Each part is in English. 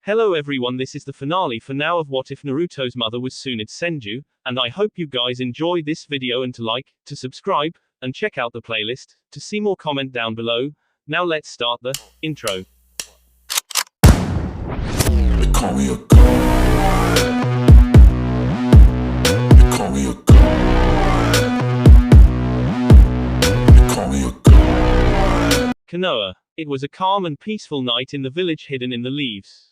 Hello everyone, this is the finale for now of What If Naruto's mother was Tsunade Senju, and I hope you guys enjoy this video and to like, to subscribe, and check out the playlist, to see more comment down below. Now let's start the intro. They call me a god. They call me a god. They call me a god. Konoha. It was a calm and peaceful night in the village hidden in the leaves.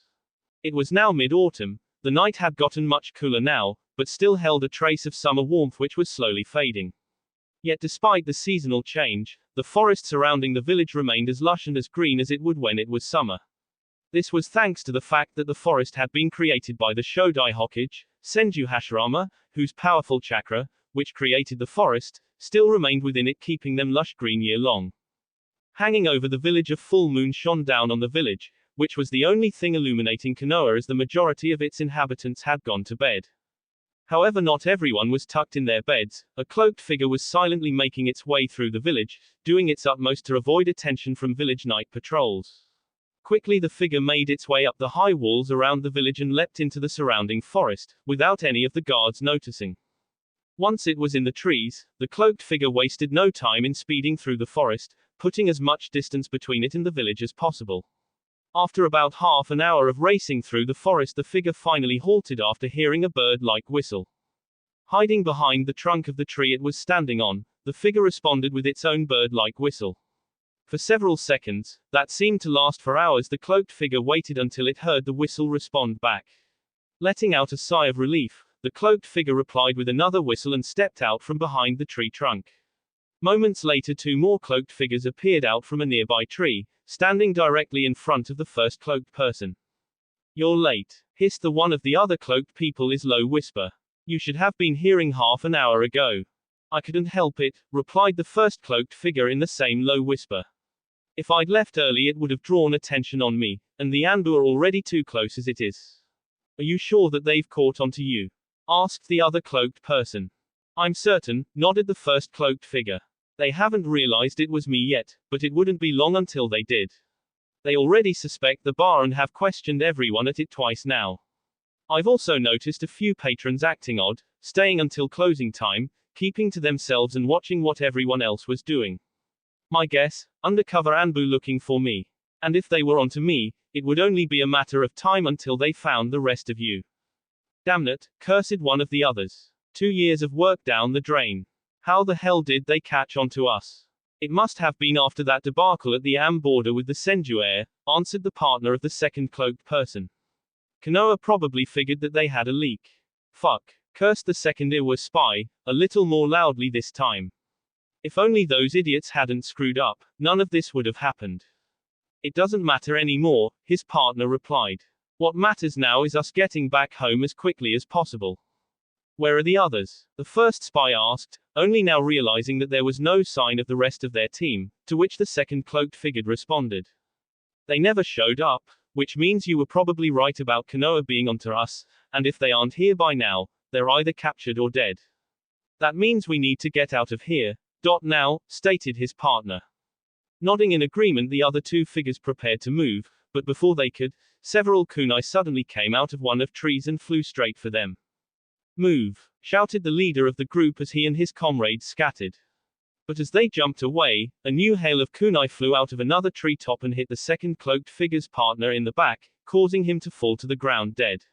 It was now mid-autumn. The night had gotten much cooler now, but still held a trace of summer warmth which was slowly fading. Yet despite the seasonal change, the forest surrounding the village remained as lush and as green as it would when it was summer. This was thanks to the fact that the forest had been created by the Shodai Hokage, Senju Hashirama, whose powerful chakra, which created the forest, still remained within it, keeping them lush green year long. Hanging over the village, a full moon shone down on the village, which was the only thing illuminating Konoha as the majority of its inhabitants had gone to bed. However, not everyone was tucked in their beds. A cloaked figure was silently making its way through the village, doing its utmost to avoid attention from village night patrols. Quickly the figure made its way up the high walls around the village and leapt into the surrounding forest, without any of the guards noticing. Once it was in the trees, the cloaked figure wasted no time in speeding through the forest, putting as much distance between it and the village as possible. After about half an hour of racing through the forest, the figure finally halted after hearing a bird-like whistle. Hiding behind the trunk of the tree it was standing on, the figure responded with its own bird-like whistle. For several seconds, that seemed to last for hours, the cloaked figure waited until it heard the whistle respond back. Letting out a sigh of relief, the cloaked figure replied with another whistle and stepped out from behind the tree trunk. Moments later, two more cloaked figures appeared out from a nearby tree, standing directly in front of the first cloaked person. "You're late," hissed the one of the other cloaked people in a low whisper. "You should have been hearing half an hour ago." "I couldn't help it," replied the first cloaked figure in the same low whisper. "If I'd left early it would have drawn attention on me, and the Anbu are already too close as it is." "Are you sure that they've caught on to you?" asked the other cloaked person. "I'm certain," nodded the first cloaked figure. "They haven't realized it was me yet, but it wouldn't be long until they did. They already suspect the bar and have questioned everyone at it twice now. I've also noticed a few patrons acting odd, staying until closing time, keeping to themselves and watching what everyone else was doing. My guess, undercover Anbu looking for me. And if they were onto me, it would only be a matter of time until they found the rest of you." "Damn it," cursed one of the others. 2 years of work down the drain. How the hell did they catch on to us? "It must have been after that debacle at the Am border with the Senju heir," answered the partner of the second cloaked person. "Konoha probably figured that they had a leak. Fuck," cursed the second Iwa spy, a little more loudly this time. "If only those idiots hadn't screwed up, none of this would have happened." "It doesn't matter anymore," his partner replied. "What matters now is us getting back home as quickly as possible." "Where are the others?" the first spy asked, only now realizing that there was no sign of the rest of their team, to which the second cloaked figure responded. "They never showed up, which means you were probably right about Konoha being onto us, and if they aren't here by now, they're either captured or dead. That means we need to get out of here. Now, stated his partner. Nodding in agreement, the other two figures prepared to move, but before they could, several kunai suddenly came out of one of trees and flew straight for them. "Move!" shouted the leader of the group as he and his comrades scattered. But as they jumped away, a new hail of kunai flew out of another treetop and hit the second cloaked figure's partner in the back, causing him to fall to the ground dead.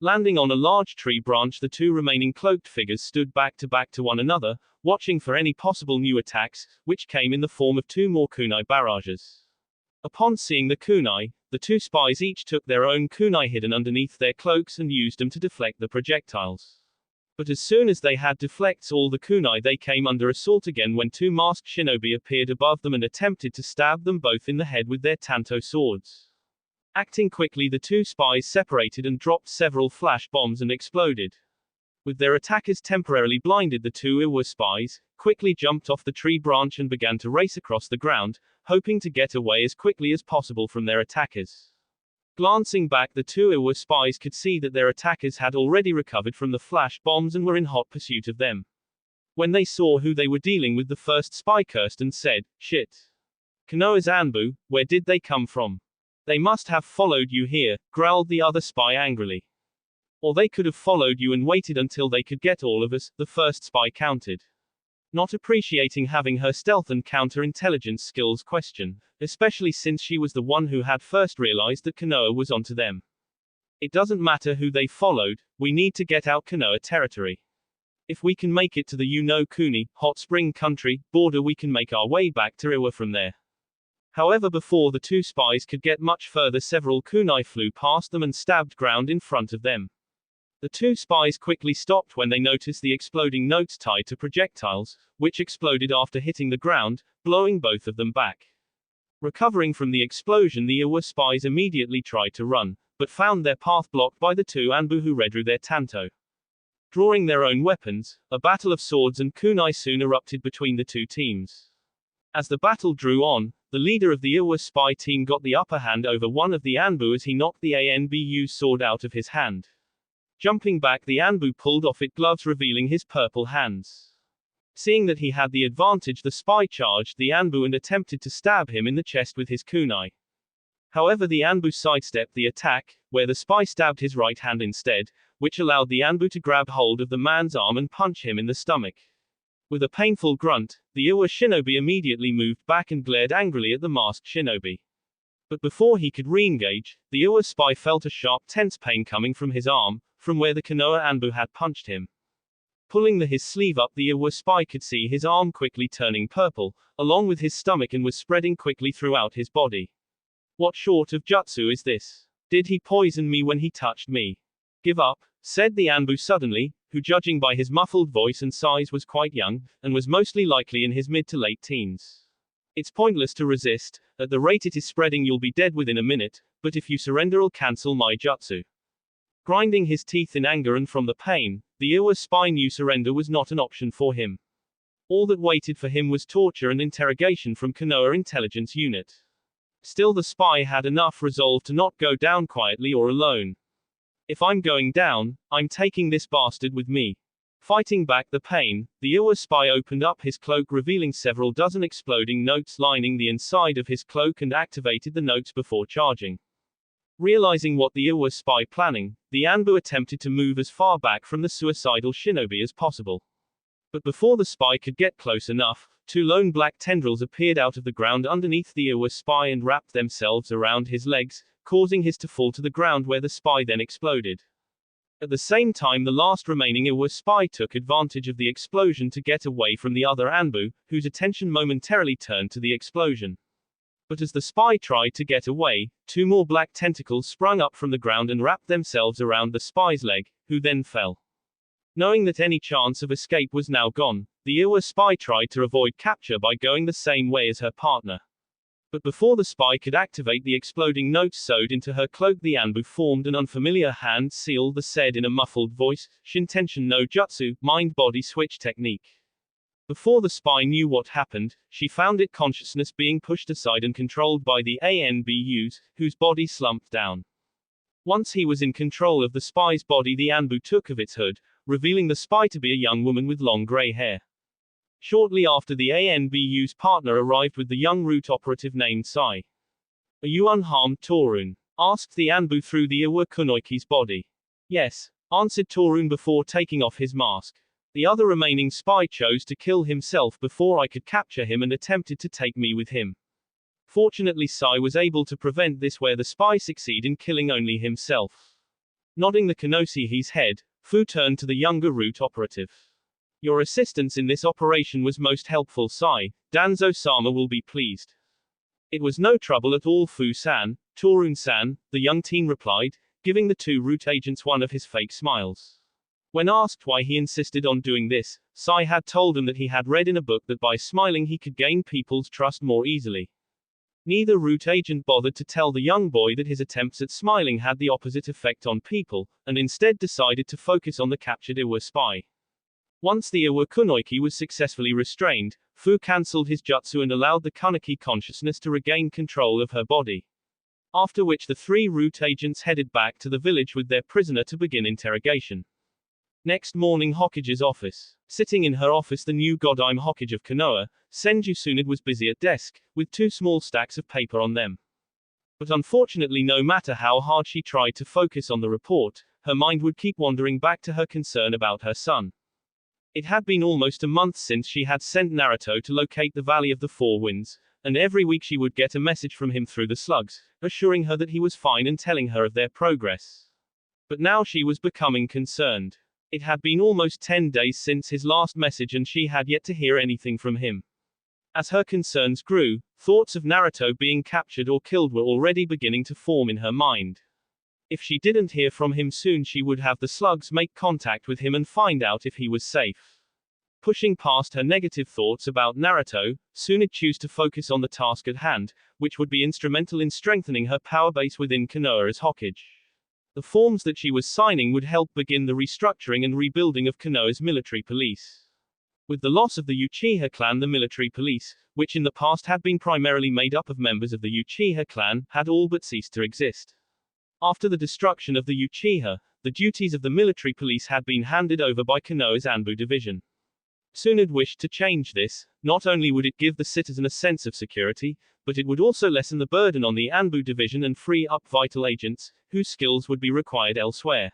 Landing on a large tree branch, the two remaining cloaked figures stood back to one another, watching for any possible new attacks, which came in the form of two more kunai barrages. Upon seeing the kunai, the two spies each took their own kunai hidden underneath their cloaks and used them to deflect the projectiles. But as soon as they had deflects all the kunai, they came under assault again when two masked shinobi appeared above them and attempted to stab them both in the head with their tanto swords. Acting quickly, the two spies separated and dropped several flash bombs and exploded. With their attackers temporarily blinded, the two Iwa spies quickly jumped off the tree branch and began to race across the ground, hoping to get away as quickly as possible from their attackers. Glancing back, the two Iwa spies could see that their attackers had already recovered from the flash bombs and were in hot pursuit of them. When they saw who they were dealing with, the first spy cursed and said, "Shit. Konoha's Anbu, where did they come from?" They must have followed you here, growled the other spy angrily. Or they could have followed you and waited until they could get all of us, the first spy countered. Not appreciating having her stealth and counterintelligence skills questioned, especially since she was the one who had first realized that Konoha was onto them. It doesn't matter who they followed, we need to get out Konoha territory. If we can make it to the Kuni, hot spring country, border, we can make our way back to Iwa from there. However, before the two spies could get much further, several kunai flew past them and stabbed ground in front of them. The two spies quickly stopped when they noticed the exploding notes tied to projectiles, which exploded after hitting the ground, blowing both of them back. Recovering from the explosion, the Iwa spies immediately tried to run, but found their path blocked by the two Anbu who redrew their tanto. Drawing their own weapons, a battle of swords and kunai soon erupted between the two teams. As the battle drew on, the leader of the Iwa spy team got the upper hand over one of the Anbu as he knocked the Anbu's sword out of his hand. Jumping back, the Anbu pulled off its gloves, revealing his purple hands. Seeing that he had the advantage, the spy charged the Anbu and attempted to stab him in the chest with his kunai. However, the Anbu sidestepped the attack, where the spy stabbed his right hand instead, which allowed the Anbu to grab hold of the man's arm and punch him in the stomach. With a painful grunt, the Iwa shinobi immediately moved back and glared angrily at the masked shinobi. But before he could re-engage, the Iwa spy felt a sharp tense pain coming from his arm, from where the Konoha Anbu had punched him. Pulling his sleeve up, the Iwa spy could see his arm quickly turning purple, along with his stomach, and was spreading quickly throughout his body. What sort of jutsu is this? Did he poison me when he touched me? Give up, said the Anbu suddenly, who judging by his muffled voice and size was quite young, and was mostly likely in his mid to late teens. It's pointless to resist, at the rate it is spreading you'll be dead within a minute, but if you surrender I'll cancel my jutsu. Grinding his teeth in anger and from the pain, the Iwa spy knew surrender was not an option for him. All that waited for him was torture and interrogation from Konoha intelligence unit. Still, the spy had enough resolve to not go down quietly or alone. If I'm going down, I'm taking this bastard with me. Fighting back the pain, the Iwa spy opened up his cloak, revealing several dozen exploding notes lining the inside of his cloak, and activated the notes before charging. Realizing what the Iwa spy planning, the Anbu attempted to move as far back from the suicidal shinobi as possible. But before the spy could get close enough, two lone black tendrils appeared out of the ground underneath the Iwa spy and wrapped themselves around his legs, causing his to fall to the ground, where the spy then exploded. At the same time, the last remaining Iwa spy took advantage of the explosion to get away from the other Anbu, whose attention momentarily turned to the explosion. But as the spy tried to get away, two more black tentacles sprung up from the ground and wrapped themselves around the spy's leg, who then fell. Knowing that any chance of escape was now gone, the Iwa spy tried to avoid capture by going the same way as her partner. But before the spy could activate the exploding notes sewed into her cloak, the Anbu formed an unfamiliar hand seal that said in a muffled voice, Shintenshin no Jutsu, mind-body switch technique. Before the spy knew what happened, she found its consciousness being pushed aside and controlled by the Anbus, whose body slumped down. Once he was in control of the spy's body, the Anbu took of its hood, revealing the spy to be a young woman with long gray hair. Shortly after, the Anbu's partner arrived with the young root operative named Sai. Are you unharmed, Torun? Asked the Anbu through the Iwa Kunoiki's body. Yes, answered Torun before taking off his mask. The other remaining spy chose to kill himself before I could capture him and attempted to take me with him. Fortunately, Sai was able to prevent this, where the spy succeeded in killing only himself. Nodding the Konoshi's head, Fu turned to the younger root operative. Your assistance in this operation was most helpful, Sai. Danzo-sama will be pleased. It was no trouble at all, Fu-san, Torun-san, the young teen replied, giving the two root agents one of his fake smiles. When asked why he insisted on doing this, Sai had told him that he had read in a book that by smiling he could gain people's trust more easily. Neither root agent bothered to tell the young boy that his attempts at smiling had the opposite effect on people, and instead decided to focus on the captured Iwa spy. Once the Iwa Kunoiki was successfully restrained, Fu cancelled his jutsu and allowed the Kaneki consciousness to regain control of her body. After which the three root agents headed back to the village with their prisoner to begin interrogation. Next morning, Hokage's office. Sitting in her office, the new Godime Hokage of Konoha, Senju Tsunade was busy at desk, with two small stacks of paper on them. But unfortunately, no matter how hard she tried to focus on the report, her mind would keep wandering back to her concern about her son. It had been almost a month since she had sent Naruto to locate the Valley of the Four Winds, and every week she would get a message from him through the slugs, assuring her that he was fine and telling her of their progress. But now she was becoming concerned. It had been almost 10 days since his last message and she had yet to hear anything from him. As her concerns grew, thoughts of Naruto being captured or killed were already beginning to form in her mind. If she didn't hear from him soon, she would have the slugs make contact with him and find out if he was safe. Pushing past her negative thoughts about Naruto, Tsunade chose to focus on the task at hand, which would be instrumental in strengthening her power base within Konoha as Hokage. The forms that she was signing would help begin the restructuring and rebuilding of Konoha's military police. With the loss of the Uchiha clan, the military police, which in the past had been primarily made up of members of the Uchiha clan, had all but ceased to exist. After the destruction of the Uchiha, the duties of the military police had been handed over by Konoha's Anbu division. Tsunade wished to change this. Not only would it give the citizen a sense of security, but it would also lessen the burden on the Anbu division and free up vital agents, whose skills would be required elsewhere.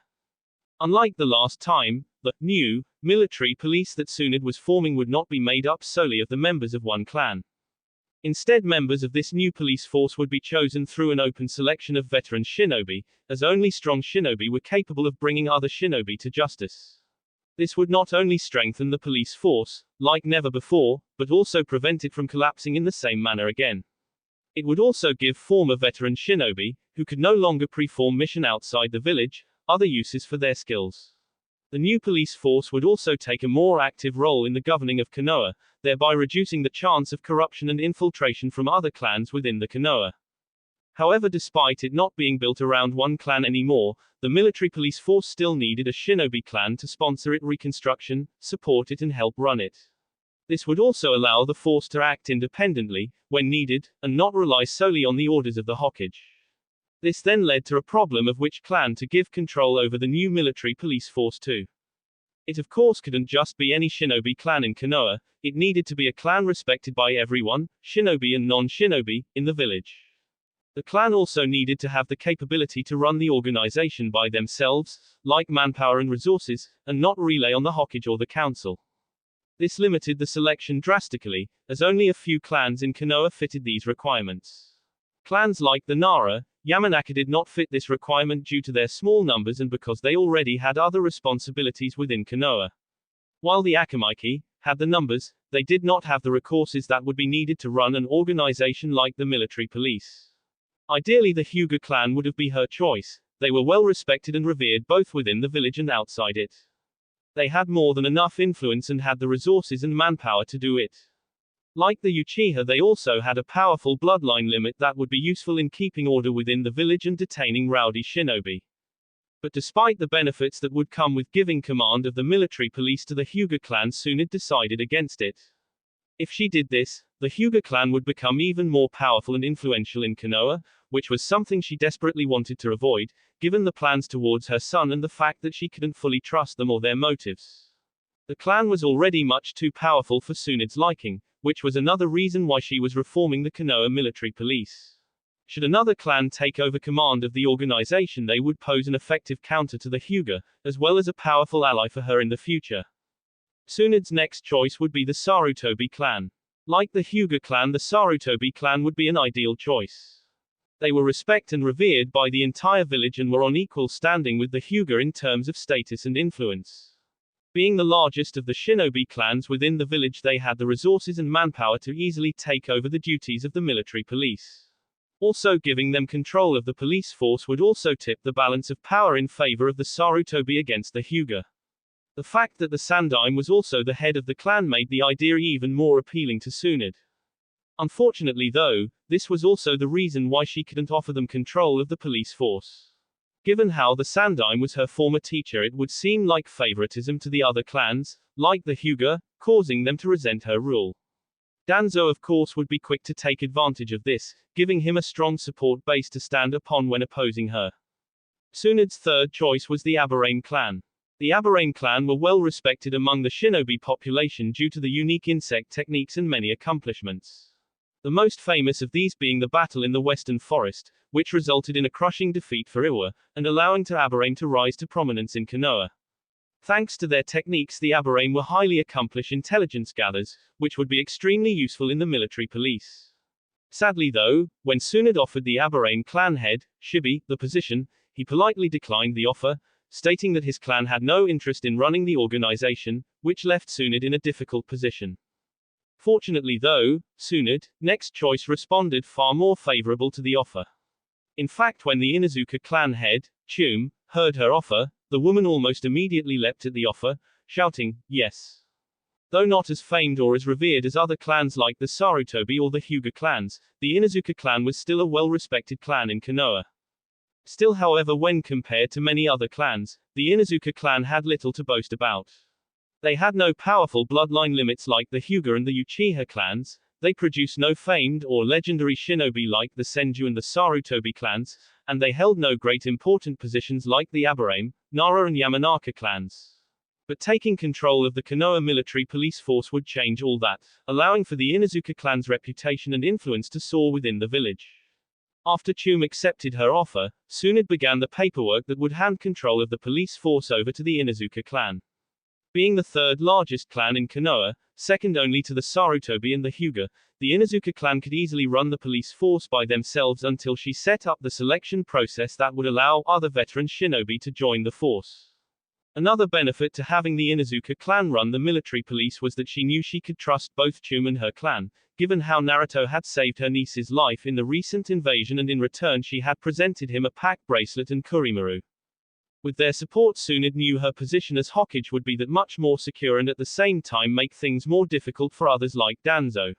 Unlike the last time, the new military police that Tsunade was forming would not be made up solely of the members of one clan. Instead, members of this new police force would be chosen through an open selection of veteran shinobi, as only strong shinobi were capable of bringing other shinobi to justice. This would not only strengthen the police force, like never before, but also prevent it from collapsing in the same manner again. It would also give former veteran shinobi, who could no longer perform mission outside the village, other uses for their skills. The new police force would also take a more active role in the governing of Konoha, thereby reducing the chance of corruption and infiltration from other clans within the Konoha. However, despite it not being built around one clan anymore, the military police force still needed a shinobi clan to sponsor its reconstruction, support it and help run it. This would also allow the force to act independently, when needed, and not rely solely on the orders of the Hokage. This then led to a problem of which clan to give control over the new military police force to. It of course couldn't just be any shinobi clan in Konoha, it needed to be a clan respected by everyone, shinobi and non-shinobi, in the village. The clan also needed to have the capability to run the organization by themselves, like manpower and resources, and not rely on the Hokage or the council. This limited the selection drastically, as only a few clans in Konoha fitted these requirements. Clans like the Nara, Yamanaka did not fit this requirement due to their small numbers and because they already had other responsibilities within Konoha. While the Akamiki had the numbers, they did not have the resources that would be needed to run an organization like the military police. Ideally, the Hyuga clan would have been her choice. They were well respected and revered both within the village and outside it. They had more than enough influence and had the resources and manpower to do it. Like the Uchiha, they also had a powerful bloodline limit that would be useful in keeping order within the village and detaining rowdy shinobi. But despite the benefits that would come with giving command of the military police to the Hyuga clan, Tsunade decided against it. If she did this, the Hyuga clan would become even more powerful and influential in Konoha, which was something she desperately wanted to avoid, given the plans towards her son and the fact that she couldn't fully trust them or their motives. The clan was already much too powerful for Tsunade's liking, which was another reason why she was reforming the Konoha military police. Should another clan take over command of the organization, they would pose an effective counter to the Hyuga, as well as a powerful ally for her in the future. Tsunade's next choice would be the Sarutobi clan. Like the Hyuga clan, the Sarutobi clan would be an ideal choice. They were respected and revered by the entire village and were on equal standing with the Hyuga in terms of status and influence. Being the largest of the shinobi clans within the village, they had the resources and manpower to easily take over the duties of the military police. Also, giving them control of the police force would also tip the balance of power in favor of the Sarutobi against the Hyuga. The fact that the Sandaime was also the head of the clan made the idea even more appealing to Tsunade. Unfortunately though, this was also the reason why she couldn't offer them control of the police force. Given how the Sandaime was her former teacher, it would seem like favoritism to the other clans, like the Hyuga, causing them to resent her rule. Danzo of course would be quick to take advantage of this, giving him a strong support base to stand upon when opposing her. Tsunade's third choice was the Aburame clan. The Aburame clan were well respected among the shinobi population due to the unique insect techniques and many accomplishments. The most famous of these being the battle in the Western Forest, which resulted in a crushing defeat for Iwa, and allowing the Aberrane to rise to prominence in Konoha. Thanks to their techniques, the Aberrane were highly accomplished intelligence gatherers, which would be extremely useful in the military police. Sadly though, when Tsunade offered the Aberrane clan head, Shibi, the position, he politely declined the offer, stating that his clan had no interest in running the organization, which left Tsunade in a difficult position. Fortunately though, Tsunade, next choice, responded far more favorable to the offer. In fact, when the Inuzuka clan head, Tsume, heard her offer, the woman almost immediately leapt at the offer, shouting, yes. Though not as famed or as revered as other clans like the Sarutobi or the Hyuga clans, the Inuzuka clan was still a well-respected clan in Konoha. Still, however, when compared to many other clans, the Inuzuka clan had little to boast about. They had no powerful bloodline limits like the Hyuga and the Uchiha clans, they produced no famed or legendary shinobi like the Senju and the Sarutobi clans, and they held no great important positions like the Aberrane, Nara and Yamanaka clans. But taking control of the Konoha military police force would change all that, allowing for the Inuzuka clan's reputation and influence to soar within the village. After Tsume accepted her offer, Tsunade began the paperwork that would hand control of the police force over to the Inuzuka clan. Being the third largest clan in Konoha, second only to the Sarutobi and the Hyuga, the Inuzuka clan could easily run the police force by themselves until she set up the selection process that would allow other veteran shinobi to join the force. Another benefit to having the Inuzuka clan run the military police was that she knew she could trust both Tsume and her clan, given how Naruto had saved her niece's life in the recent invasion and in return she had presented him a pack bracelet and Kurimaru. With their support, Tsunade knew her position as Hokage would be that much more secure and at the same time make things more difficult for others like Danzo.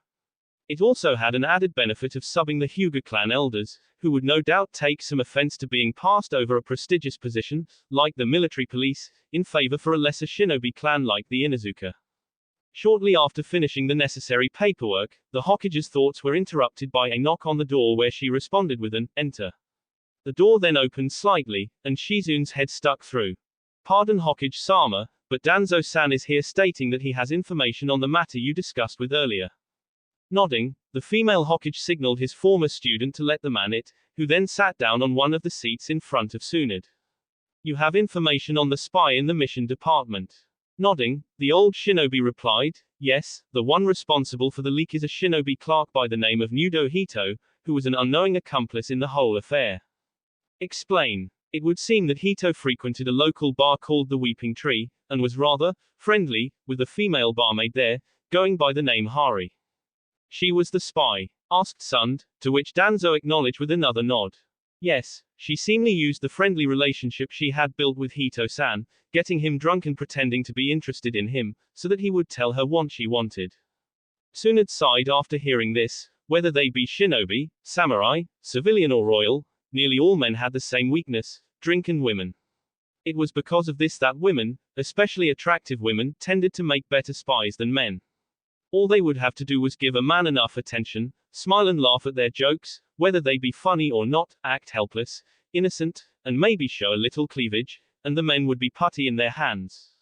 It also had an added benefit of subbing the Hyuga clan elders, who would no doubt take some offense to being passed over a prestigious position, like the military police, in favor for a lesser shinobi clan like the Inuzuka. Shortly after finishing the necessary paperwork, the Hokage's thoughts were interrupted by a knock on the door where she responded with an, "Enter." The door then opened slightly, and Shizune's head stuck through. "Pardon Hokage-sama, but Danzo-san is here stating that he has information on the matter you discussed with earlier." Nodding, the female Hokage signaled his former student to let the man in, who then sat down on one of the seats in front of Tsunade. "You have information on the spy in the mission department?" Nodding, the old shinobi replied, "Yes, the one responsible for the leak is a shinobi clerk by the name of Nudo Hito, who was an unknowing accomplice in the whole affair." Explain. It would seem that Hito frequented a local bar called the Weeping Tree, and was rather friendly with a female barmaid there, going by the name Hari. "She was the spy?" asked Sund, to which Danzo acknowledged with another nod. Yes, she seemingly used the friendly relationship she had built with Hito-san, getting him drunk and pretending to be interested in him, so that he would tell her what she wanted. Tsunade sighed after hearing this. Whether they be shinobi, samurai, civilian or royal, nearly all men had the same weakness, drink and women. It was because of this that women, especially attractive women, tended to make better spies than men. All they would have to do was give a man enough attention, smile and laugh at their jokes, whether they be funny or not, act helpless, innocent, and maybe show a little cleavage, and the men would be putty in their hands.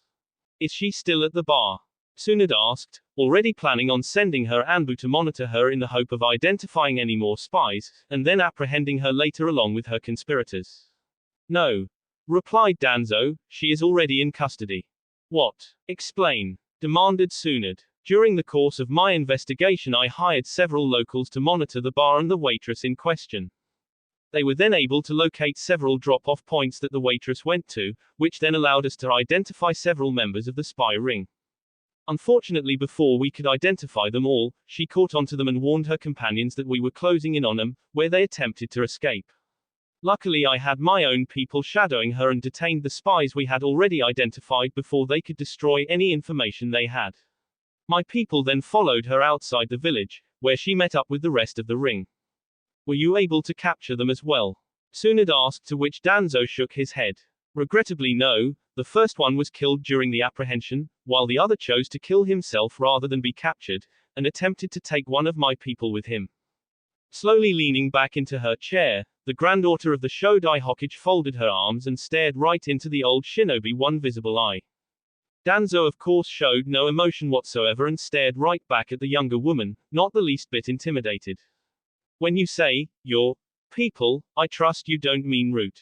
"Is she still at the bar?" Tsunade asked, already planning on sending her Anbu to monitor her in the hope of identifying any more spies, and then apprehending her later along with her conspirators. "No," replied Danzo, "she is already in custody." "What? Explain," demanded Tsunade. "During the course of my investigation I hired several locals to monitor the bar and the waitress in question. They were then able to locate several drop-off points that the waitress went to, which then allowed us to identify several members of the spy ring. Unfortunately, before we could identify them all, she caught onto them and warned her companions that we were closing in on them, where they attempted to escape. Luckily I had my own people shadowing her and detained the spies we had already identified before they could destroy any information they had. My people then followed her outside the village, where she met up with the rest of the ring." "Were you able to capture them as well?" Tsunade asked, to which Danzo shook his head. "Regrettably no, the first one was killed during the apprehension, while the other chose to kill himself rather than be captured, and attempted to take one of my people with him." Slowly leaning back into her chair, the granddaughter of the Shodai Hokage folded her arms and stared right into the old shinobi one visible eye. Danzo of course showed no emotion whatsoever and stared right back at the younger woman, not the least bit intimidated. When you say, your people, I trust you don't mean Root.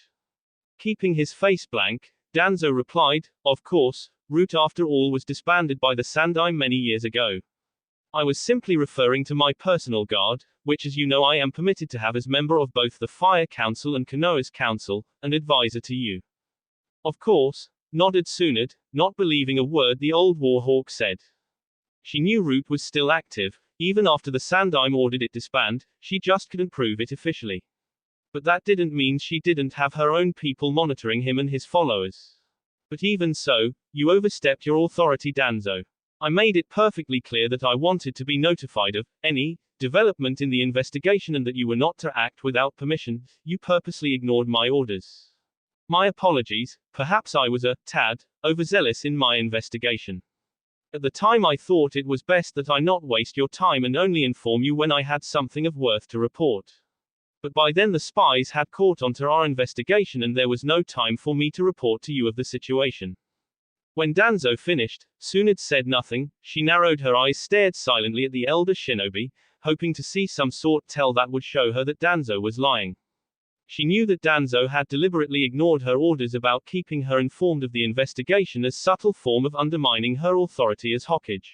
Keeping his face blank, Danzo replied, of course, Root after all was disbanded by the Sandai many years ago. I was simply referring to my personal guard, which as you know I am permitted to have as member of both the Fire Council and Konoha's Council, and advisor to you. Of course, nodded Tsunade, not believing a word the old warhawk said. She knew Root was still active, even after the Sandaime ordered it disband, she just couldn't prove it officially. But that didn't mean she didn't have her own people monitoring him and his followers. But even so, you overstepped your authority, Danzo. I made it perfectly clear that I wanted to be notified of any development in the investigation and that you were not to act without permission. You purposely ignored my orders. My apologies, perhaps I was a tad overzealous in my investigation. At the time I thought it was best that I not waste your time and only inform you when I had something of worth to report. But by then the spies had caught onto our investigation and there was no time for me to report to you of the situation. When Danzo finished, Tsunade said nothing, she narrowed her eyes, stared silently at the elder shinobi, hoping to see some sort tell that would show her that Danzo was lying. She knew that Danzo had deliberately ignored her orders about keeping her informed of the investigation as subtle form of undermining her authority as Hokage.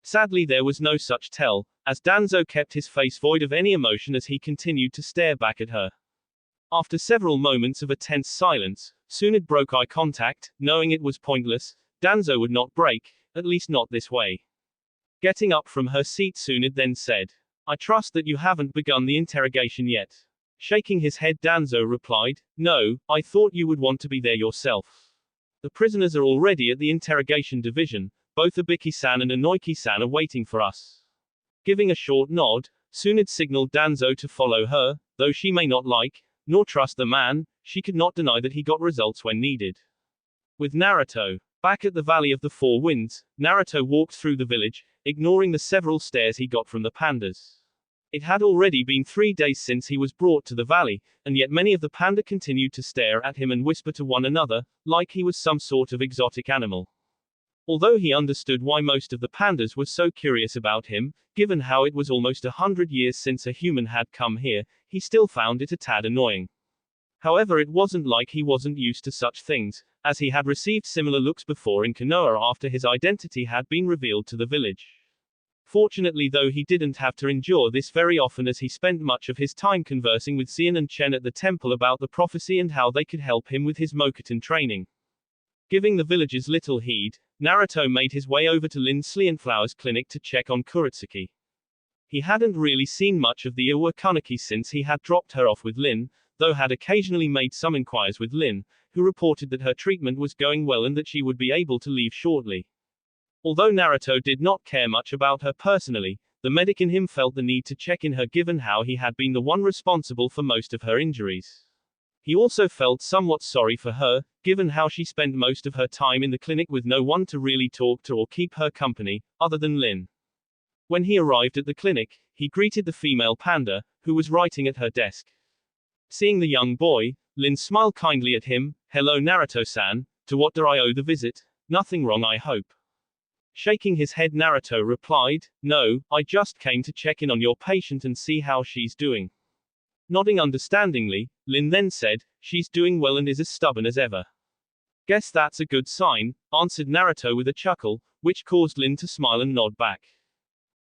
Sadly there was no such tell, as Danzo kept his face void of any emotion as he continued to stare back at her. After several moments of a tense silence, Tsunade broke eye contact, knowing it was pointless. Danzo would not break, at least not this way. Getting up from her seat, Tsunade then said, I trust that you haven't begun the interrogation yet. Shaking his head, Danzo replied, no, I thought you would want to be there yourself. The prisoners are already at the interrogation division, both Abiki-san and Inoiki-san are waiting for us. Giving a short nod, Tsunade signaled Danzo to follow her, though she may not like, nor trust the man, she could not deny that he got results when needed. With Naruto back at the Valley of the Four Winds, Naruto walked through the village, ignoring the several stares he got from the pandas. It had already been 3 days since he was brought to the valley, and yet many of the panda continued to stare at him and whisper to one another, like he was some sort of exotic animal. Although he understood why most of the pandas were so curious about him, given how it was almost 100 years since a human had come here, he still found it a tad annoying. However, it wasn't like he wasn't used to such things, as he had received similar looks before in Konoha after his identity had been revealed to the village. Fortunately though he didn't have to endure this very often as he spent much of his time conversing with Xian and Chen at the temple about the prophecy and how they could help him with his Mokuton training. Giving the villagers little heed, Naruto made his way over to Lin Slienflower's clinic to check on Kuretsuki. He hadn't really seen much of the Iwakunuki since he had dropped her off with Lin, though had occasionally made some inquiries with Lin, who reported that her treatment was going well and that she would be able to leave shortly. Although Naruto did not care much about her personally, the medic in him felt the need to check in her given how he had been the one responsible for most of her injuries. He also felt somewhat sorry for her, given how she spent most of her time in the clinic with no one to really talk to or keep her company, other than Lin. When he arrived at the clinic, he greeted the female panda, who was writing at her desk. Seeing the young boy, Lin smiled kindly at him. Hello Naruto-san, to what do I owe the visit? Nothing wrong I hope. Shaking his head, Naruto replied, no, I just came to check in on your patient and see how she's doing. Nodding understandingly, Lin then said, she's doing well and is as stubborn as ever. Guess that's a good sign, answered Naruto with a chuckle, which caused Lin to smile and nod back.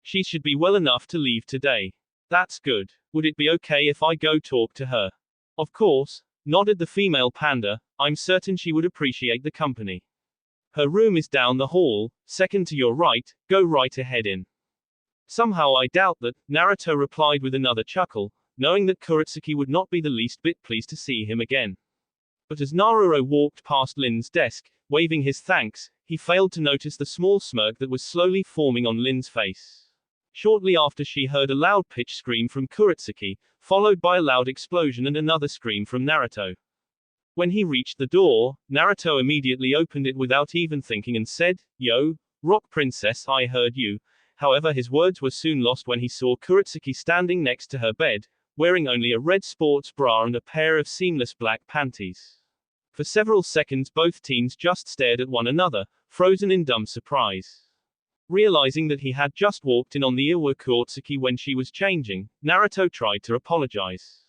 She should be well enough to leave today. That's good. Would it be okay if I go talk to her? Of course, nodded the female panda, I'm certain she would appreciate the company. Her room is down the hall, second to your right, go right ahead in. Somehow I doubt that, Naruto replied with another chuckle, knowing that Kuretsuki would not be the least bit pleased to see him again. But as Naruto walked past Lin's desk, waving his thanks, he failed to notice the small smirk that was slowly forming on Lin's face. Shortly after she heard a loud pitch scream from Kuretsuki, followed by a loud explosion and another scream from Naruto. When he reached the door, Naruto immediately opened it without even thinking and said, Yo, Rock Princess, I heard you. However, his words were soon lost when he saw Kuretsuki standing next to her bed, wearing only a red sports bra and a pair of seamless black panties. For several seconds both teens just stared at one another, frozen in dumb surprise. Realizing that he had just walked in on the Iwa Kurotsuki when she was changing, Naruto tried to apologize.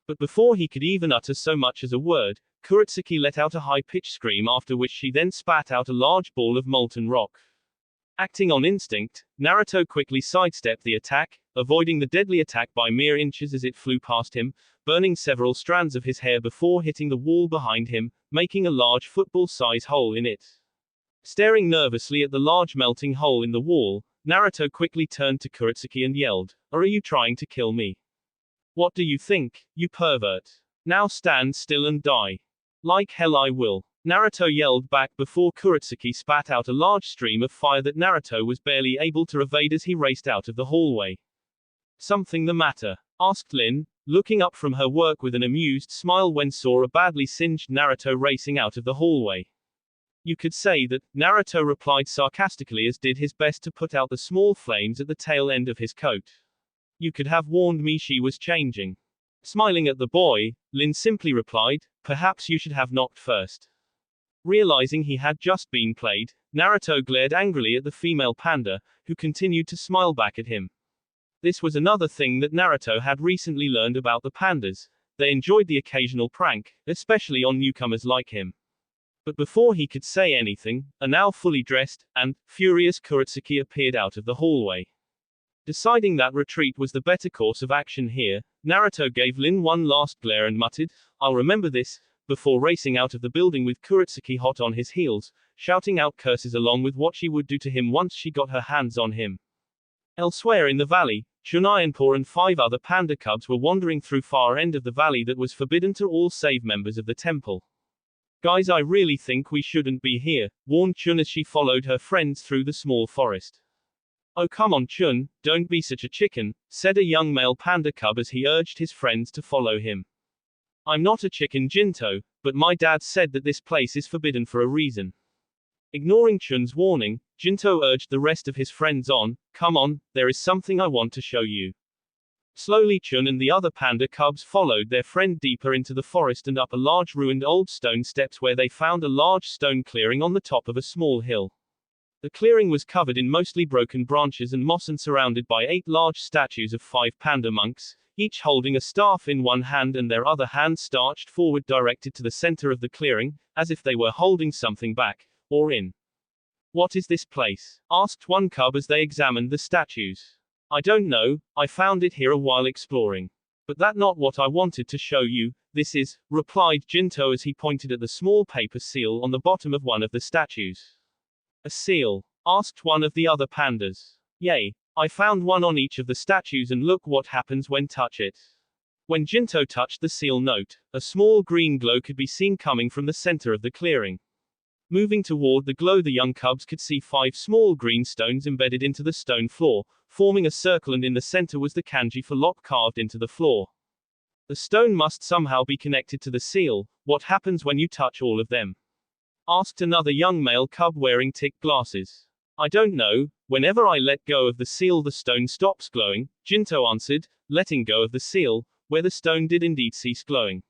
But before he could even utter so much as a word, Kurotsuki let out a high-pitched scream, after which she then spat out a large ball of molten rock. Acting on instinct, Naruto quickly sidestepped the attack, avoiding the deadly attack by mere inches as it flew past him, burning several strands of his hair before hitting the wall behind him, making a large football-size hole in it. Staring nervously at the large melting hole in the wall, Naruto quickly turned to Kurotsuki and yelled, "Or are you trying to kill me? What do you think, you pervert? Now stand still and die." "Like hell I will," Naruto yelled back before Kurotsuki spat out a large stream of fire that Naruto was barely able to evade as he raced out of the hallway. "Something the matter?" asked Lin, looking up from her work with an amused smile when saw a badly singed Naruto racing out of the hallway. "You could say that," Naruto replied sarcastically as did his best to put out the small flames at the tail end of his coat. "You could have warned me she was changing." Smiling at the boy, Lin simply replied, "Perhaps you should have knocked first." Realizing he had just been played, Naruto glared angrily at the female panda, who continued to smile back at him. This was another thing that Naruto had recently learned about the pandas. They enjoyed the occasional prank, especially on newcomers like him. But before he could say anything, a now fully dressed and furious Kurotsuki appeared out of the hallway. Deciding that retreat was the better course of action here, Naruto gave Lin one last glare and muttered, "I'll remember this," before racing out of the building with Kurotsuki hot on his heels, shouting out curses along with what she would do to him once she got her hands on him. Elsewhere in the valley, Chunaianpo and 5 other panda cubs were wandering through far end of the valley that was forbidden to all save members of the temple. "Guys, I really think we shouldn't be here," warned Chun as she followed her friends through the small forest. "Oh come on Chun, don't be such a chicken," said a young male panda cub as he urged his friends to follow him. "I'm not a chicken Jinto, but my dad said that this place is forbidden for a reason." Ignoring Chun's warning, Jinto urged the rest of his friends on, "Come on, there is something I want to show you." Slowly Chun and the other panda cubs followed their friend deeper into the forest and up a large ruined old stone steps where they found a large stone clearing on the top of a small hill. The clearing was covered in mostly broken branches and moss and surrounded by 8 large statues of 5 panda monks, each holding a staff in one hand and their other hand starched forward directed to the center of the clearing, as if they were holding something back, or in. "What is this place?" asked one cub as they examined the statues. "I don't know, I found it here a while exploring. But that's not what I wanted to show you, this is," replied Jinto as he pointed at the small paper seal on the bottom of one of the statues. "A seal?" asked one of the other pandas. "Yay. I found one on each of the statues and look what happens when touch it." When Jinto touched the seal note, a small green glow could be seen coming from the center of the clearing. Moving toward the glow, the young cubs could see 5 small green stones embedded into the stone floor, forming a circle, and in the center was the kanji for lock carved into the floor. The stone must somehow be connected to the seal. "What happens when you touch all of them?" asked another young male cub wearing thick glasses. "I don't know, whenever I let go of the seal the stone stops glowing," Jinto answered, letting go of the seal, where the stone did indeed cease glowing.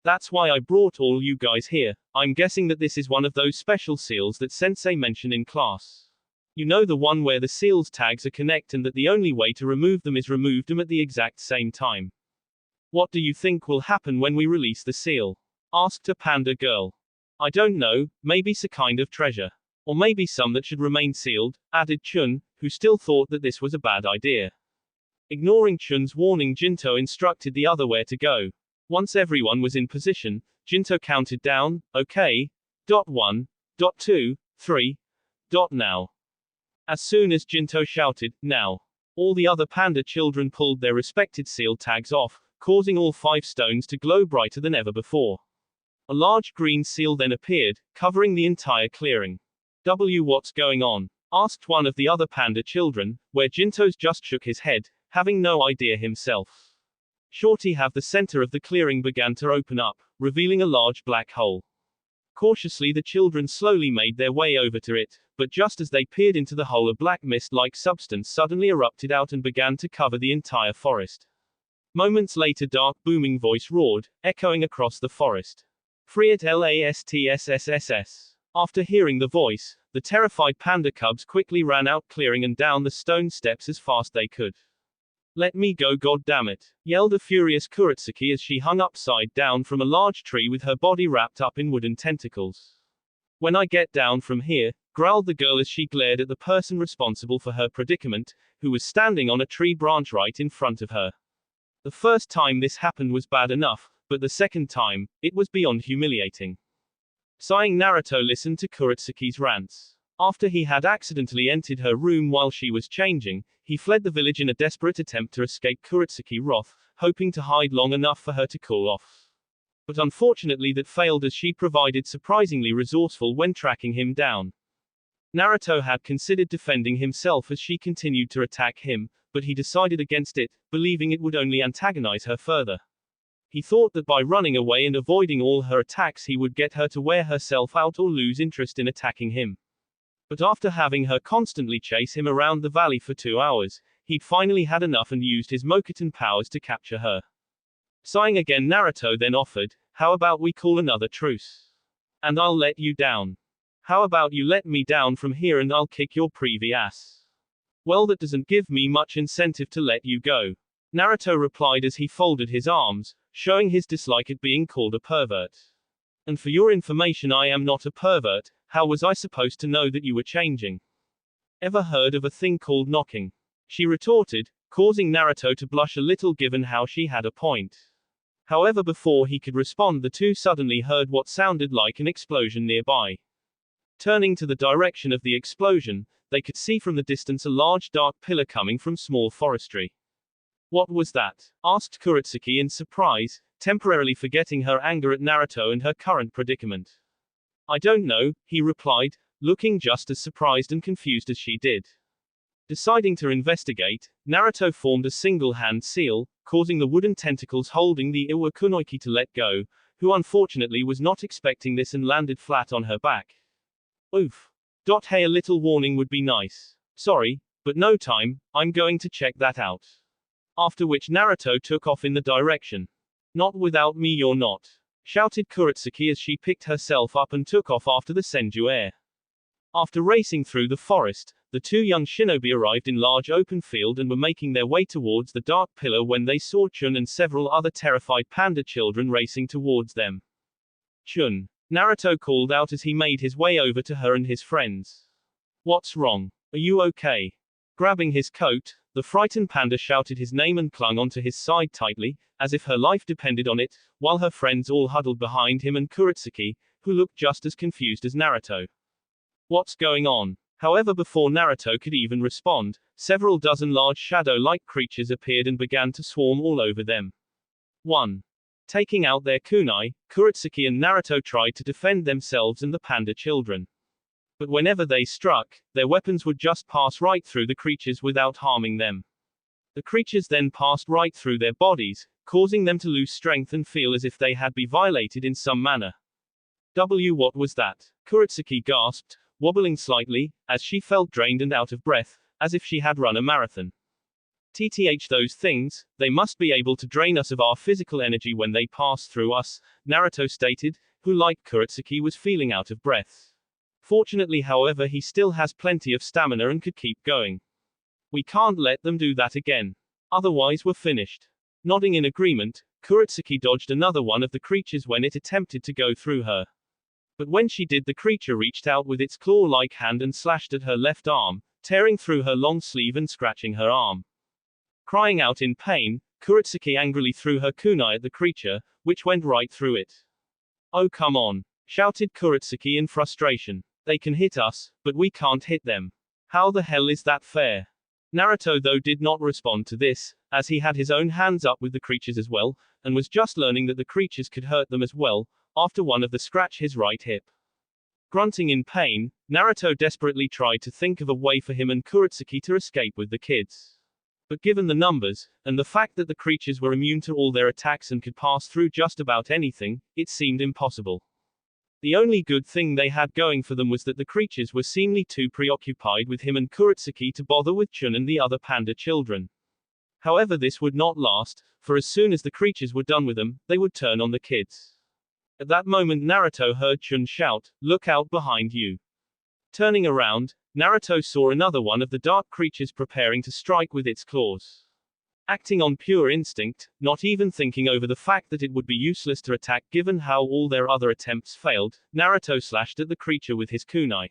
"That's why I brought all you guys here. I'm guessing that this is one of those special seals that sensei mentioned in class. You know, the one where the seal's tags are connect and that the only way to remove them is remove them at the exact same time. What do you think will happen when we release the seal?" asked a panda girl. "I don't know, maybe some kind of treasure. Or maybe some that should remain sealed," added Chun, who still thought that this was a bad idea. Ignoring Chun's warning, Jinto instructed the other where to go. Once everyone was in position, Jinto counted down, "Okay. 1. 2. 3. Now." As soon as Jinto shouted, "Now," all the other panda children pulled their respected seal tags off, causing all 5 stones to glow brighter than ever before. A large green seal then appeared, covering the entire clearing. "What's going on?" asked one of the other panda children, where Jinto's just shook his head, having no idea himself. Shorty have the center of the clearing began to open up, revealing a large black hole. Cautiously the children slowly made their way over to it, but just as they peered into the hole, a black mist-like substance suddenly erupted out and began to cover the entire forest. Moments later, dark booming voice roared, echoing across the forest. Free it LASTSSSS. After hearing the voice, the terrified panda cubs quickly ran out, clearing and down the stone steps as fast they could. Let me go, goddammit, yelled a furious Kuretsuki as she hung upside down from a large tree with her body wrapped up in wooden tentacles. When I get down from here, growled the girl as she glared at the person responsible for her predicament, who was standing on a tree branch right in front of her. The first time this happened was bad enough, but the second time, it was beyond humiliating. Sighing, Naruto listened to Kuretsuki's rants. After he had accidentally entered her room while she was changing, he fled the village in a desperate attempt to escape Kuretsuki's wrath, hoping to hide long enough for her to cool off. But unfortunately that failed, as she provided surprisingly resourceful when tracking him down. Naruto had considered defending himself as she continued to attack him, but he decided against it, believing it would only antagonize her further. He thought that by running away and avoiding all her attacks he would get her to wear herself out or lose interest in attacking him. But after having her constantly chase him around the valley for 2 hours, he'd finally had enough and used his Mokuton powers to capture her. Sighing again, Naruto then offered, "How about we call another truce? And I'll let you down. How about you let me down from here and I'll kick your privy ass?" "Well, that doesn't give me much incentive to let you go," Naruto replied as he folded his arms, showing his dislike at being called a pervert. "And for your information, I am not a pervert. How was I supposed to know that you were changing? Ever heard of a thing called knocking?" she retorted, causing Naruto to blush a little given how she had a point. However, before he could respond, the two suddenly heard what sounded like an explosion nearby. Turning to the direction of the explosion, they could see from the distance a large dark pillar coming from small forestry. "What was that?" asked Kuretsuki in surprise, temporarily forgetting her anger at Naruto and her current predicament. "I don't know," he replied, looking just as surprised and confused as she did. Deciding to investigate, Naruto formed a single-hand seal, causing the wooden tentacles holding the Iwakunoiki to let go, who unfortunately was not expecting this and landed flat on her back. "Oof. Hey, a little warning would be nice. Sorry, but no time, I'm going to check that out." After which Naruto took off in the direction. "Not without me you're not," shouted Kuretsuki as she picked herself up and took off after the Senju heir. After racing through the forest, the two young shinobi arrived in large open field and were making their way towards the dark pillar when they saw Chun and several other terrified panda children racing towards them. "Chun," Naruto called out as he made his way over to her and his friends. "What's wrong? Are you okay?" Grabbing his coat, the frightened panda shouted his name and clung onto his side tightly, as if her life depended on it, while her friends all huddled behind him and Kuretsuki, who looked just as confused as Naruto. "What's going on?" However, before Naruto could even respond, several dozen large shadow-like creatures appeared and began to swarm all over them. 1. Taking out their kunai, Kuretsuki and Naruto tried to defend themselves and the panda children. But whenever they struck, their weapons would just pass right through the creatures without harming them. The creatures then passed right through their bodies, causing them to lose strength and feel as if they had been violated in some manner. What was that? Kuretsuki gasped, wobbling slightly, as she felt drained and out of breath, as if she had run a marathon. Those things, they must be able to drain us of our physical energy when they pass through us, Naruto stated, who like Kuretsuki was feeling out of breath. Fortunately, however, he still has plenty of stamina and could keep going. "We can't let them do that again. Otherwise we're finished." Nodding in agreement, Kuretsuki dodged another one of the creatures when it attempted to go through her. But when she did, the creature reached out with its claw-like hand and slashed at her left arm, tearing through her long sleeve and scratching her arm. Crying out in pain, Kuretsuki angrily threw her kunai at the creature, which went right through it. "Oh, come on," shouted Kuretsuki in frustration. "They can hit us, but we can't hit them. How the hell is that fair?" Naruto, though, did not respond to this, as he had his own hands up with the creatures as well, and was just learning that the creatures could hurt them as well, after one of the scratch his right hip. Grunting in pain, Naruto desperately tried to think of a way for him and Kuretsuki to escape with the kids. But given the numbers, and the fact that the creatures were immune to all their attacks and could pass through just about anything, it seemed impossible. The only good thing they had going for them was that the creatures were seemingly too preoccupied with him and Kuretsuki to bother with Chun and the other panda children. However, this would not last, for as soon as the creatures were done with them, they would turn on the kids. At that moment Naruto heard Chun shout, "Look out behind you." Turning around, Naruto saw another one of the dark creatures preparing to strike with its claws. Acting on pure instinct, not even thinking over the fact that it would be useless to attack given how all their other attempts failed, Naruto slashed at the creature with his kunai.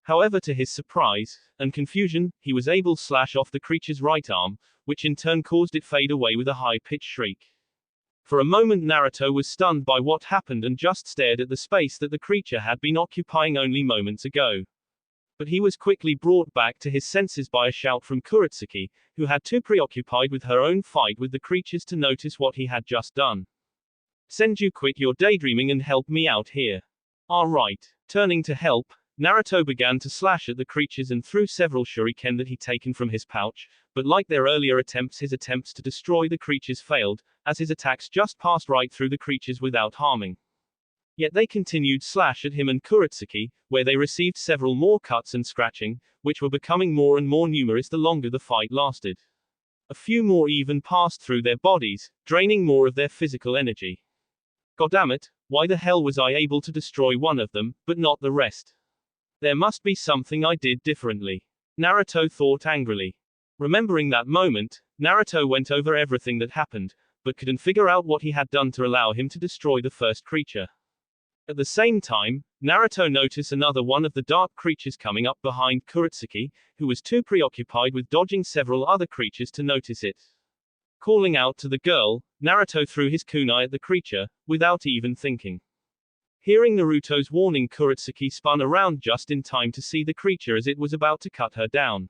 However, to his surprise and confusion, he was able to slash off the creature's right arm, which in turn caused it fade away with a high-pitched shriek. For a moment Naruto was stunned by what happened and just stared at the space that the creature had been occupying only moments ago. But he was quickly brought back to his senses by a shout from Kurotsuki, who had too preoccupied with her own fight with the creatures to notice what he had just done. "Senju, quit your daydreaming and help me out here." "Alright." Turning to help, Naruto began to slash at the creatures and threw several shuriken that he'd taken from his pouch, but like their earlier attempts, his attempts to destroy the creatures failed, as his attacks just passed right through the creatures without harming. Yet they continued slash at him and Kurotsuki, where they received several more cuts and scratching, which were becoming more and more numerous the longer the fight lasted. A few more even passed through their bodies, draining more of their physical energy. Goddammit, why the hell was I able to destroy one of them, but not the rest? There must be something I did differently. Naruto thought angrily. Remembering that moment, Naruto went over everything that happened, but couldn't figure out what he had done to allow him to destroy the first creature. At the same time, Naruto noticed another one of the dark creatures coming up behind Kurotsuki, who was too preoccupied with dodging several other creatures to notice it. Calling out to the girl, Naruto threw his kunai at the creature, without even thinking. Hearing Naruto's warning, Kurotsuki spun around just in time to see the creature as it was about to cut her down.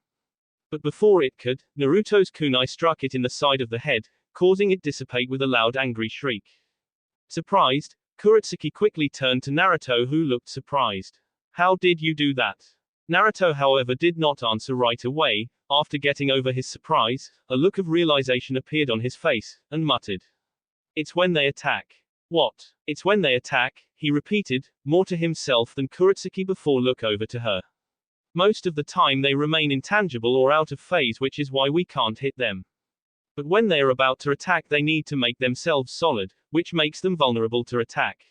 But before it could, Naruto's kunai struck it in the side of the head, causing it dissipate with a loud angry shriek. Surprised, Kurotsuki quickly turned to Naruto, who looked surprised. "How did you do that?" Naruto, however, did not answer right away. After getting over his surprise, a look of realization appeared on his face, and muttered, "It's when they attack." "What? It's when they attack," he repeated, more to himself than Kurotsuki before look over to her. "Most of the time they remain intangible or out of phase, which is why we can't hit them. But when they are about to attack they need to make themselves solid, which makes them vulnerable to attack.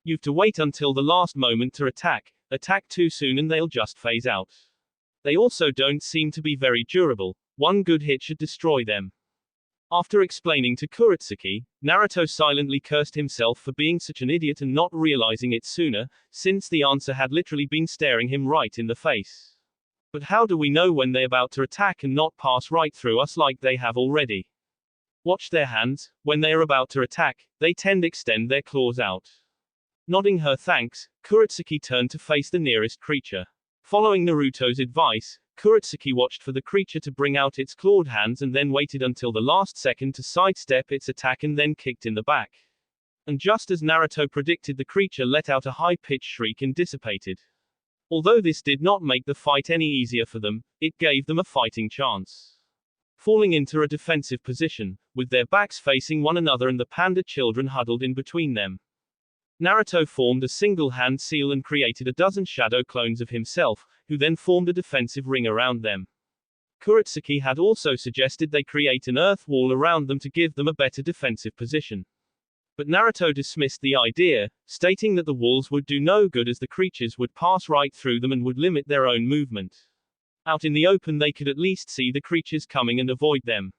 You've to wait until the last moment to attack too soon and they'll just phase out. They also don't seem to be very durable, one good hit should destroy them." After explaining to Kurotsuki, Naruto silently cursed himself for being such an idiot and not realizing it sooner, since the answer had literally been staring him right in the face. "But how do we know when they're about to attack and not pass right through us like they have already?" "Watch their hands, when they are about to attack, they tend to extend their claws out." Nodding her thanks, Kurotsuki turned to face the nearest creature. Following Naruto's advice, Kurotsuki watched for the creature to bring out its clawed hands and then waited until the last second to sidestep its attack and then kicked in the back. And just as Naruto predicted, the creature let out a high-pitched shriek and dissipated. Although this did not make the fight any easier for them, it gave them a fighting chance. Falling into a defensive position, with their backs facing one another and the panda children huddled in between them, Naruto formed a single-hand seal and created a dozen shadow clones of himself, who then formed a defensive ring around them. Kurotsuki had also suggested they create an earth wall around them to give them a better defensive position. But Naruto dismissed the idea, stating that the walls would do no good as the creatures would pass right through them and would limit their own movement. Out in the open they could at least see the creatures coming and avoid them.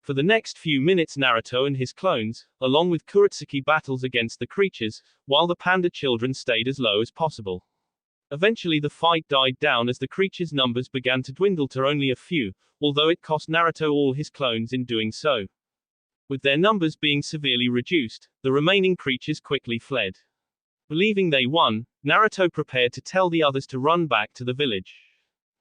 For the next few minutes Naruto and his clones, along with Kurotsuki, battles against the creatures, while the panda children stayed as low as possible. Eventually the fight died down as the creatures' numbers began to dwindle to only a few, although it cost Naruto all his clones in doing so. With their numbers being severely reduced, the remaining creatures quickly fled. Believing they won, Naruto prepared to tell the others to run back to the village.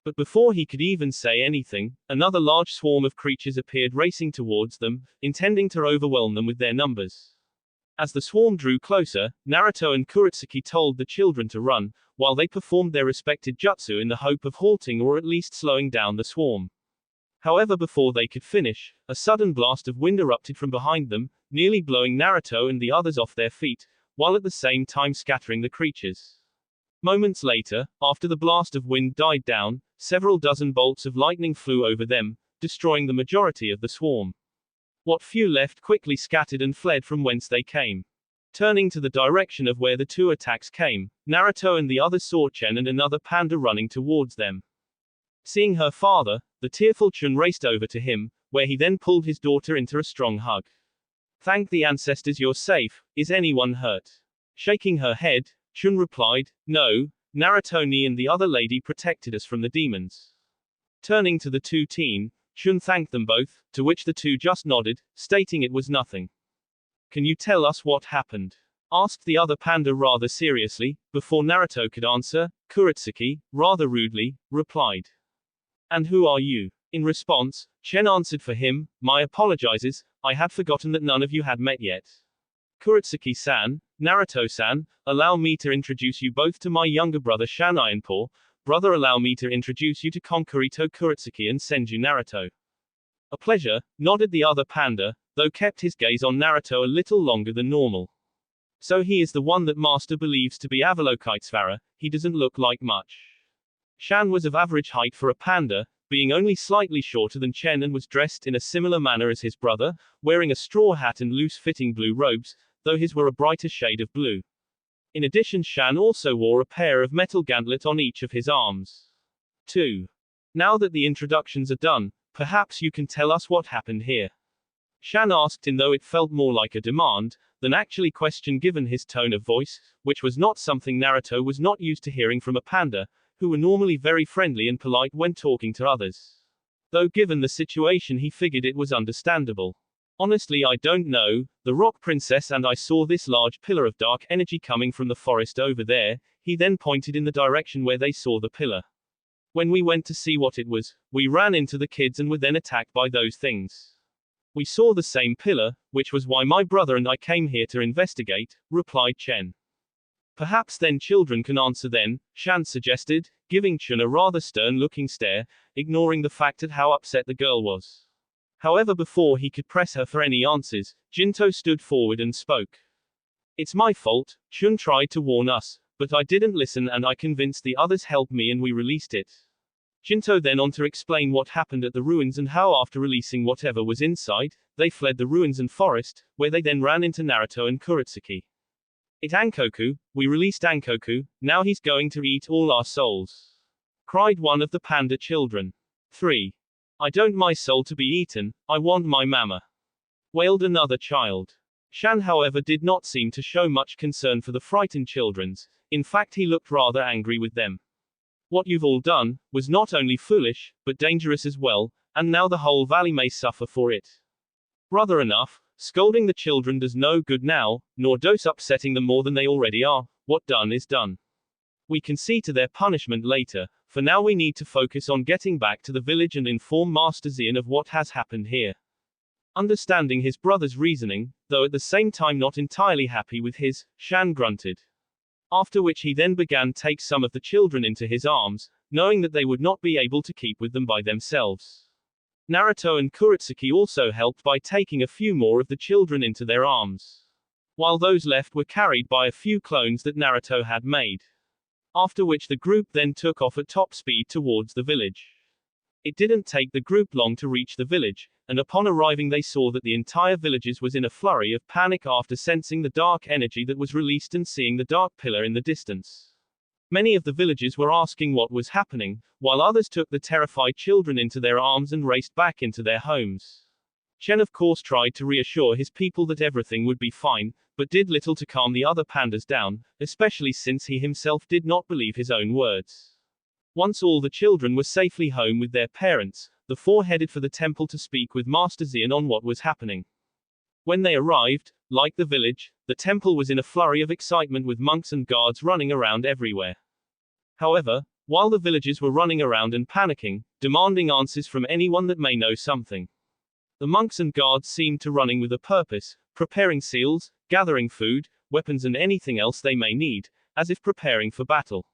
But before he could even say anything, another large swarm of creatures appeared racing towards them, intending to overwhelm them with their numbers. As the swarm drew closer, Naruto and Kurotsuki told the children to run, while they performed their respected jutsu in the hope of halting or at least slowing down the swarm. However, before they could finish, a sudden blast of wind erupted from behind them, nearly blowing Naruto and the others off their feet, while at the same time scattering the creatures. Moments later, after the blast of wind died down, several dozen bolts of lightning flew over them, destroying the majority of the swarm. What few left quickly scattered and fled from whence they came. Turning to the direction of where the two attacks came, Naruto and the others saw Chen and another panda running towards them. Seeing her father, the tearful Chun raced over to him, where he then pulled his daughter into a strong hug. Thank the ancestors you're safe. Is anyone hurt? Shaking her head, Chun replied, no, Naruto-ni and the other lady protected us from the demons. Turning to the two teen, Chun thanked them both, to which the two just nodded, stating it was nothing. Can you tell us what happened? Asked the other panda rather seriously. Before Naruto could answer, Kuretsuki, rather rudely, replied. And who are you? In response, Chen answered for him, my apologizes, I had forgotten that none of you had met yet. Kuretsuki-san, Naruto-san, allow me to introduce you both to my younger brother Shan Ironpaw. Brother, allow me to introduce you to Konkurito Kuretsuki and Senju Naruto. A pleasure, nodded the other panda, though kept his gaze on Naruto a little longer than normal. So he is the one that Master believes to be Avalokitesvara, he doesn't look like much. Shan was of average height for a panda, being only slightly shorter than Chen, and was dressed in a similar manner as his brother, wearing a straw hat and loose-fitting blue robes, though his were a brighter shade of blue. In addition, Shan also wore a pair of metal gauntlets on each of his arms. 2. Now that the introductions are done, perhaps you can tell us what happened here. Shan asked, in though it felt more like a demand than actually question given his tone of voice, which was not something Naruto was not used to hearing from a panda, who were normally very friendly and polite when talking to others. Though given the situation he figured it was understandable. Honestly, I don't know, the Rock Princess and I saw this large pillar of dark energy coming from the forest over there. He then pointed in the direction where they saw the pillar. When we went to see what it was, we ran into the kids and were then attacked by those things. We saw the same pillar, which was why my brother and I came here to investigate, replied Chen. Perhaps then children can answer then, Shan suggested, giving Chun a rather stern-looking stare, ignoring the fact at how upset the girl was. However, before he could press her for any answers, Jinto stood forward and spoke. It's my fault, Chun tried to warn us, but I didn't listen and I convinced the others helped me and we released it. Jinto then on to explain what happened at the ruins and how after releasing whatever was inside, they fled the ruins and forest, where they then ran into Naruto and Kuretsuki. It Ankoku, we released Ankoku, now he's going to eat all our souls. Cried one of the panda children. 3. I don't my soul to be eaten, I want my mama. Wailed another child. Shan however did not seem to show much concern for the frightened children's, in fact he looked rather angry with them. What you've all done, was not only foolish, but dangerous as well, and now the whole valley may suffer for it. Brother enough, scolding the children does no good now, nor does upsetting them more than they already are, what done is done. We can see to their punishment later, for now we need to focus on getting back to the village and inform Master Xian of what has happened here. Understanding his brother's reasoning, though at the same time not entirely happy with his, Shan grunted. After which he then began to take some of the children into his arms, knowing that they would not be able to keep with them by themselves. Naruto and Kuretsuki also helped by taking a few more of the children into their arms. While those left were carried by a few clones that Naruto had made. After which the group then took off at top speed towards the village. It didn't take the group long to reach the village, and upon arriving they saw that the entire village was in a flurry of panic after sensing the dark energy that was released and seeing the dark pillar in the distance. Many of the villagers were asking what was happening, while others took the terrified children into their arms and raced back into their homes. Chen of course tried to reassure his people that everything would be fine, but did little to calm the other pandas down, especially since he himself did not believe his own words. Once all the children were safely home with their parents, the four headed for the temple to speak with Master Xian on what was happening. When they arrived, like the village, the temple was in a flurry of excitement with monks and guards running around everywhere. However, while the villagers were running around and panicking, demanding answers from anyone that may know something, the monks and guards seemed to running with a purpose, preparing seals, gathering food, weapons and anything else they may need, as if preparing for battle.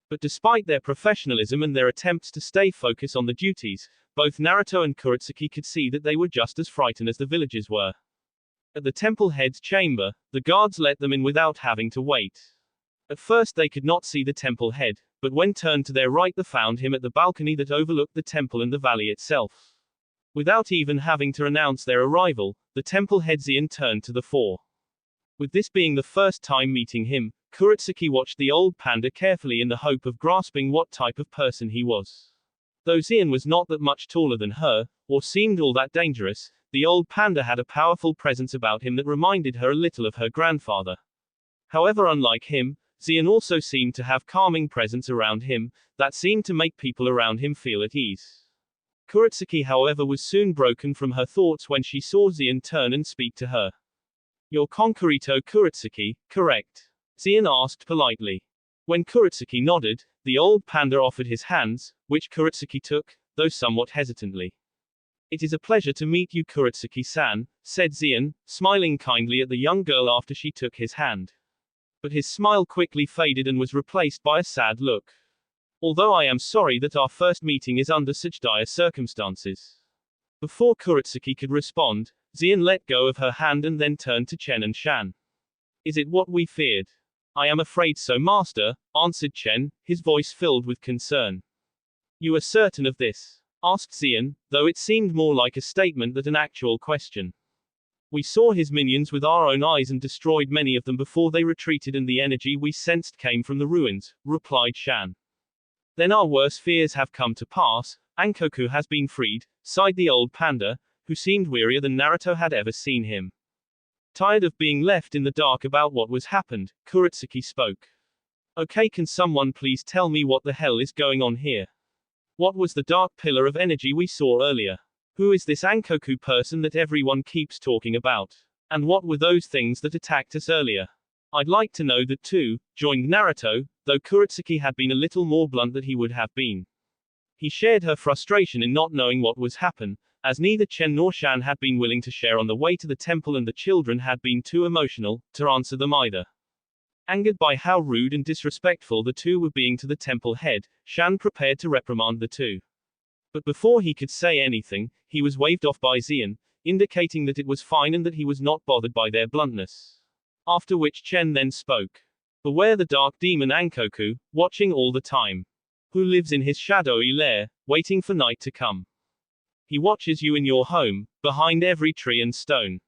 But despite their professionalism and their attempts to stay focused on the duties, both Naruto and Kuretsuki could see that they were just as frightened as the villagers were. At the temple head's chamber, the guards let them in without having to wait. At first they could not see the temple head, but when turned to their right they found him at the balcony that overlooked the temple and the valley itself. Without even having to announce their arrival, the temple head Xian turned to the four. With this being the first time meeting him, Kuretsuki watched the old panda carefully in the hope of grasping what type of person he was. Though Xian was not that much taller than her, or seemed all that dangerous, the old panda had a powerful presence about him that reminded her a little of her grandfather. However, unlike him, Xian also seemed to have calming presence around him, that seemed to make people around him feel at ease. Kuretsuki, however, was soon broken from her thoughts when she saw Xian turn and speak to her. "You're Concreto Kuretsuki, correct?" Xian asked politely. When Kuretsuki nodded, the old panda offered his hands, which Kuretsuki took, though somewhat hesitantly. "It is a pleasure to meet you, Kuretsuki-san," said Xian, smiling kindly at the young girl after she took his hand. But his smile quickly faded and was replaced by a sad look. "Although I am sorry that our first meeting is under such dire circumstances." Before Kuretsuki could respond, Xian let go of her hand and then turned to Chen and Shan. "Is it what we feared?" "I am afraid so, master," answered Chen, his voice filled with concern. "You are certain of this?" asked Xian, though it seemed more like a statement than an actual question. "We saw his minions with our own eyes and destroyed many of them before they retreated, and the energy we sensed came from the ruins," replied Shan. "Then our worst fears have come to pass. Ankoku has been freed," sighed the old panda, who seemed wearier than Naruto had ever seen him. Tired of being left in the dark about what was happened, Kuretsuki spoke. "Okay, can someone please tell me what the hell is going on here? What was the dark pillar of energy we saw earlier? Who is this Ankoku person that everyone keeps talking about? And what were those things that attacked us earlier? I'd like to know that too," joined Naruto, though Kuretsuki had been a little more blunt than he would have been. He shared her frustration in not knowing what was happen, as neither Chen nor Shan had been willing to share on the way to the temple, and the children had been too emotional to answer them either. Angered by how rude and disrespectful the two were being to the temple head, Shan prepared to reprimand the two. But before he could say anything, he was waved off by Xian, indicating that it was fine and that he was not bothered by their bluntness. After which Chen then spoke. "Beware the dark demon Ankoku, watching all the time. Who lives in his shadowy lair, waiting for night to come. He watches you in your home, behind every tree and stone.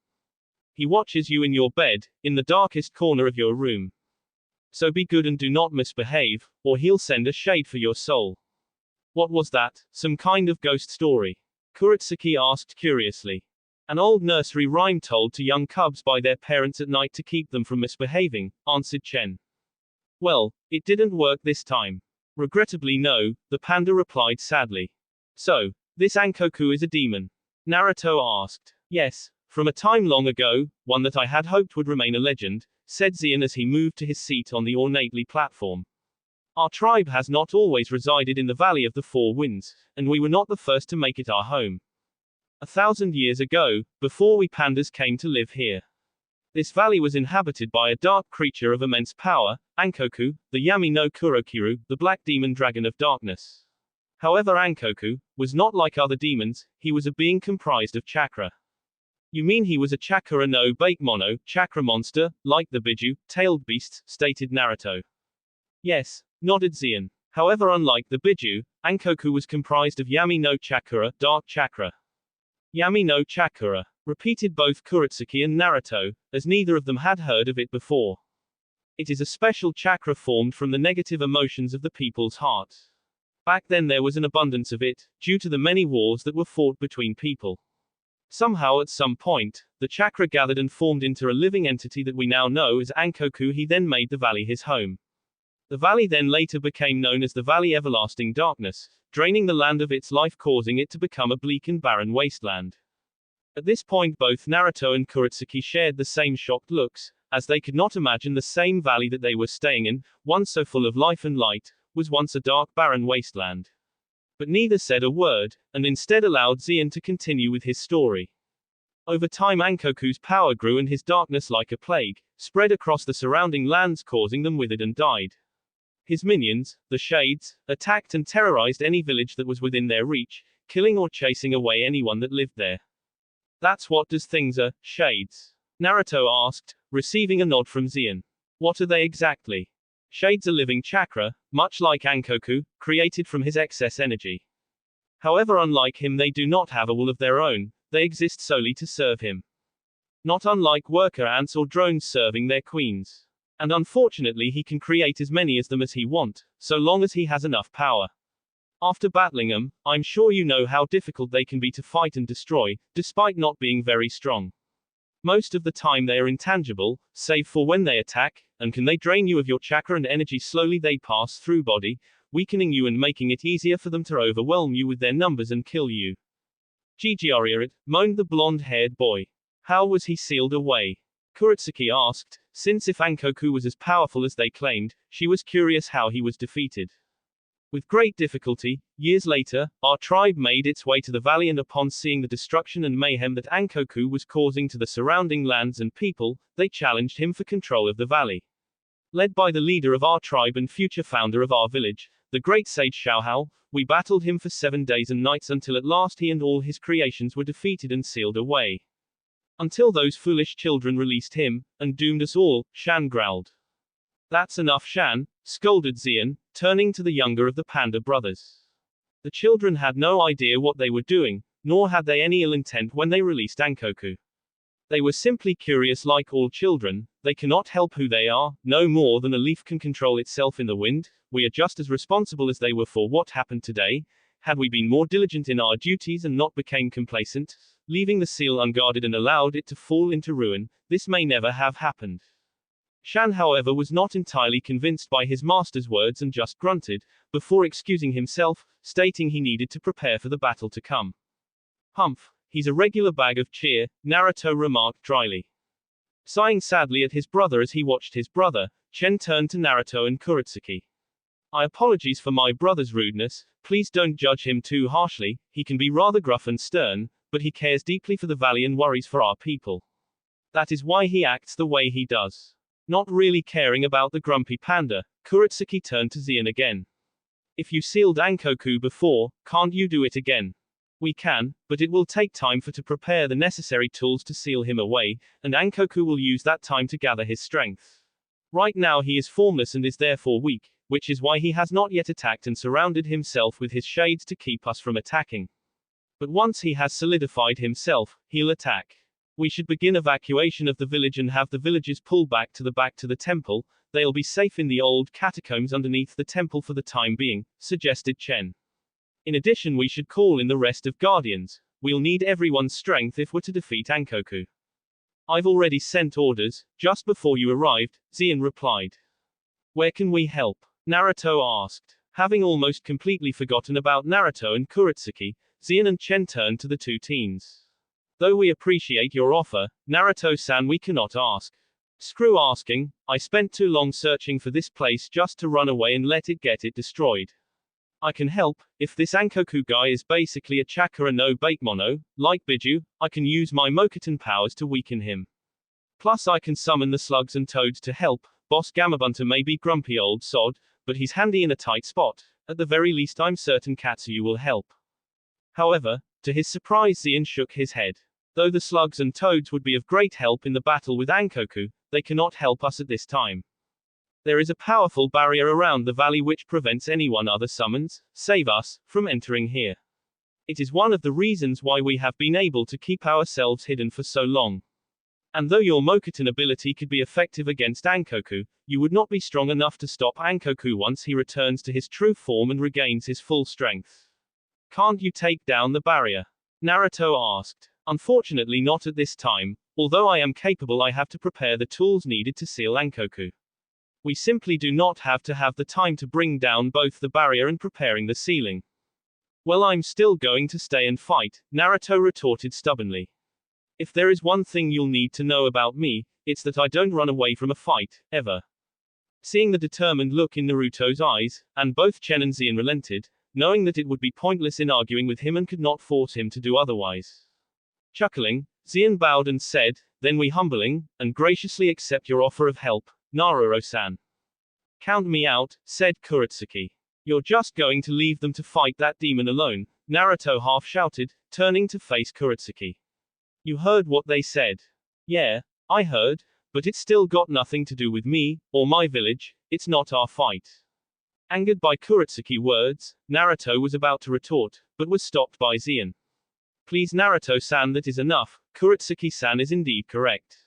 He watches you in your bed, in the darkest corner of your room. So be good and do not misbehave, or he'll send a shade for your soul." "What was that, some kind of ghost story?" Kuretsuki asked curiously. "An old nursery rhyme told to young cubs by their parents at night to keep them from misbehaving," answered Chen. "Well, it didn't work this time." "Regrettably no," the panda replied sadly. "So, this Ankoku is a demon?" Naruto asked. "Yes, from a time long ago, one that I had hoped would remain a legend," said Xian as he moved to his seat on the ornately platform. "Our tribe has not always resided in the Valley of the Four Winds, and we were not the first to make it our home. 1,000 years ago, before we pandas came to live here, this valley was inhabited by a dark creature of immense power, Ankoku, the Yami no Kurokiru, the black demon dragon of darkness. However, Ankoku was not like other demons, he was a being comprised of chakra." "You mean he was a chakra no Bakemono, chakra monster, like the Biju, tailed beasts," stated Naruto. "Yes," nodded Xian. "However, unlike the Biju, Ankoku was comprised of Yami no chakra, dark chakra." "Yami no chakra," repeated both Kuretsuki and Naruto, as neither of them had heard of it before. "It is a special chakra formed from the negative emotions of the people's hearts. Back then there was an abundance of it, due to the many wars that were fought between people. Somehow at some point, the chakra gathered and formed into a living entity that we now know as Ankoku. He then made the valley his home. The valley then later became known as the Valley Everlasting Darkness, draining the land of its life, causing it to become a bleak and barren wasteland." At this point both Naruto and Kuretsuki shared the same shocked looks, as they could not imagine the same valley that they were staying in, once so full of life and light, was once a dark barren wasteland. But neither said a word, and instead allowed Xian to continue with his story. Over time Ankoku's power grew and his darkness, like a plague, spread across the surrounding lands, causing them withered and died. His minions, the Shades, attacked and terrorized any village that was within their reach, killing or chasing away anyone that lived there. "That's what does things are, Shades?" Naruto asked, receiving a nod from Xian. "What are they exactly?" "Shades are living chakra, much like Ankoku, created from his excess energy. However, unlike him, they do not have a will of their own, they exist solely to serve him." not unlike worker ants or drones serving their queens. And unfortunately he can create as many as them as he want, so long as he has enough power. After battling them, I'm sure you know how difficult they can be to fight and destroy, despite not being very strong. Most of the time they are intangible, save for when they attack, and can they drain you of your chakra and energy slowly they pass through body, weakening you and making it easier for them to overwhelm you with their numbers and kill you. Gigariarit, moaned the blonde-haired boy. How was he sealed away? Kuretsuki asked, since if Ankoku was as powerful as they claimed, she was curious how he was defeated. With great difficulty, years later, our tribe made its way to the valley and upon seeing the destruction and mayhem that Ankoku was causing to the surrounding lands and people, they challenged him for control of the valley. Led by the leader of our tribe and future founder of our village, the great sage Xiaohao, we battled him for 7 days and nights until at last he and all his creations were defeated and sealed away. Until those foolish children released him, and doomed us all, Shan growled. That's enough, Shan, scolded Xian, turning to the younger of the panda brothers. The children had no idea what they were doing, nor had they any ill intent when they released Ankoku. They were simply curious like all children, they cannot help who they are, no more than a leaf can control itself in the wind, we are just as responsible as they were for what happened today. Had we been more diligent in our duties and not become complacent, leaving the seal unguarded and allowed it to fall into ruin, this may never have happened. Shan, however, was not entirely convinced by his master's words and just grunted, before excusing himself, stating he needed to prepare for the battle to come. Humph, he's a regular bag of cheer, Naruto remarked dryly. Sighing sadly at his brother as he watched his brother, Chen turned to Naruto and Kuretsuki. I apologize for my brother's rudeness, please don't judge him too harshly, he can be rather gruff and stern, but he cares deeply for the valley and worries for our people. That is why he acts the way he does. Not really caring about the grumpy panda, Kuretsuki turned to Xian again. If you sealed Ankoku before, can't you do it again? We can, but it will take time to prepare the necessary tools to seal him away, and Ankoku will use that time to gather his strength. Right now he is formless and is therefore weak, which is why he has not yet attacked and surrounded himself with his shades to keep us from attacking. But once he has solidified himself, he'll attack. We should begin evacuation of the village and have the villagers pull back to the temple, they'll be safe in the old catacombs underneath the temple for the time being, suggested Chen. In addition we should call in the rest of guardians, we'll need everyone's strength if we're to defeat Ankoku. I've already sent orders, just before you arrived, Xian replied. Where can we help? Naruto asked. Having almost completely forgotten about Naruto and Kuretsuki, Xian and Chen turned to the two teens. Though we appreciate your offer, Naruto-san, we cannot ask. Screw asking, I spent too long searching for this place just to run away and let it get destroyed. I can help, if this Ankoku guy is basically a chakra no bakemono, like Biju, I can use my Mokuton powers to weaken him. Plus I can summon the slugs and toads to help, Boss Gamabunta may be grumpy old sod, but he's handy in a tight spot, at the very least I'm certain Katsuyu will help. However, to his surprise Xian shook his head. Though the slugs and toads would be of great help in the battle with Ankoku, they cannot help us at this time. There is a powerful barrier around the valley which prevents anyone other summons, save us, from entering here. It is one of the reasons why we have been able to keep ourselves hidden for so long. And though your Mokuton ability could be effective against Ankoku, you would not be strong enough to stop Ankoku once he returns to his true form and regains his full strength. Can't you take down the barrier? Naruto asked. Unfortunately not at this time, although I am capable I have to prepare the tools needed to seal Ankoku. We simply do not have the time to bring down both the barrier and preparing the sealing. Well, I'm still going to stay and fight, Naruto retorted stubbornly. If there is one thing you'll need to know about me, it's that I don't run away from a fight, ever. Seeing the determined look in Naruto's eyes, and both Chen and Xian relented, knowing that it would be pointless in arguing with him and could not force him to do otherwise. Chuckling, Xian bowed and said, then we humbling, and graciously accept your offer of help, Naruto-san. Count me out, said Kuretsuki. You're just going to leave them to fight that demon alone, Naruto half shouted, turning to face Kuretsuki. You heard what they said. Yeah, I heard, but it's still got nothing to do with me, or my village, it's not our fight. Angered by Kuretsuki's words, Naruto was about to retort, but was stopped by Xian. Please Naruto-san, that is enough, Kuretsuki-san is indeed correct.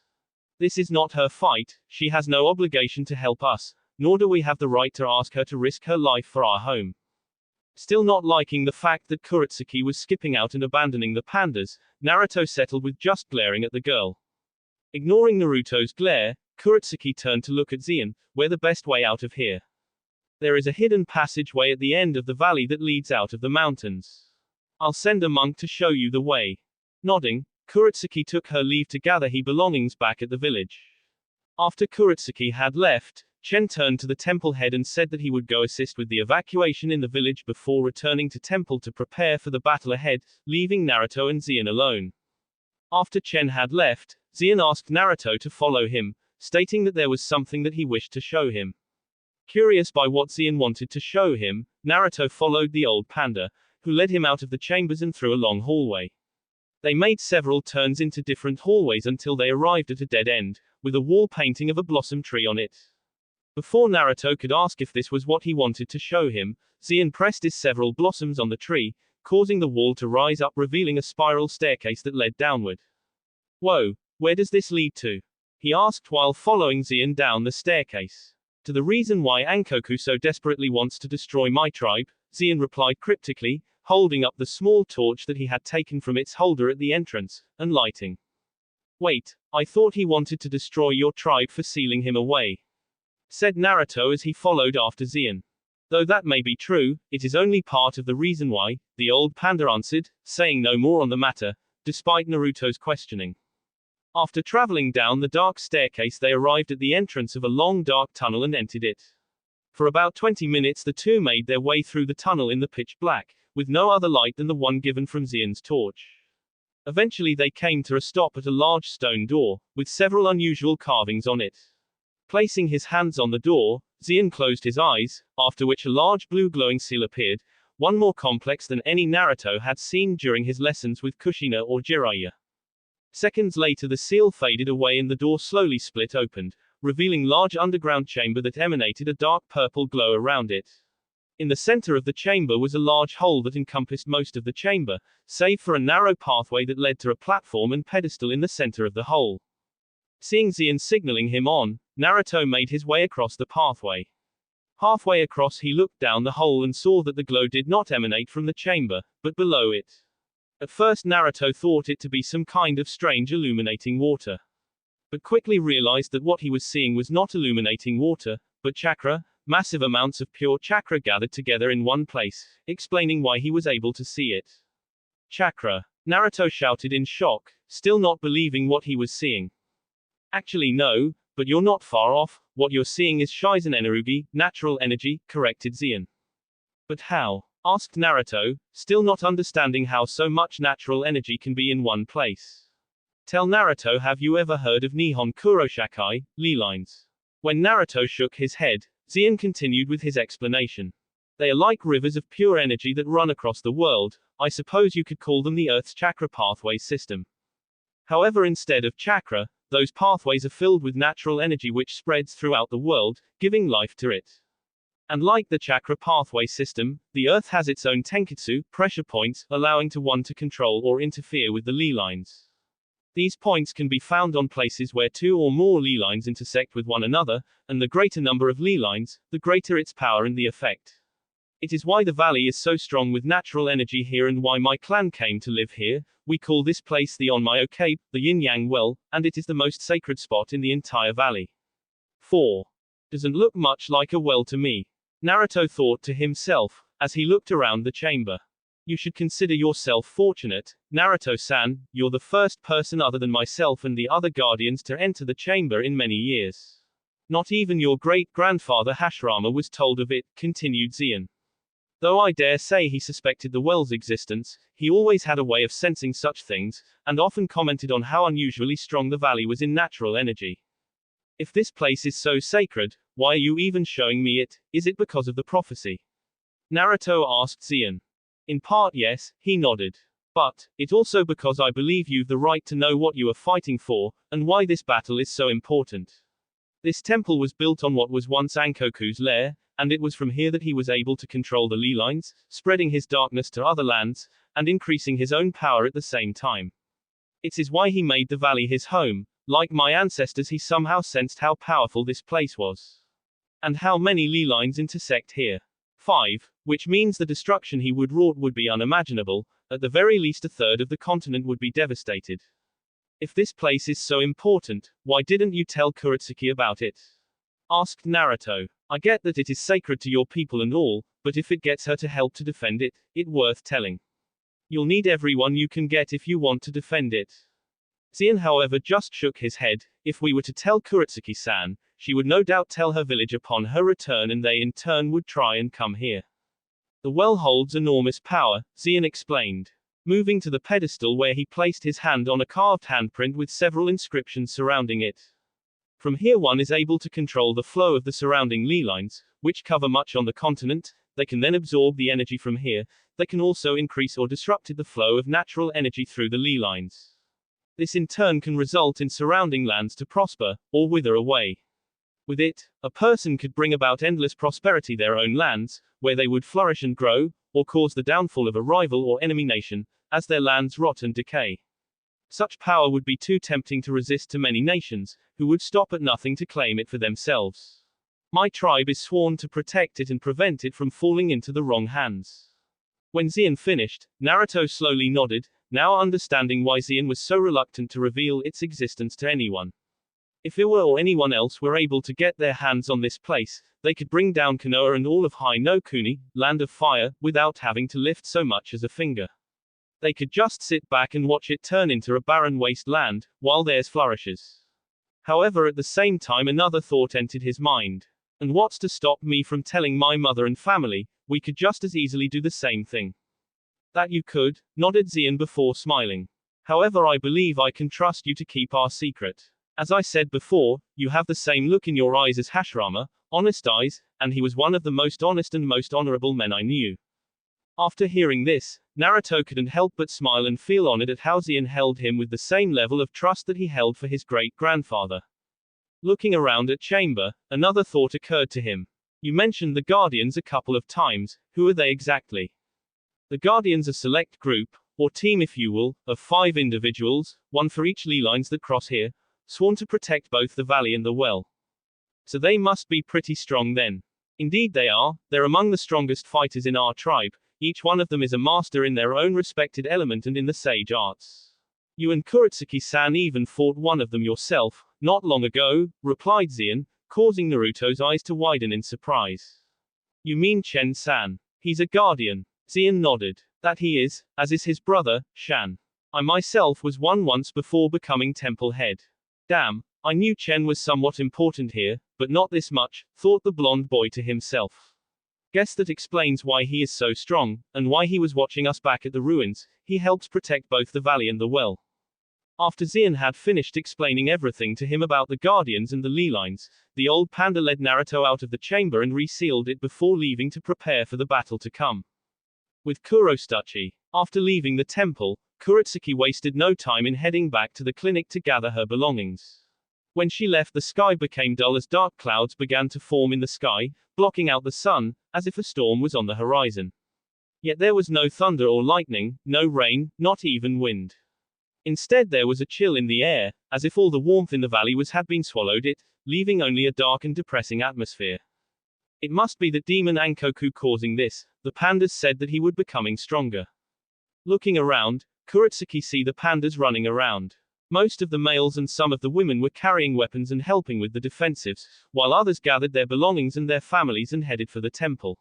This is not her fight, she has no obligation to help us, nor do we have the right to ask her to risk her life for our home. Still not liking the fact that Kuretsuki was skipping out and abandoning the pandas, Naruto settled with just glaring at the girl. Ignoring Naruto's glare, Kuretsuki turned to look at Zien, where the best way out of here. There is a hidden passageway at the end of the valley that leads out of the mountains. I'll send a monk to show you the way. Nodding, Kuretsuki took her leave to gather his belongings back at the village. After Kuretsuki had left, Chen turned to the temple head and said that he would go assist with the evacuation in the village before returning to temple to prepare for the battle ahead, leaving Naruto and Zien alone. After Chen had left, Zien asked Naruto to follow him, stating that there was something that he wished to show him. Curious by what Zien wanted to show him, Naruto followed the old panda, who led him out of the chambers and through a long hallway. They made several turns into different hallways until they arrived at a dead end, with a wall painting of a blossom tree on it. Before Naruto could ask if this was what he wanted to show him, Zien pressed his several blossoms on the tree, causing the wall to rise up, revealing a spiral staircase that led downward. Whoa, where does this lead to? He asked while following Zien down the staircase. To the reason why Ankoku so desperately wants to destroy my tribe, Zien replied cryptically, holding up the small torch that he had taken from its holder at the entrance, and lighting. Wait, I thought he wanted to destroy your tribe for sealing him away, said Naruto as he followed after Zien. Though that may be true, it is only part of the reason why, the old panda answered, saying no more on the matter, despite Naruto's questioning. After traveling down the dark staircase, they arrived at the entrance of a long dark tunnel and entered it. For about 20 minutes the two made their way through the tunnel in the pitch black, with no other light than the one given from Zien's torch. Eventually they came to a stop at a large stone door, with several unusual carvings on it. Placing his hands on the door, Zien closed his eyes, after which a large blue glowing seal appeared, one more complex than any Naruto had seen during his lessons with Kushina or Jiraiya. Seconds later the seal faded away and the door slowly split opened, revealing large underground chamber that emanated a dark purple glow around it. In the center of the chamber was a large hole that encompassed most of the chamber, save for a narrow pathway that led to a platform and pedestal in the center of the hole. Seeing Zien signaling him on, Naruto made his way across the pathway. Halfway across he looked down the hole and saw that the glow did not emanate from the chamber, but below it. At first Naruto thought it to be some kind of strange illuminating water, but quickly realized that what he was seeing was not illuminating water, but chakra, massive amounts of pure chakra gathered together in one place, explaining why he was able to see it. Chakra! Naruto shouted in shock, still not believing what he was seeing. Actually no, but you're not far off, what you're seeing is Shizen Energy, natural energy, corrected Zien. But how? Asked Naruto, still not understanding how so much natural energy can be in one place. Tell Naruto, have you ever heard of Nihon Kuroshakai, ley lines? When Naruto shook his head, Zien continued with his explanation. They are like rivers of pure energy that run across the world, I suppose you could call them the Earth's chakra pathway system. However, instead of chakra, those pathways are filled with natural energy which spreads throughout the world, giving life to it. And like the chakra pathway system, the Earth has its own tenketsu, pressure points, allowing to one to control or interfere with the ley lines. These points can be found on places where two or more ley lines intersect with one another, and the greater number of ley lines, the greater its power and the effect. It is why the valley is so strong with natural energy here and why my clan came to live here. We call this place the Onmyo Cave, the Yin-Yang Well, and it is the most sacred spot in the entire valley. 4. Doesn't look much like a well to me, Naruto thought to himself, as he looked around the chamber. You should consider yourself fortunate, Naruto-san, you're the first person other than myself and the other guardians to enter the chamber in many years. Not even your great-grandfather Hashirama was told of it, continued Zien. Though I dare say he suspected the well's existence, he always had a way of sensing such things, and often commented on how unusually strong the valley was in natural energy. If this place is so sacred, why are you even showing me it? Is it because of the prophecy? Naruto asked Zien. In part yes, he nodded. But, it also because I believe you've the right to know what you are fighting for, and why this battle is so important. This temple was built on what was once Ankoku's lair, and it was from here that he was able to control the ley lines, spreading his darkness to other lands, and increasing his own power at the same time. It is why he made the valley his home. Like my ancestors, he somehow sensed how powerful this place was. And how many ley lines intersect here. 5. Which means the destruction he would wrought would be unimaginable. At the very least, a third of the continent would be devastated. If this place is so important, why didn't you tell Kuretsuki about it? Asked Naruto. I get that it is sacred to your people and all, but if it gets her to help to defend it, it's worth telling. You'll need everyone you can get if you want to defend it. Zien, however, just shook his head. If we were to tell Kuretsuki-san, she would no doubt tell her village upon her return, and they in turn would try and come here. The well holds enormous power, Zien explained. Moving to the pedestal where he placed his hand on a carved handprint with several inscriptions surrounding it. From here one is able to control the flow of the surrounding ley lines, which cover much on the continent. They can then absorb the energy from here. They can also increase or disrupt the flow of natural energy through the ley lines. This in turn can result in surrounding lands to prosper, or wither away. With it, a person could bring about endless prosperity their own lands, where they would flourish and grow, or cause the downfall of a rival or enemy nation, as their lands rot and decay. Such power would be too tempting to resist to many nations, who would stop at nothing to claim it for themselves. My tribe is sworn to protect it and prevent it from falling into the wrong hands. When Zien finished, Naruto slowly nodded, now understanding why Zien was so reluctant to reveal its existence to anyone. If Iwa or anyone else were able to get their hands on this place, they could bring down Konoha and all of Hai no Kuni, Land of Fire, without having to lift so much as a finger. They could just sit back and watch it turn into a barren wasteland, while theirs flourishes. However, at the same time another thought entered his mind. And what's to stop me from telling my mother and family? We could just as easily do the same thing. That you could, nodded Zien before smiling. However, I believe I can trust you to keep our secret. As I said before, you have the same look in your eyes as Hashirama, honest eyes, and he was one of the most honest and most honorable men I knew. After hearing this, Naruto couldn't help but smile and feel honored at how Zien held him with the same level of trust that he held for his great-grandfather. Looking around at chamber, another thought occurred to him. You mentioned the Guardians a couple of times. Who are they exactly? The Guardians are a select group, or team if you will, of 5 individuals, one for each ley lines that cross here, sworn to protect both the valley and the well. So they must be pretty strong then. Indeed they are. They're among the strongest fighters in our tribe. Each one of them is a master in their own respected element and in the sage arts. You and Kuretsuki-san even fought one of them yourself, not long ago, replied Zien, causing Naruto's eyes to widen in surprise. You mean Chen-san? He's a guardian. Zien nodded. That he is, as is his brother, Shan. I myself was one once before becoming temple head. Damn, I knew Chen was somewhat important here, but not this much, thought the blonde boy to himself. Guess that explains why he is so strong, and why he was watching us back at the ruins. He helps protect both the valley and the well. After Zien had finished explaining everything to him about the Guardians and the ley lines, the old panda led Naruto out of the chamber and resealed it before leaving to prepare for the battle to come. With Kuretsuki. After leaving the temple, Kuretsuki wasted no time in heading back to the clinic to gather her belongings. When she left, the sky became dull as dark clouds began to form in the sky, blocking out the sun, as if a storm was on the horizon. Yet there was no thunder or lightning, no rain, not even wind. Instead there was a chill in the air, as if all the warmth in the valley had been swallowed it, leaving only a dark and depressing atmosphere. It must be the demon Ankoku causing this. The pandas said that he would becoming stronger. Looking around, Kuretsuki see the pandas running around. Most of the males and some of the women were carrying weapons and helping with the defensives, while others gathered their belongings and their families and headed for the temple.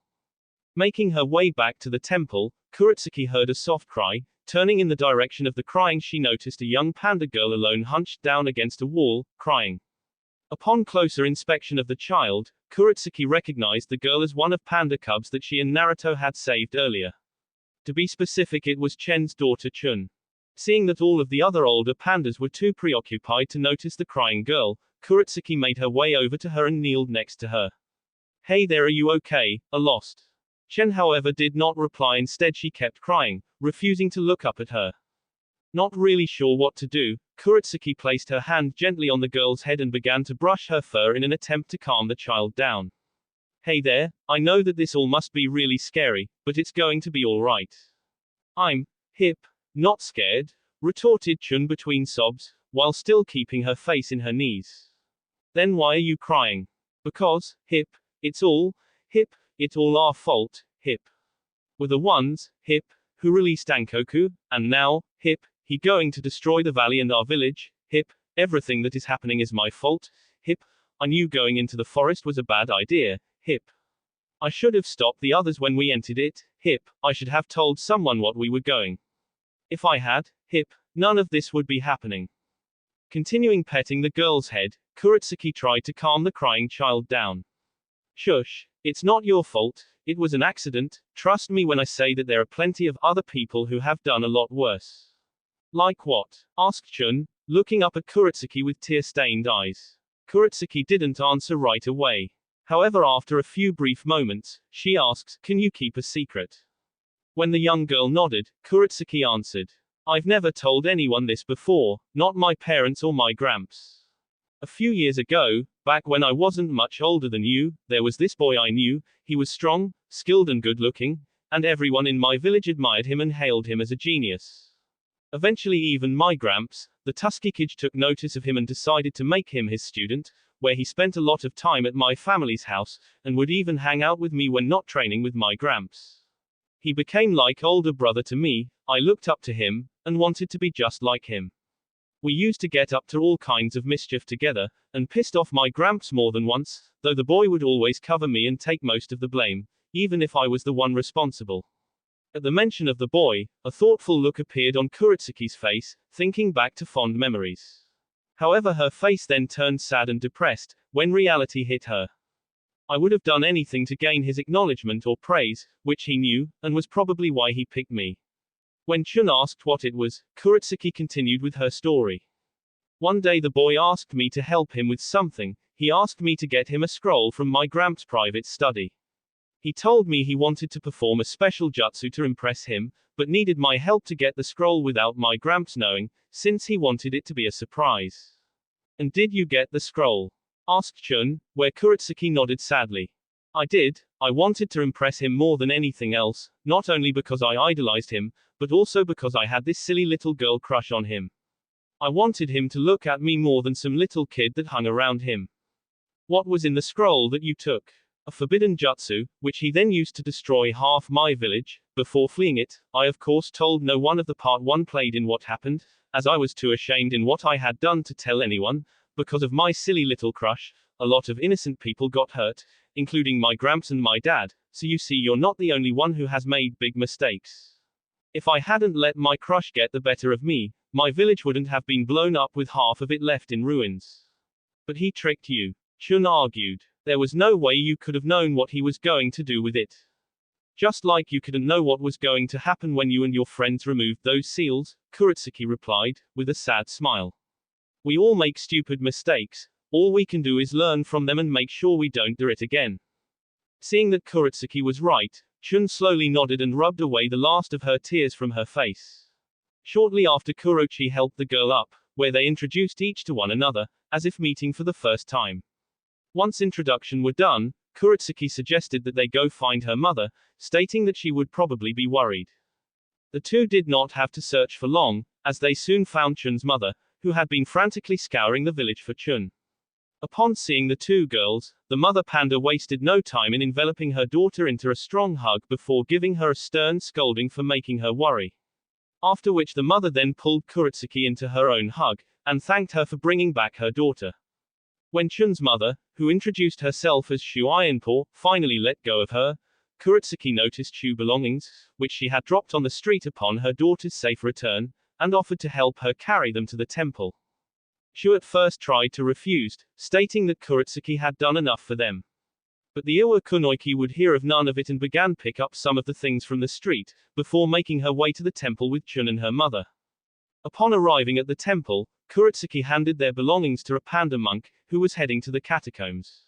Making her way back to the temple, Kuretsuki heard a soft cry. Turning in the direction of the crying, she noticed a young panda girl alone hunched down against a wall, crying. Upon closer inspection of the child, Kuretsuki recognized the girl as one of panda cubs that she and Naruto had saved earlier. To be specific, it was Chen's daughter Chun. Seeing that all of the other older pandas were too preoccupied to notice the crying girl, Kuretsuki made her way over to her and kneeled next to her. Hey there, are you okay? Lost? Chen, however, did not reply. Instead she kept crying, refusing to look up at her. Not really sure what to do, Kuretsuki placed her hand gently on the girl's head and began to brush her fur in an attempt to calm the child down. Hey there, I know that this all must be really scary, but it's going to be alright. I'm hip, not scared. retorted Chun between sobs, while still keeping her face in her knees. Then why are you crying? Because, hip, it's all our fault, hip. Were the ones, hip, who released Ankoku, and now, hip, he going to destroy the valley and our village, hip, everything that is happening is my fault, hip, I knew going into the forest was a bad idea, hip. I should have stopped the others when we entered it, hip, I should have told someone what we were going. If I had, hip, none of this would be happening. Continuing petting the girl's head, Kuretsuki tried to calm the crying child down. Shush, it's not your fault, it was an accident, trust me when I say that there are plenty of other people who have done a lot worse. Like what? Asked Chun, looking up at Kuretsuki with tear-stained eyes. Kuretsuki didn't answer right away. However, after a few brief moments, she asked, can you keep a secret? When the young girl nodded, Kuretsuki answered, I've never told anyone this before, not my parents or my gramps. A few years ago, back when I wasn't much older than you, there was this boy I knew, he was strong, skilled and good-looking, and everyone in my village admired him and hailed him as a genius. Eventually even my gramps, the Tuskegee, took notice of him and decided to make him his student, where he spent a lot of time at my family's house, and would even hang out with me when not training with my gramps. He became like older brother to me, I looked up to him, and wanted to be just like him. We used to get up to all kinds of mischief together, and pissed off my gramps more than once, though the boy would always cover me and take most of the blame, even if I was the one responsible. At the mention of the boy, a thoughtful look appeared on Kuretsuki's face, thinking back to fond memories. However, her face then turned sad and depressed, when reality hit her. I would have done anything to gain his acknowledgement or praise, which he knew, and was probably why he picked me. When Chun asked what it was, Kuretsuki continued with her story. One day the boy asked me to help him with something, he asked me to get him a scroll from my gramps' private study. He told me he wanted to perform a special jutsu to impress him, but needed my help to get the scroll without my gramps knowing, since he wanted it to be a surprise. And did you get the scroll? Asked Chun, where Kuretsuki nodded sadly. I did, I wanted to impress him more than anything else, not only because I idolized him, but also because I had this silly little girl crush on him. I wanted him to look at me more than some little kid that hung around him. What was in the scroll that you took? A forbidden jutsu, which he then used to destroy half my village. Before fleeing it, I of course told no one of the part one played in what happened, as I was too ashamed in what I had done to tell anyone. Because of my silly little crush, a lot of innocent people got hurt, including my gramps and my dad, so you see you're not the only one who has made big mistakes. If I hadn't let my crush get the better of me, my village wouldn't have been blown up with half of it left in ruins. But he tricked you, Chun argued. There was no way you could have known what he was going to do with it. Just like you couldn't know what was going to happen when you and your friends removed those seals, Kuretsuki replied, with a sad smile. We all make stupid mistakes, all we can do is learn from them and make sure we don't do it again. Seeing that Kuretsuki was right, Chun slowly nodded and rubbed away the last of her tears from her face. Shortly after, Kurochi helped the girl up, where they introduced each to one another, as if meeting for the first time. Once introduction were done, Kuretsuki suggested that they go find her mother, stating that she would probably be worried. The two did not have to search for long, as they soon found Chun's mother, who had been frantically scouring the village for Chun. Upon seeing the two girls, the mother panda wasted no time in enveloping her daughter into a strong hug before giving her a stern scolding for making her worry. After which the mother then pulled Kuretsuki into her own hug, and thanked her for bringing back her daughter. When Chun's mother, who introduced herself as Shu Ironpaw, finally let go of her, Kuretsuki noticed Shu belongings, which she had dropped on the street upon her daughter's safe return, and offered to help her carry them to the temple. Shu at first tried to refuse, stating that Kuretsuki had done enough for them. But the Iwa Kunoiki would hear of none of it and began pick up some of the things from the street, before making her way to the temple with Chun and her mother. Upon arriving at the temple, Kuretsuki handed their belongings to a panda monk, who was heading to the catacombs.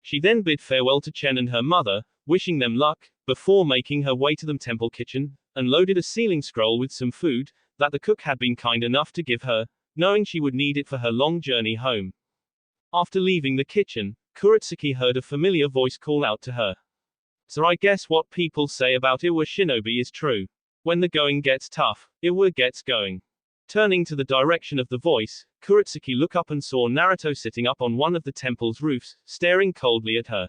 She then bid farewell to Chen and her mother, wishing them luck, before making her way to the temple kitchen, and loaded a sealing scroll with some food, that the cook had been kind enough to give her, knowing she would need it for her long journey home. After leaving the kitchen, Kuretsuki heard a familiar voice call out to her. So I guess what people say about Iwa shinobi is true. When the going gets tough, Iwa gets going. Turning to the direction of the voice, Kuretsuki looked up and saw Naruto sitting up on one of the temple's roofs, staring coldly at her.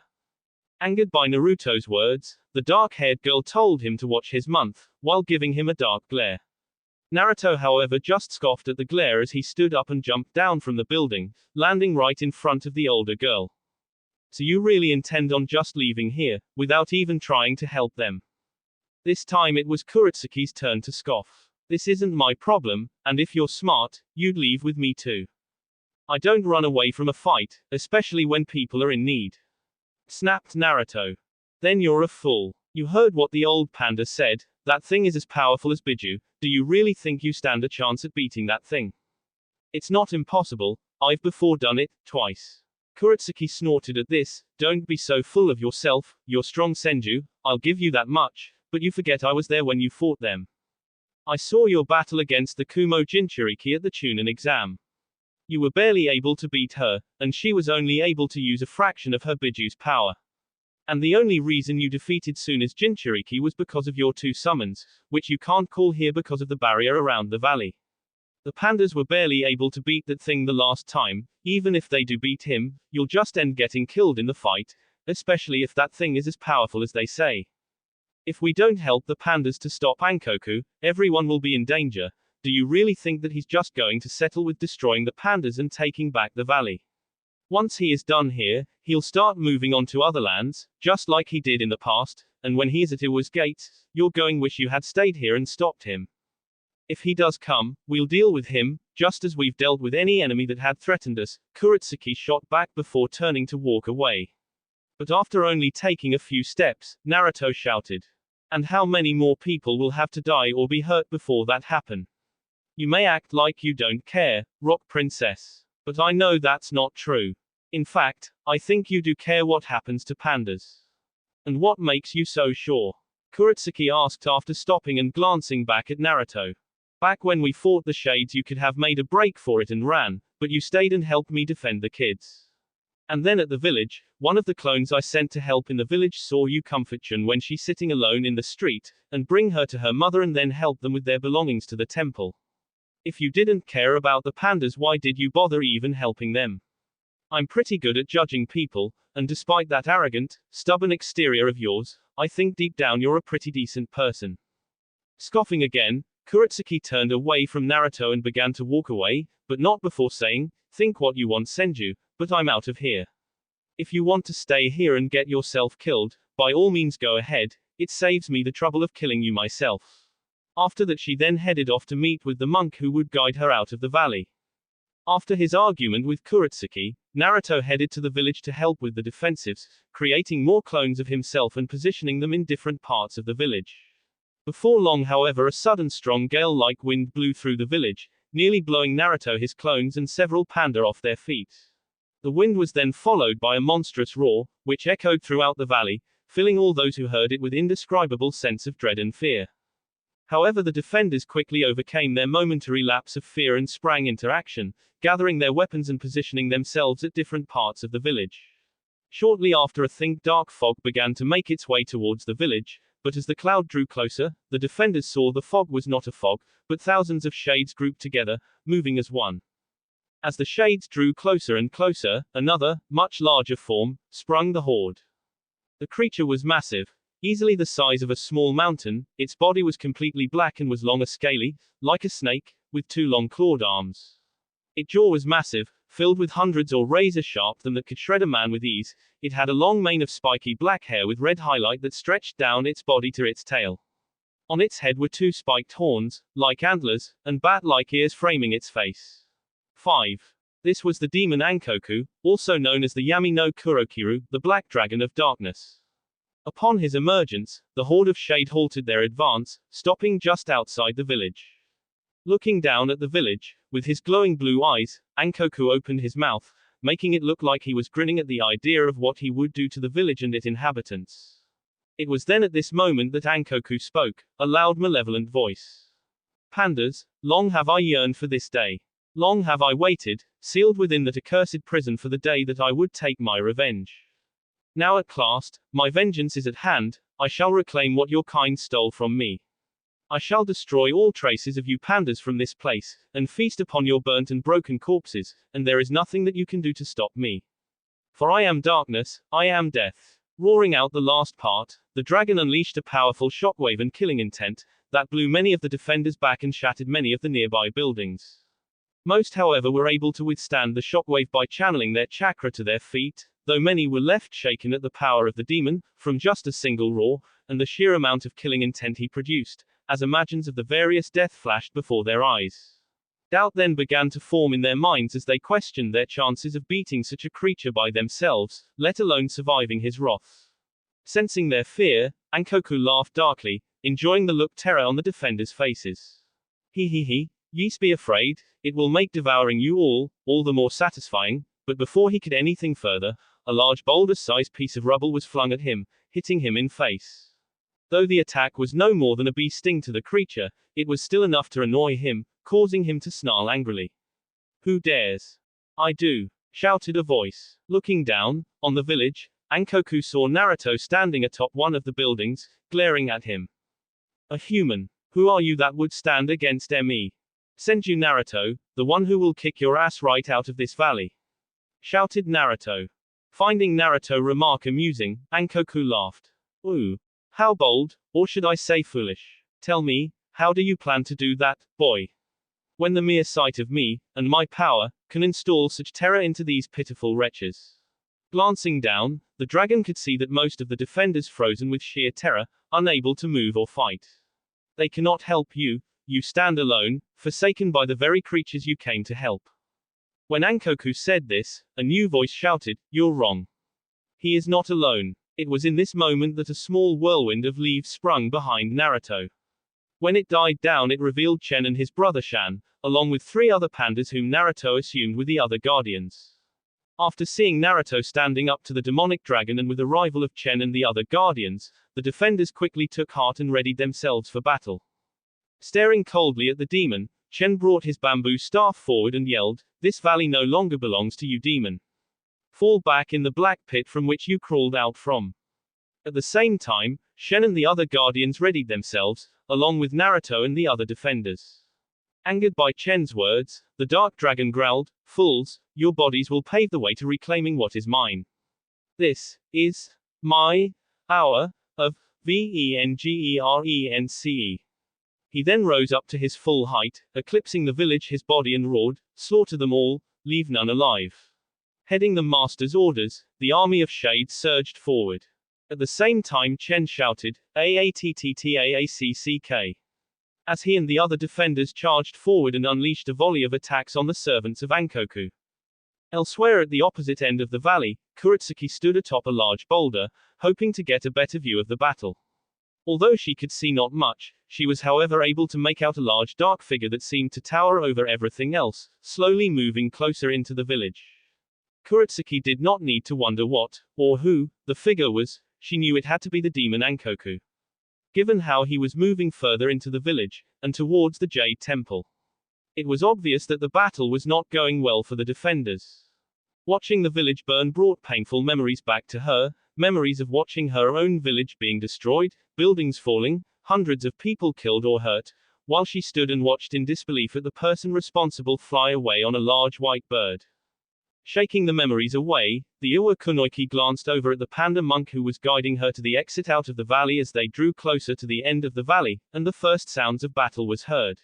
Angered by Naruto's words, the dark-haired girl told him to watch his month, while giving him a dark glare. Naruto, however, just scoffed at the glare as he stood up and jumped down from the building, landing right in front of the older girl. So you really intend on just leaving here, without even trying to help them? This time it was Kuretsuki's turn to scoff. This isn't my problem, and if you're smart, you'd leave with me too. I don't run away from a fight, especially when people are in need. Snapped Naruto. Then you're a fool. You heard what the old panda said, that thing is as powerful as Biju. Do you really think you stand a chance at beating that thing? It's not impossible, I've before done it, twice. Kuretsuki snorted at this. Don't be so full of yourself, you're strong Senju, I'll give you that much, but you forget I was there when you fought them. I saw your battle against the Kumo Jinchuriki at the Chunin exam. You were barely able to beat her, and she was only able to use a fraction of her Biju's power. And the only reason you defeated Tsunade's Jinchuriki was because of your two summons, which you can't call here because of the barrier around the valley. The pandas were barely able to beat that thing the last time. Even if they do beat him, you'll just end getting killed in the fight, especially if that thing is as powerful as they say. If we don't help the pandas to stop Ankoku, everyone will be in danger. Do you really think that he's just going to settle with destroying the pandas and taking back the valley? Once he is done here, he'll start moving on to other lands, just like he did in the past, and when he is at Iwa's gates, you're going wish you had stayed here and stopped him. If he does come, we'll deal with him, just as we've dealt with any enemy that had threatened us. Kuretsuki shot back before turning to walk away. But after only taking a few steps, Naruto shouted. And how many more people will have to die or be hurt before that happen? You may act like you don't care, Rock Princess. But I know that's not true. In fact, I think you do care what happens to pandas. And what makes you so sure? Kuretsuki asked after stopping and glancing back at Naruto. Back when we fought the Shades you could have made a break for it and ran, but you stayed and helped me defend the kids. And then at the village, one of the clones I sent to help in the village saw you comfort Chun when she's sitting alone in the street, and bring her to her mother and then help them with their belongings to the temple. If you didn't care about the pandas, why did you bother even helping them? I'm pretty good at judging people, and despite that arrogant, stubborn exterior of yours, I think deep down you're a pretty decent person. Scoffing again, Kuretsuki turned away from Naruto and began to walk away, but not before saying, think what you want Senju, but I'm out of here. If you want to stay here and get yourself killed, by all means go ahead, it saves me the trouble of killing you myself. After that she then headed off to meet with the monk who would guide her out of the valley. After his argument with Kuretsuki, Naruto headed to the village to help with the defensives, creating more clones of himself and positioning them in different parts of the village. Before long, however, a sudden strong gale-like wind blew through the village, nearly blowing Naruto, his clones and several panda off their feet. The wind was then followed by a monstrous roar, which echoed throughout the valley, filling all those who heard it with indescribable sense of dread and fear. However, the defenders quickly overcame their momentary lapse of fear and sprang into action, gathering their weapons and positioning themselves at different parts of the village. Shortly after, a thick dark fog began to make its way towards the village, but as the cloud drew closer, the defenders saw the fog was not a fog, but thousands of shades grouped together, moving as one. As the shades drew closer and closer, another, much larger form, sprung the horde. The creature was massive, easily the size of a small mountain. Its body was completely black and was long and scaly, like a snake, with two long clawed arms. Its jaw was massive, filled with hundreds or razor sharp them that could shred a man with ease. It had a long mane of spiky black hair with red highlight that stretched down its body to its tail. On its head were two spiked horns, like antlers, and bat-like ears framing its face. 5. This was the demon Ankoku, also known as the Yami no Kurokiru, the Black Dragon of Darkness. Upon his emergence, the horde of shade halted their advance, stopping just outside the village. Looking down at the village, with his glowing blue eyes, Ankoku opened his mouth, making it look like he was grinning at the idea of what he would do to the village and its inhabitants. It was then at this moment that Ankoku spoke, a loud malevolent voice. Pandas, long have I yearned for this day. Long have I waited, sealed within that accursed prison for the day that I would take my revenge. Now at last, my vengeance is at hand, I shall reclaim what your kind stole from me. I shall destroy all traces of you pandas from this place, and feast upon your burnt and broken corpses, and there is nothing that you can do to stop me. For I am darkness, I am death. Roaring out the last part, the dragon unleashed a powerful shockwave and killing intent, that blew many of the defenders back and shattered many of the nearby buildings. Most, however, were able to withstand the shockwave by channeling their chakra to their feet, though many were left shaken at the power of the demon, from just a single roar, and the sheer amount of killing intent he produced, as images of the various death flashed before their eyes. Doubt then began to form in their minds as they questioned their chances of beating such a creature by themselves, let alone surviving his wrath. Sensing their fear, Ankoku laughed darkly, enjoying the look terror on the defenders' faces. He, ye's be afraid, it will make devouring you all the more satisfying. But before he could anything further, a large boulder-sized piece of rubble was flung at him, hitting him in face. Though the attack was no more than a bee sting to the creature, it was still enough to annoy him, causing him to snarl angrily. Who dares? I do, shouted a voice. Looking down, on the village, Ankoku saw Naruto standing atop one of the buildings, glaring at him. A human. Who are you that would stand against me? Senju Naruto, the one who will kick your ass right out of this valley. Shouted Naruto. Finding Naruto remark amusing, Ankoku laughed. Ooh. How bold, or should I say foolish. Tell me, how do you plan to do that, boy? When the mere sight of me, and my power, can install such terror into these pitiful wretches. Glancing down, the dragon could see that most of the defenders frozen with sheer terror, unable to move or fight. They cannot help you, you stand alone, forsaken by the very creatures you came to help. When Ankoku said this, a new voice shouted, You're wrong. He is not alone. It was in this moment that a small whirlwind of leaves sprung behind Naruto. When it died down, it revealed Chen and his brother Shan, along with 3 other pandas whom Naruto assumed were the other guardians. After seeing Naruto standing up to the demonic dragon and with the arrival of Chen and the other guardians, the defenders quickly took heart and readied themselves for battle. Staring coldly at the demon, Chen brought his bamboo staff forward and yelled, This valley no longer belongs to you, demon. Fall back in the black pit from which you crawled out from. At the same time, Shen and the other guardians readied themselves, along with Naruto and the other defenders. Angered by Chen's words, the dark dragon growled, Fools, your bodies will pave the way to reclaiming what is mine. This is my hour of Vengence. He then rose up to his full height, eclipsing the village his body and roared, Slaughter them all, leave none alive. Heading the master's orders, the army of shades surged forward. At the same time Chen shouted, Aattaack. As he and the other defenders charged forward and unleashed a volley of attacks on the servants of Ankoku. Elsewhere at the opposite end of the valley, Kuretsuki stood atop a large boulder, hoping to get a better view of the battle. Although she could see not much, she was however able to make out a large dark figure that seemed to tower over everything else, slowly moving closer into the village. Kuretsuki did not need to wonder what, or who, the figure was, she knew it had to be the demon Ankoku. Given how he was moving further into the village, and towards the Jade Temple. It was obvious that the battle was not going well for the defenders. Watching the village burn brought painful memories back to her, memories of watching her own village being destroyed, buildings falling, hundreds of people killed or hurt, while she stood and watched in disbelief at the person responsible fly away on a large white bird. Shaking the memories away, the Iwa Kunoichi glanced over at the panda monk who was guiding her to the exit out of the valley as they drew closer to the end of the valley, and the first sounds of battle was heard.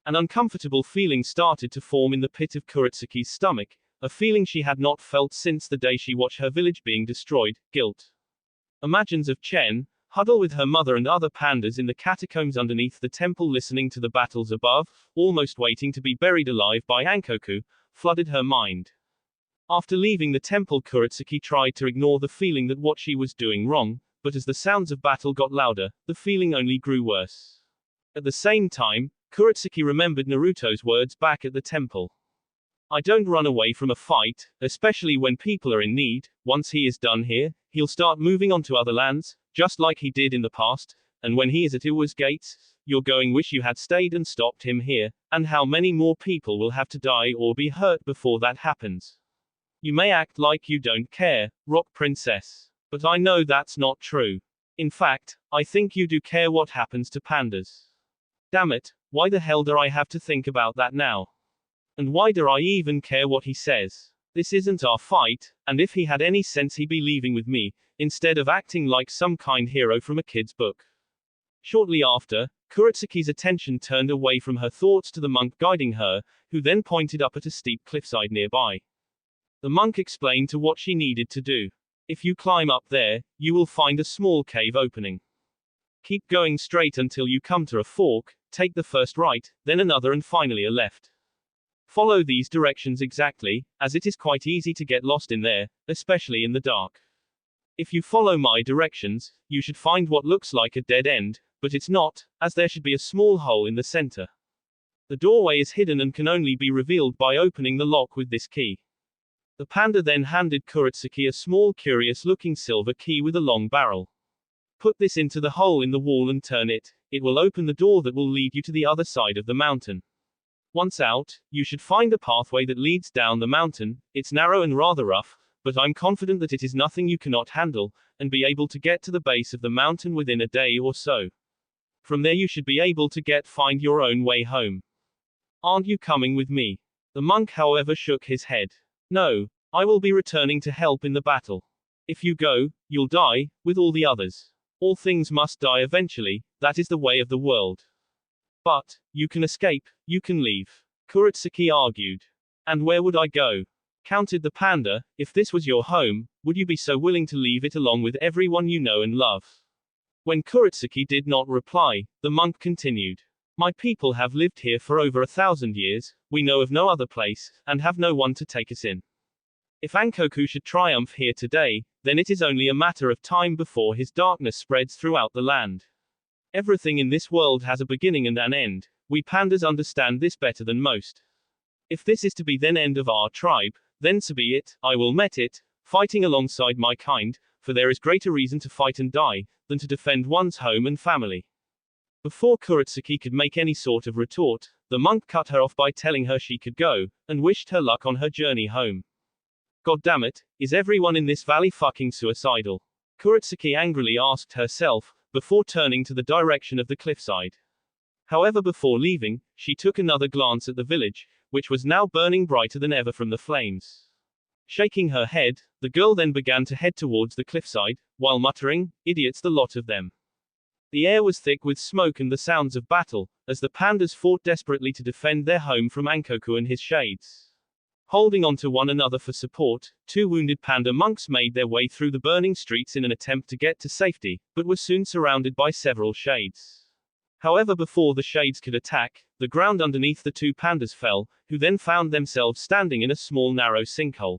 An uncomfortable feeling started to form in the pit of Kuretsuki's stomach, a feeling she had not felt since the day she watched her village being destroyed, guilt. Imagines of Chen, huddle with her mother and other pandas in the catacombs underneath the temple listening to the battles above, almost waiting to be buried alive by Ankoku, flooded her mind. After leaving the temple, Kuretsuki tried to ignore the feeling that what she was doing wrong, but as the sounds of battle got louder, the feeling only grew worse. At the same time, Kuretsuki remembered Naruto's words back at the temple. I don't run away from a fight, especially when people are in need. Once he is done here, he'll start moving on to other lands, just like he did in the past, and when he is at Iwa's gates, you're going wish you had stayed and stopped him here, and how many more people will have to die or be hurt before that happens. You may act like you don't care, Rock Princess. But I know that's not true. In fact, I think you do care what happens to pandas. Damn it, why the hell do I have to think about that now? And why do I even care what he says? This isn't our fight, and if he had any sense he'd be leaving with me, instead of acting like some kind hero from a kid's book. Shortly after, Kuretsuki's attention turned away from her thoughts to the monk guiding her, who then pointed up at a steep cliffside nearby. The monk explained to what she needed to do. If you climb up there, you will find a small cave opening. Keep going straight until you come to a fork, take the first right, then another and finally a left. Follow these directions exactly, as it is quite easy to get lost in there, especially in the dark. If you follow my directions, you should find what looks like a dead end, but it's not, as there should be a small hole in the center. The doorway is hidden and can only be revealed by opening the lock with this key. The panda then handed Kuretsuki a small curious-looking silver key with a long barrel. Put this into the hole in the wall and turn it. It will open the door that will lead you to the other side of the mountain. Once out, you should find a pathway that leads down the mountain. It's narrow and rather rough, but I'm confident that it is nothing you cannot handle, and be able to get to the base of the mountain within a day or so. From there you should be able to find your own way home. Aren't you coming with me? The monk, however, shook his head. No, I will be returning to help in the battle. If you go, you'll die, with all the others. All things must die eventually, that is the way of the world. But, you can escape, you can leave. Kuretsuki argued. And where would I go? Countered the panda. If this was your home, would you be so willing to leave it along with everyone you know and love? When Kuretsuki did not reply, the monk continued. My people have lived here for over 1,000 years, we know of no other place, and have no one to take us in. If Ankoku should triumph here today, then it is only a matter of time before his darkness spreads throughout the land. Everything in this world has a beginning and an end. We pandas understand this better than most. If this is to be the end of our tribe, then so be it, I will met it, fighting alongside my kind, for there is greater reason to fight and die, than to defend one's home and family. Before Kuretsuki could make any sort of retort, the monk cut her off by telling her she could go, and wished her luck on her journey home. God damn it, is everyone in this valley fucking suicidal? Kuretsuki angrily asked herself, before turning to the direction of the cliffside. However, before leaving, she took another glance at the village, which was now burning brighter than ever from the flames. Shaking her head, the girl then began to head towards the cliffside, while muttering, idiots the lot of them. The air was thick with smoke and the sounds of battle, as the pandas fought desperately to defend their home from Ankoku and his shades. Holding on to one another for support, two wounded panda monks made their way through the burning streets in an attempt to get to safety, but were soon surrounded by several shades. However, before the shades could attack, the ground underneath the two pandas fell, who then found themselves standing in a small narrow sinkhole.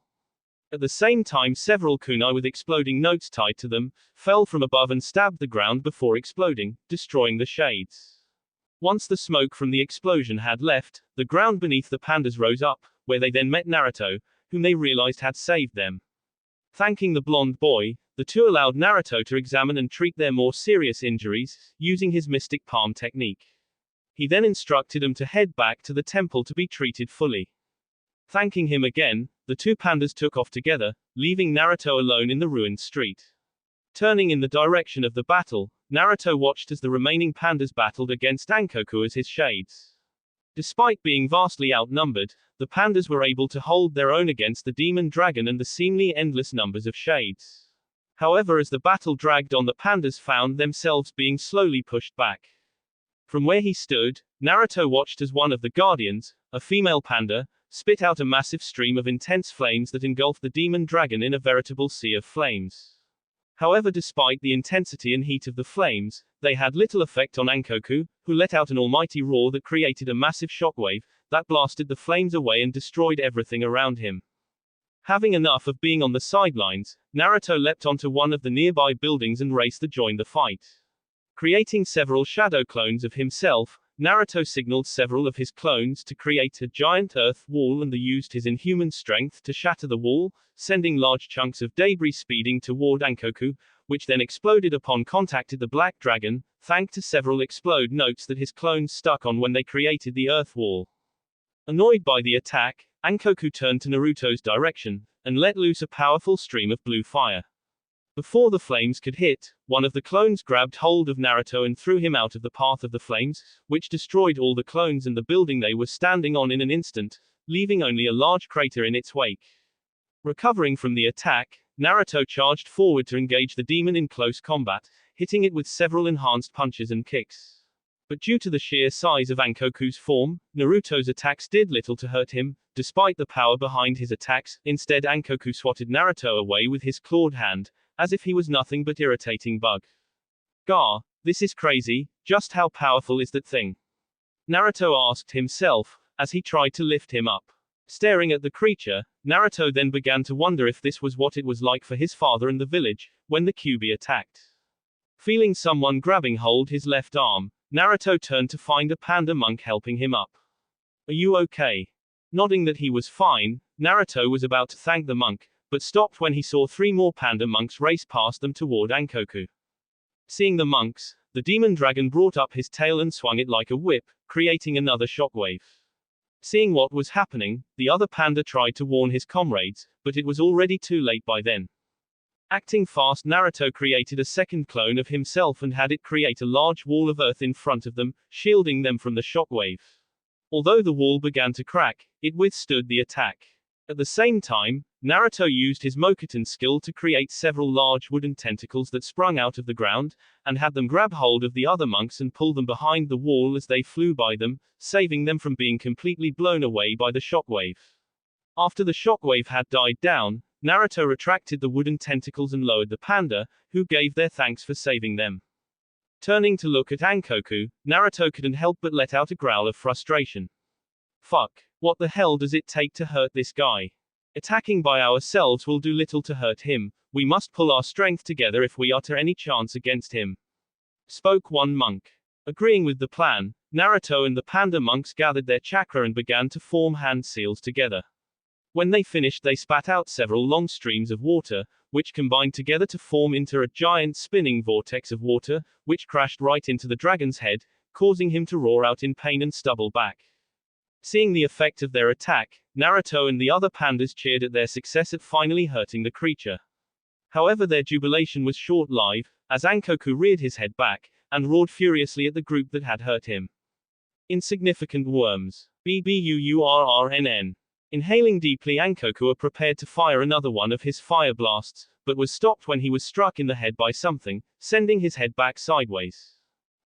At the same time, several kunai with exploding notes tied to them, fell from above and stabbed the ground before exploding, destroying the shades. Once the smoke from the explosion had left, the ground beneath the pandas rose up, where they then met Naruto, whom they realized had saved them. Thanking the blonde boy, the two allowed Naruto to examine and treat their more serious injuries, using his mystic palm technique. He then instructed them to head back to the temple to be treated fully. Thanking him again, the two pandas took off together, leaving Naruto alone in the ruined street. Turning in the direction of the battle, Naruto watched as the remaining pandas battled against Ankoku as his shades. Despite being vastly outnumbered, the pandas were able to hold their own against the demon dragon and the seemingly endless numbers of shades. However, as the battle dragged on, the pandas found themselves being slowly pushed back. From where he stood, Naruto watched as one of the guardians, a female panda, spit out a massive stream of intense flames that engulfed the demon dragon in a veritable sea of flames. However, despite the intensity and heat of the flames, they had little effect on Ankoku, who let out an almighty roar that created a massive shockwave that blasted the flames away and destroyed everything around him. Having enough of being on the sidelines, Naruto leapt onto one of the nearby buildings and raced to join the fight. Creating several shadow clones of himself, Naruto signaled several of his clones to create a giant earth wall and used his inhuman strength to shatter the wall, sending large chunks of debris speeding toward Ankoku, which then exploded upon contacted the black dragon, thanks to several explode notes that his clones stuck on when they created the earth wall. Annoyed by the attack, Ankoku turned to Naruto's direction, and let loose a powerful stream of blue fire. Before the flames could hit, one of the clones grabbed hold of Naruto and threw him out of the path of the flames, which destroyed all the clones and the building they were standing on in an instant, leaving only a large crater in its wake. Recovering from the attack, Naruto charged forward to engage the demon in close combat, hitting it with several enhanced punches and kicks. But due to the sheer size of Ankoku's form, Naruto's attacks did little to hurt him, despite the power behind his attacks. Instead, Ankoku swatted Naruto away with his clawed hand, as if he was nothing but irritating bug. Gah, this is crazy, just how powerful is that thing? Naruto asked himself, as he tried to lift him up. Staring at the creature, Naruto then began to wonder if this was what it was like for his father and the village, when the Kyuubi attacked. Feeling someone grabbing hold his left arm, Naruto turned to find a panda monk helping him up. Are you okay? Nodding that he was fine, Naruto was about to thank the monk, but stopped when he saw 3 more panda monks race past them toward Ankoku. Seeing the monks, the demon dragon brought up his tail and swung it like a whip, creating another shockwave. Seeing what was happening, the other panda tried to warn his comrades, but it was already too late by then. Acting fast, Naruto created a second clone of himself and had it create a large wall of earth in front of them, shielding them from the shockwave. Although the wall began to crack, it withstood the attack. At the same time, Naruto used his Mokuton skill to create several large wooden tentacles that sprung out of the ground, and had them grab hold of the other monks and pull them behind the wall as they flew by them, saving them from being completely blown away by the shockwave. After the shockwave had died down, Naruto retracted the wooden tentacles and lowered the panda, who gave their thanks for saving them. Turning to look at Ankoku, Naruto couldn't help but let out a growl of frustration. Fuck. What the hell does it take to hurt this guy? Attacking by ourselves will do little to hurt him, we must pull our strength together if we are to any chance against him. Spoke one monk. Agreeing with the plan, Naruto and the panda monks gathered their chakra and began to form hand seals together. When they finished, they spat out several long streams of water, which combined together to form into a giant spinning vortex of water, which crashed right into the dragon's head, causing him to roar out in pain and stumble back. Seeing the effect of their attack, Naruto and the other pandas cheered at their success at finally hurting the creature. However, their jubilation was short-lived, as Ankoku reared his head back, and roared furiously at the group that had hurt him. Insignificant worms. BBUURRNN. Inhaling deeply, Ankoku prepared to fire another one of his fire blasts, but was stopped when he was struck in the head by something, sending his head back sideways.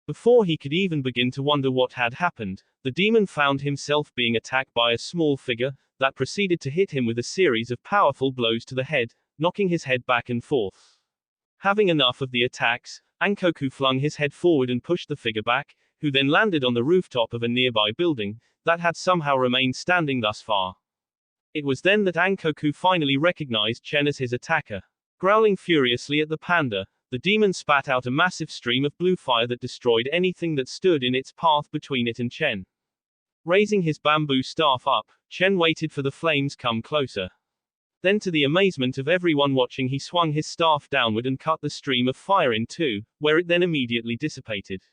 Before he could even begin to wonder what had happened, the demon found himself being attacked by a small figure, that proceeded to hit him with a series of powerful blows to the head, knocking his head back and forth. Having enough of the attacks, Ankoku flung his head forward and pushed the figure back, who then landed on the rooftop of a nearby building, that had somehow remained standing thus far. It was then that Ankoku finally recognized Chen as his attacker. Growling furiously at the panda, the demon spat out a massive stream of blue fire that destroyed anything that stood in its path between it and Chen. Raising his bamboo staff up, Chen waited for the flames come closer. Then, to the amazement of everyone watching, he swung his staff downward and cut the stream of fire in two, where it then immediately dissipated.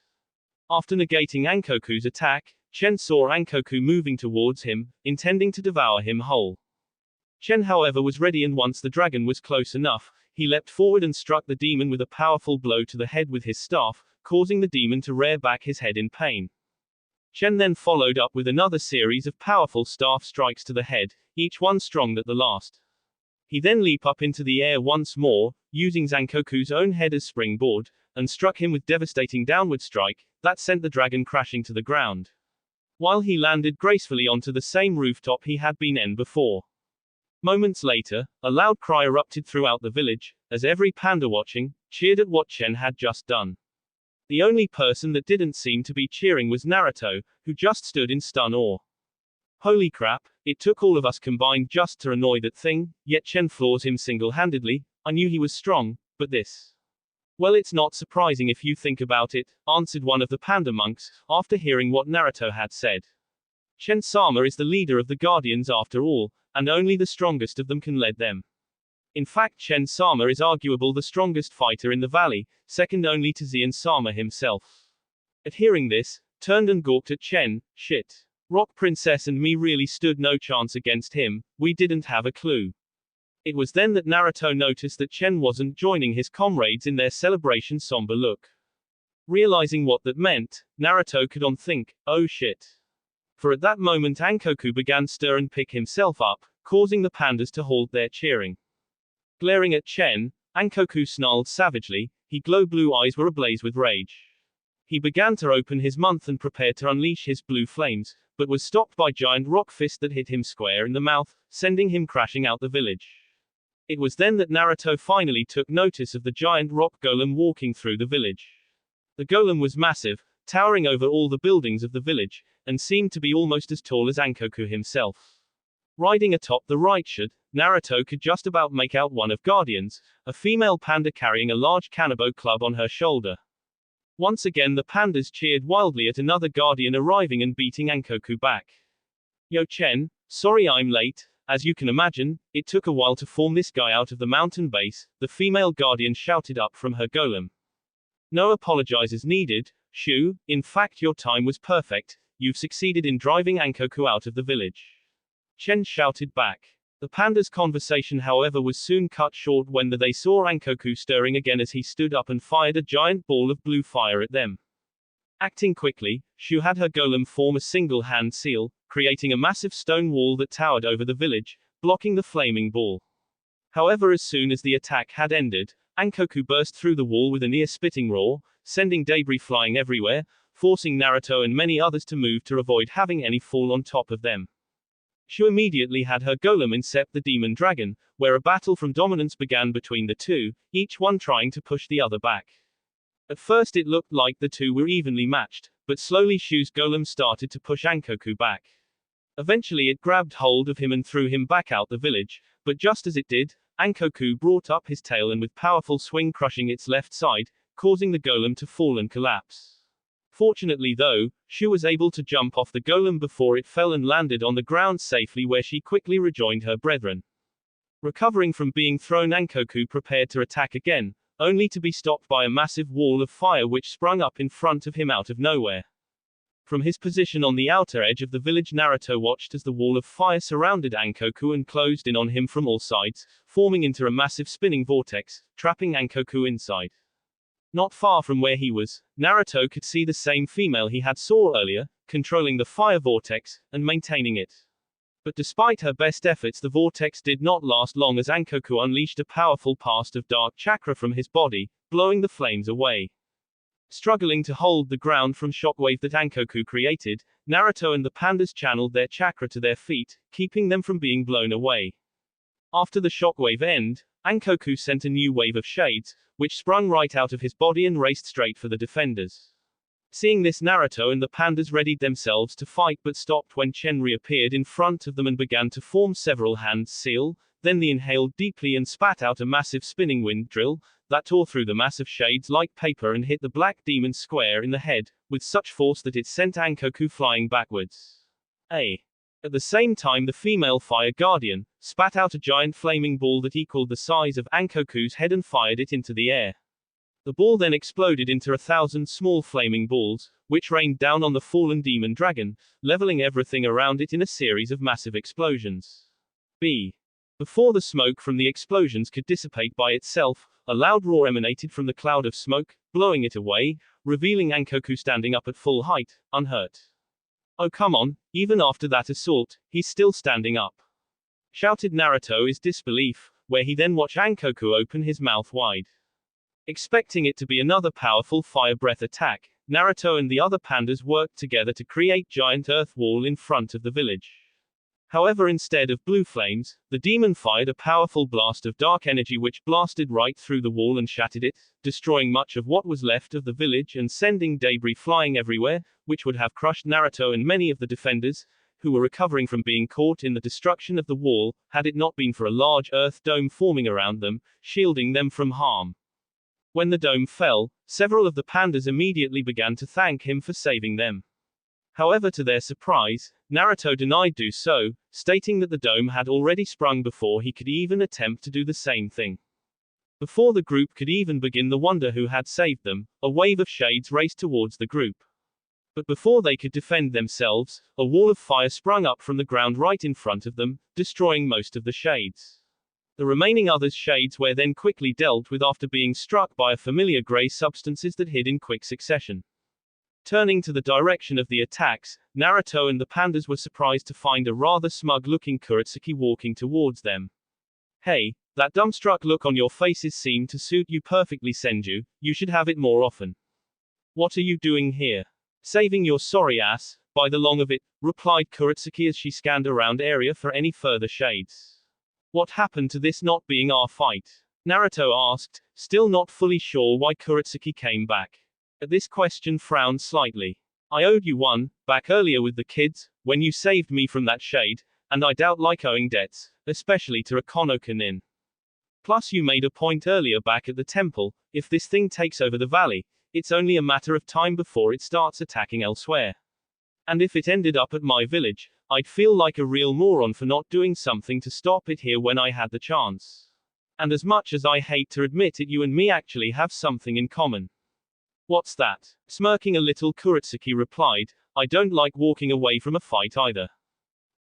After negating Ankoku's attack, Chen saw Ankoku moving towards him, intending to devour him whole. Chen, however, was ready, and once the dragon was close enough, he leapt forward and struck the demon with a powerful blow to the head with his staff, causing the demon to rear back his head in pain. Chen then followed up with another series of powerful staff strikes to the head, each one strong at the last. He then leaped up into the air once more, using Zankoku's own head as springboard, and struck him with devastating downward strike, that sent the dragon crashing to the ground. While he landed gracefully onto the same rooftop he had been in before. Moments later, a loud cry erupted throughout the village, as every panda watching, cheered at what Chen had just done. The only person that didn't seem to be cheering was Naruto, who just stood in stun awe. Holy crap, it took all of us combined just to annoy that thing, yet Chen floors him single-handedly. I knew he was strong, but this. Well, it's not surprising if you think about it, answered one of the panda monks, after hearing what Naruto had said. Chen-sama is the leader of the Guardians after all, and only the strongest of them can lead them. In fact, Chen-sama is arguably the strongest fighter in the valley, second only to Xian-sama himself. At hearing this, turned and gawked at Chen. Shit. Rock Princess and me really stood no chance against him, we didn't have a clue. It was then that Naruto noticed that Chen wasn't joining his comrades in their celebration somber look. Realizing what that meant, Naruto could think, oh shit. For at that moment Ankoku began stir and pick himself up, causing the pandas to halt their cheering. Glaring at Chen, Ankoku snarled savagely, his glow-blue eyes were ablaze with rage. He began to open his mouth and prepared to unleash his blue flames, but was stopped by giant rock fist that hit him square in the mouth, sending him crashing out the village. It was then that Naruto finally took notice of the giant rock golem walking through the village. The golem was massive, towering over all the buildings of the village, and seemed to be almost as tall as Ankoku himself. Riding atop the right shed, Naruto could just about make out one of Guardians, a female panda carrying a large Kanabo club on her shoulder. Once again the pandas cheered wildly at another Guardian arriving and beating Ankoku back. Yo Chen, sorry I'm late. As you can imagine, it took a while to form this guy out of the mountain base, the female Guardian shouted up from her golem. No apologizes needed, Shu, in fact your time was perfect, you've succeeded in driving Ankoku out of the village. Chen shouted back. The pandas' conversation however was soon cut short when they saw Ankoku stirring again as he stood up and fired a giant ball of blue fire at them. Acting quickly, Shu had her golem form a single-hand seal, creating a massive stone wall that towered over the village, blocking the flaming ball. However, as soon as the attack had ended, Ankoku burst through the wall with a near-spitting roar, sending debris flying everywhere, forcing Naruto and many others to move to avoid having any fall on top of them. Shu immediately had her golem incept the demon dragon, where a battle from dominance began between the two, each one trying to push the other back. At first it looked like the two were evenly matched, but slowly Shu's golem started to push Ankoku back. Eventually it grabbed hold of him and threw him back out the village, but just as it did, Ankoku brought up his tail and with powerful swing crushing its left side, causing the golem to fall and collapse. Fortunately though, Shu was able to jump off the golem before it fell and landed on the ground safely where she quickly rejoined her brethren. Recovering from being thrown, Ankoku prepared to attack again, only to be stopped by a massive wall of fire which sprung up in front of him out of nowhere. From his position on the outer edge of the village, Naruto watched as the wall of fire surrounded Ankoku and closed in on him from all sides, forming into a massive spinning vortex, trapping Ankoku inside. Not far from where he was, Naruto could see the same female he had saw earlier, controlling the fire vortex, and maintaining it. But despite her best efforts the vortex did not last long as Ankoku unleashed a powerful blast of dark chakra from his body, blowing the flames away. Struggling to hold the ground from shockwave that Ankoku created, Naruto and the pandas channeled their chakra to their feet, keeping them from being blown away. After the shockwave end, Ankoku sent a new wave of shades, which sprung right out of his body and raced straight for the defenders. Seeing this, Naruto and the pandas readied themselves to fight but stopped when Chen reappeared in front of them and began to form several hands seal, then they inhaled deeply and spat out a massive spinning wind drill, that tore through the massive shades like paper and hit the black demon square in the head, with such force that it sent Ankoku flying backwards. At the same time the female fire guardian, spat out a giant flaming ball that equaled the size of Ankoku's head and fired it into the air. The ball then exploded into 1,000 small flaming balls, which rained down on the fallen demon dragon, leveling everything around it in a series of massive explosions. Before the smoke from the explosions could dissipate by itself, a loud roar emanated from the cloud of smoke, blowing it away, revealing Ankoku standing up at full height, unhurt. Oh come on, even after that assault, he's still standing up, shouted Naruto in disbelief, where he then watched Ankoku open his mouth wide. Expecting it to be another powerful fire breath attack, Naruto and the other pandas worked together to create giant earth wall in front of the village. However, instead of blue flames, the demon fired a powerful blast of dark energy which blasted right through the wall and shattered it, destroying much of what was left of the village and sending debris flying everywhere, which would have crushed Naruto and many of the defenders, who were recovering from being caught in the destruction of the wall, had it not been for a large earth dome forming around them, shielding them from harm. When the dome fell, several of the pandas immediately began to thank him for saving them. However, to their surprise, Naruto denied do so, stating that the dome had already sprung before he could even attempt to do the same thing. Before the group could even begin to wonder who had saved them, a wave of shades raced towards the group. But before they could defend themselves, a wall of fire sprung up from the ground right in front of them, destroying most of the shades. The remaining others' shades were then quickly dealt with after being struck by a familiar grey substances that hid in quick succession. Turning to the direction of the attacks, Naruto and the pandas were surprised to find a rather smug-looking Kurotsuki walking towards them. Hey, that dumbstruck look on your faces seemed to suit you perfectly, Senju, you should have it more often. What are you doing here? Saving your sorry ass, by the long of it, replied Kurotsuki as she scanned around area for any further shades. What happened to this not being our fight? Naruto asked, still not fully sure why Kurotsuki came back. At this question frowned slightly. I owed you one, back earlier with the kids, when you saved me from that shade, and I doubt like owing debts, especially to a Konoha-nin. Plus you made a point earlier back at the temple, if this thing takes over the valley, it's only a matter of time before it starts attacking elsewhere. And if it ended up at my village, I'd feel like a real moron for not doing something to stop it here when I had the chance. And as much as I hate to admit it, you and me actually have something in common. What's that? Smirking a little, Kurotsuki replied, I don't like walking away from a fight either.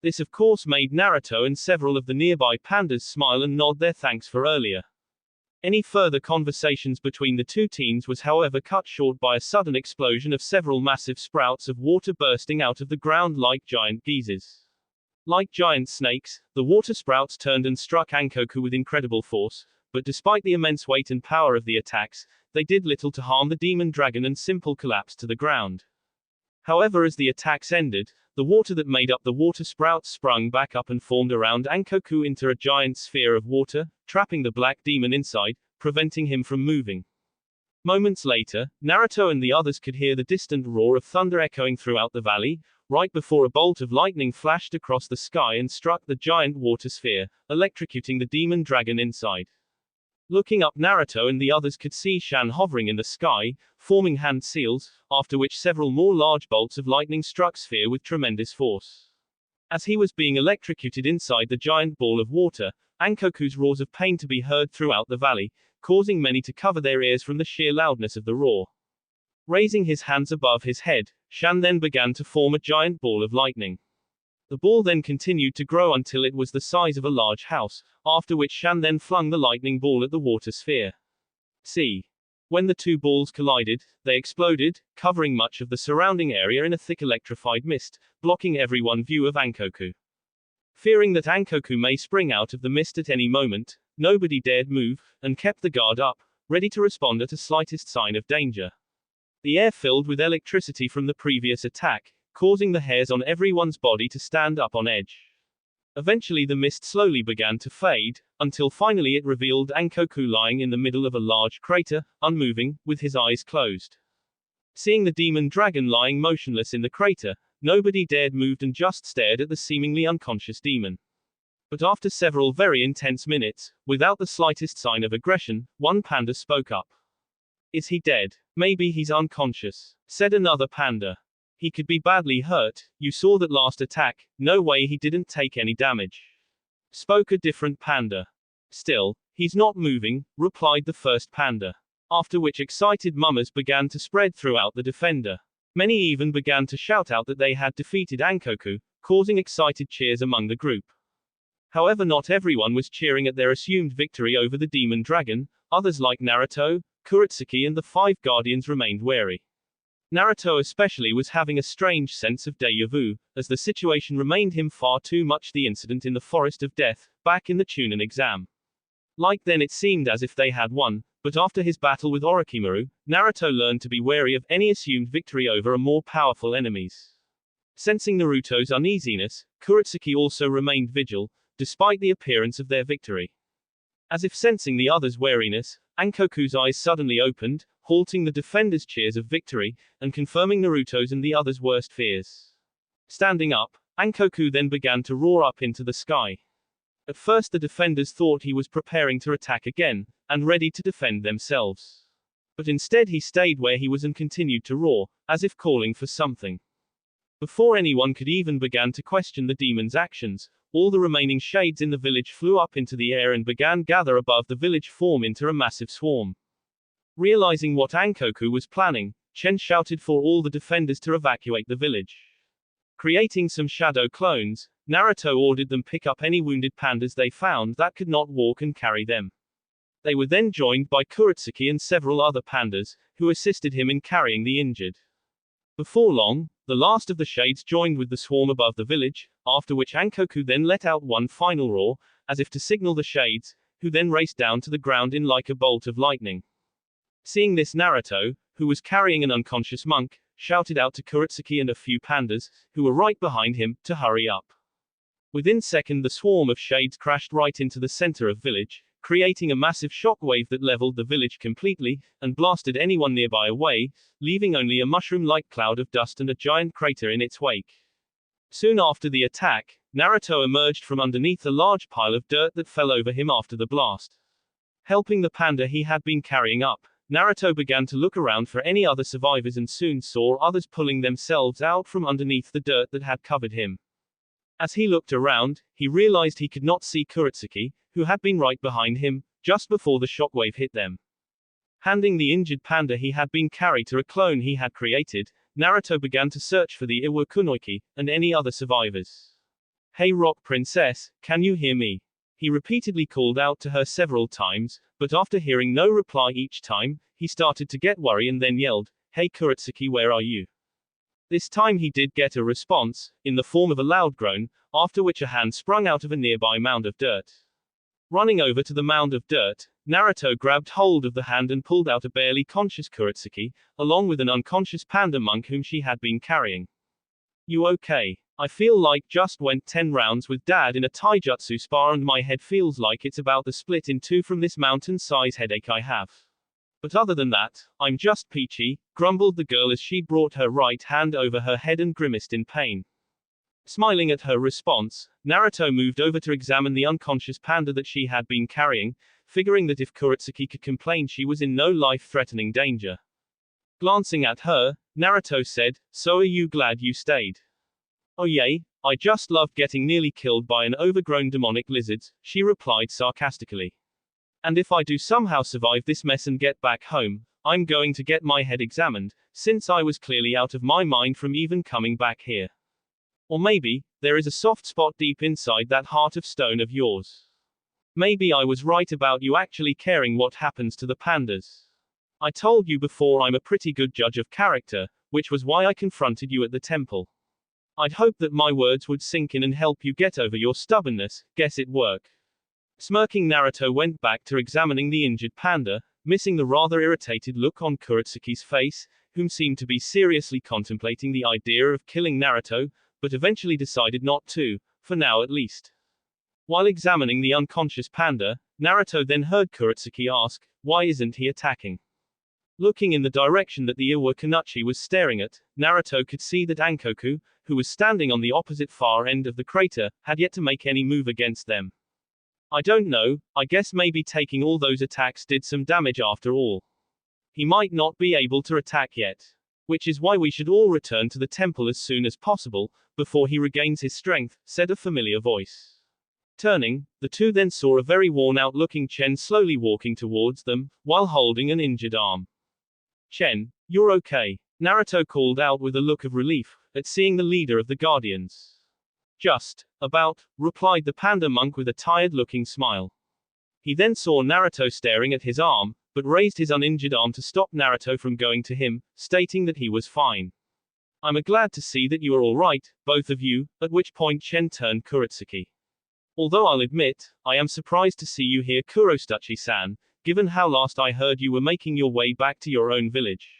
This of course made Naruto and several of the nearby pandas smile and nod their thanks for earlier. Any further conversations between the two teens was however cut short by a sudden explosion of several massive sprouts of water bursting out of the ground like giant geysers. Like giant snakes, the water sprouts turned and struck Ankoku with incredible force, but despite the immense weight and power of the attacks, they did little to harm the demon dragon and simple collapsed to the ground. However, as the attacks ended, the water that made up the water sprouts sprung back up and formed around Ankoku into a giant sphere of water, trapping the black demon inside, preventing him from moving. Moments later, Naruto and the others could hear the distant roar of thunder echoing throughout the valley, right before a bolt of lightning flashed across the sky and struck the giant water sphere, electrocuting the demon dragon inside. Looking up, Naruto and the others could see Shan hovering in the sky, forming hand seals, after which several more large bolts of lightning struck sphere with tremendous force. As he was being electrocuted inside the giant ball of water, Ankoku's roars of pain to be heard throughout the valley, causing many to cover their ears from the sheer loudness of the roar. Raising his hands above his head, Shan then began to form a giant ball of lightning. The ball then continued to grow until it was the size of a large house, after which Shan then flung the lightning ball at the water sphere. See. When the two balls collided, they exploded, covering much of the surrounding area in a thick electrified mist, blocking everyone's view of Ankoku. Fearing that Ankoku may spring out of the mist at any moment, nobody dared move, and kept the guard up, ready to respond at a slightest sign of danger. The air filled with electricity from the previous attack, causing the hairs on everyone's body to stand up on edge. Eventually the mist slowly began to fade, until finally it revealed Ankoku lying in the middle of a large crater, unmoving, with his eyes closed. Seeing the demon dragon lying motionless in the crater, nobody dared move and just stared at the seemingly unconscious demon. But after several very intense minutes, without the slightest sign of aggression, one panda spoke up. Is he dead? Maybe he's unconscious, said another panda. He could be badly hurt, you saw that last attack, no way he didn't take any damage. Spoke a different panda. Still, he's not moving, replied the first panda. After which excited murmurs began to spread throughout the defender. Many even began to shout out that they had defeated Ankoku, causing excited cheers among the group. However, not everyone was cheering at their assumed victory over the demon dragon, others like Naruto, Kurotsuki and the five guardians remained wary. Naruto especially was having a strange sense of déjà vu, as the situation reminded him far too much the incident in the Forest of Death, back in the Chunin exam. Like then it seemed as if they had won, but after his battle with Orochimaru, Naruto learned to be wary of any assumed victory over a more powerful enemies. Sensing Naruto's uneasiness, Kurotsuki also remained vigilant, despite the appearance of their victory. As if sensing the others' wariness, Ankoku's eyes suddenly opened, halting the defenders' cheers of victory, and confirming Naruto's and the others' worst fears. Standing up, Ankoku then began to roar up into the sky. At first the defenders thought he was preparing to attack again, and ready to defend themselves. But instead he stayed where he was and continued to roar, as if calling for something. Before anyone could even begin to question the demon's actions, all the remaining shades in the village flew up into the air and began gather above the village form into a massive swarm. Realizing what Ankoku was planning, Chen shouted for all the defenders to evacuate the village. Creating some shadow clones, Naruto ordered them pick up any wounded pandas they found that could not walk and carry them. They were then joined by Kurotsuki and several other pandas, who assisted him in carrying the injured. Before long, the last of the shades joined with the swarm above the village, after which Ankoku then let out one final roar, as if to signal the shades, who then raced down to the ground in like a bolt of lightning. Seeing this, Naruto, who was carrying an unconscious monk, shouted out to Kurotsuki and a few pandas, who were right behind him, to hurry up. Within seconds the swarm of shades crashed right into the center of village, creating a massive shockwave that leveled the village completely, and blasted anyone nearby away, leaving only a mushroom-like cloud of dust and a giant crater in its wake. Soon after the attack, Naruto emerged from underneath a large pile of dirt that fell over him after the blast. Helping the panda he had been carrying up, Naruto began to look around for any other survivors and soon saw others pulling themselves out from underneath the dirt that had covered him. As he looked around, he realized he could not see Kurotsuki, who had been right behind him, just before the shockwave hit them. Handing the injured panda he had been carried to a clone he had created, Naruto began to search for the Iwa Kunoichi, and any other survivors. "Hey Rock Princess, can you hear me?" He repeatedly called out to her several times, but after hearing no reply each time, he started to get worried and then yelled, "Hey Kurotsuki, where are you?" This time he did get a response, in the form of a loud groan, after which a hand sprung out of a nearby mound of dirt. Running over to the mound of dirt, Naruto grabbed hold of the hand and pulled out a barely conscious Kurotsuki, along with an unconscious panda monk whom she had been carrying. "You okay? I feel like just went 10 rounds with dad in a taijutsu spa and my head feels like it's about to split in two from this mountain-size headache I have. But other than that, I'm just peachy," grumbled the girl as she brought her right hand over her head and grimaced in pain. Smiling at her response, Naruto moved over to examine the unconscious panda that she had been carrying, figuring that if Kurotsuki could complain she was in no life-threatening danger. Glancing at her, Naruto said, "So are you glad you stayed?" "Oh yay, I just loved getting nearly killed by an overgrown demonic lizard," she replied sarcastically. "And if I do somehow survive this mess and get back home, I'm going to get my head examined, since I was clearly out of my mind from even coming back here. Or maybe, there is a soft spot deep inside that heart of stone of yours. Maybe I was right about you actually caring what happens to the pandas. I told you before I'm a pretty good judge of character, which was why I confronted you at the temple. I'd hoped that my words would sink in and help you get over your stubbornness, guess it worked." Smirking, Naruto went back to examining the injured panda, missing the rather irritated look on Kurotsuki's face, whom seemed to be seriously contemplating the idea of killing Naruto, but eventually decided not to, for now at least. While examining the unconscious panda, Naruto then heard Kurotsuki ask, "Why isn't he attacking?" Looking in the direction that the Iwa Kunoichi was staring at, Naruto could see that Ankoku, who was standing on the opposite far end of the crater, had yet to make any move against them. "I don't know, I guess maybe taking all those attacks did some damage after all. He might not be able to attack yet. Which is why we should all return to the temple as soon as possible, before he regains his strength," said a familiar voice. Turning, the two then saw a very worn-out-looking Chen slowly walking towards them, while holding an injured arm. "Chen, you're okay," Naruto called out with a look of relief, at seeing the leader of the Guardians. "Just about," replied the panda monk with a tired-looking smile. He then saw Naruto staring at his arm, but raised his uninjured arm to stop Naruto from going to him, stating that he was fine. "I'm glad to see that you are all right, both of you," at which point Chen turned Kurotsuki. "Although I'll admit, I am surprised to see you here, Kurotsuchi-san, given how last I heard you were making your way back to your own village.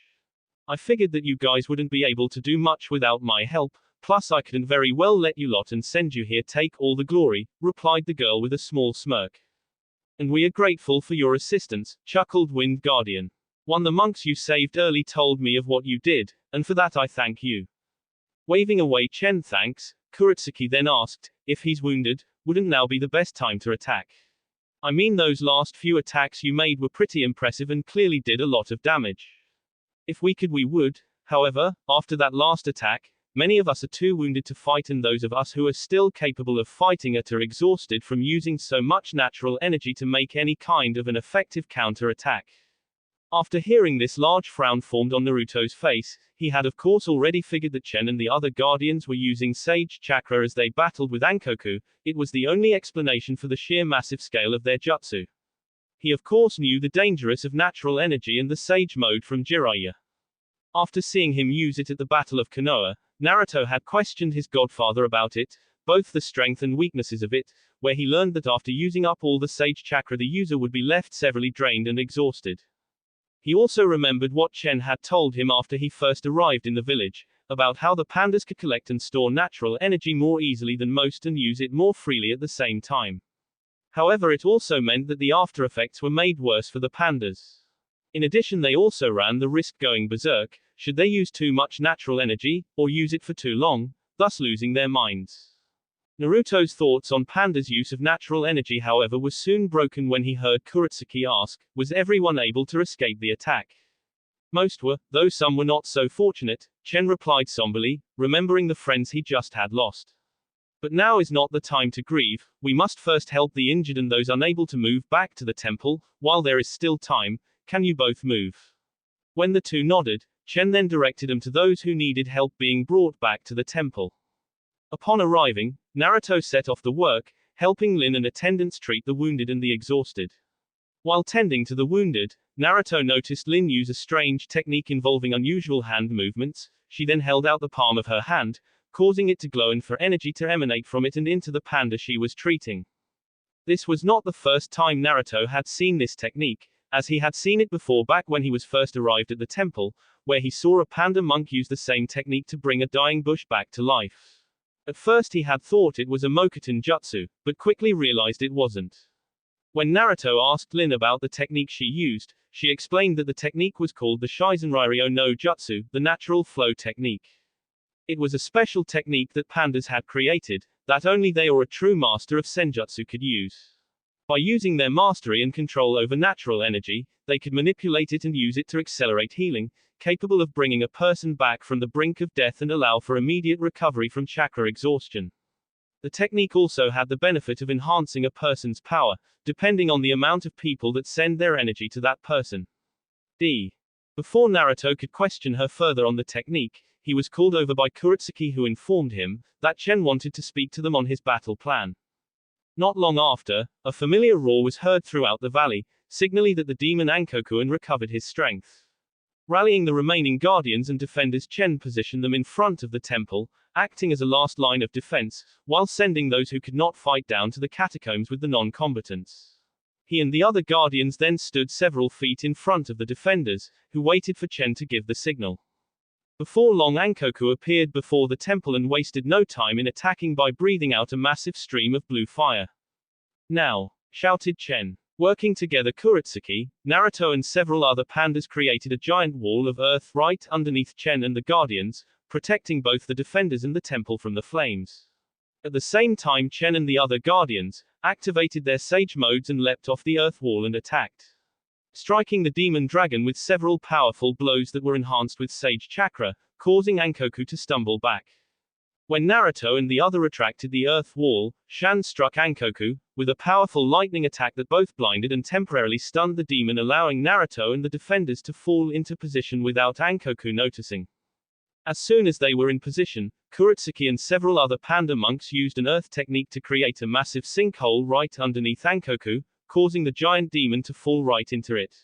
I figured that you guys wouldn't be able to do much without my help, plus I couldn't very well let you lot and Senju here take all the glory," replied the girl with a small smirk. "And we are grateful for your assistance," chuckled Wind Guardian. "One the monks you saved early told me of what you did, and for that I thank you." Waving away Chen thanks, Kurotsuki then asked, "If he's wounded, wouldn't now be the best time to attack? I mean those last few attacks you made were pretty impressive and clearly did a lot of damage. If we could we would, however, after that last attack, many of us are too wounded to fight and those of us who are still capable of fighting are exhausted from using so much natural energy to make any kind of an effective counter-attack. After hearing this, large frown formed on Naruto's face. He had of course already figured that Chen and the other guardians were using Sage Chakra as they battled with Ankoku. It was the only explanation for the sheer massive scale of their jutsu. He of course knew the dangerous of natural energy and the Sage mode from Jiraiya. After seeing him use it at the Battle of Konoha, Naruto had questioned his godfather about it, both the strength and weaknesses of it, where he learned that after using up all the Sage Chakra the user would be left severely drained and exhausted. He also remembered what Chen had told him after he first arrived in the village, about how the pandas could collect and store natural energy more easily than most and use it more freely at the same time. However, it also meant that the after effects were made worse for the pandas. In addition, they also ran the risk going berserk, should they use too much natural energy, or use it for too long, thus losing their minds. Naruto's thoughts on pandas' use of natural energy, however, were soon broken when he heard Kurotsuki ask, was everyone able to escape the attack? Most were, though some were not so fortunate, Chen replied somberly, remembering the friends he just had lost. But now is not the time to grieve, we must first help the injured and those unable to move back to the temple, while there is still time, can you both move? When the two nodded, Chen then directed them to those who needed help being brought back to the temple. Upon arriving, Naruto set off the work, helping Lin and attendants treat the wounded and the exhausted. While tending to the wounded, Naruto noticed Lin use a strange technique involving unusual hand movements. She then held out the palm of her hand, causing it to glow and for energy to emanate from it and into the panda she was treating. This was not the first time Naruto had seen this technique, as he had seen it before back when he was first arrived at the temple, where he saw a panda monk use the same technique to bring a dying bush back to life. At first he had thought it was a Mokuton jutsu, but quickly realized it wasn't. When Naruto asked Lin about the technique she used, she explained that the technique was called the Shizenryo no Jutsu, the natural flow technique. It was a special technique that pandas had created, that only they or a true master of senjutsu could use. By using their mastery and control over natural energy, they could manipulate it and use it to accelerate healing, capable of bringing a person back from the brink of death and allow for immediate recovery from chakra exhaustion. The technique also had the benefit of enhancing a person's power, depending on the amount of people that send their energy to that person. Before Naruto could question her further on the technique, he was called over by Kurotsuki, who informed him that Chen wanted to speak to them on his battle plan. Not long after, a familiar roar was heard throughout the valley, signaling that the demon Ankoku recovered his strength. Rallying the remaining guardians and defenders, Chen positioned them in front of the temple, acting as a last line of defense, while sending those who could not fight down to the catacombs with the non-combatants. He and the other guardians then stood several feet in front of the defenders, who waited for Chen to give the signal. Before long, Ankoku appeared before the temple and wasted no time in attacking by breathing out a massive stream of blue fire. Now! Shouted Chen. Working together, Kurotsuki, Naruto and several other pandas created a giant wall of earth right underneath Chen and the guardians, protecting both the defenders and the temple from the flames. At the same time, Chen and the other guardians activated their sage modes and leapt off the earth wall and attacked, striking the demon dragon with several powerful blows that were enhanced with Sage Chakra, causing Ankoku to stumble back. When Naruto and the other retracted the earth wall, Shan struck Ankoku with a powerful lightning attack that both blinded and temporarily stunned the demon, allowing Naruto and the defenders to fall into position without Ankoku noticing. As soon as they were in position, Kurotsuki and several other panda monks used an earth technique to create a massive sinkhole right underneath Ankoku, causing the giant demon to fall right into it.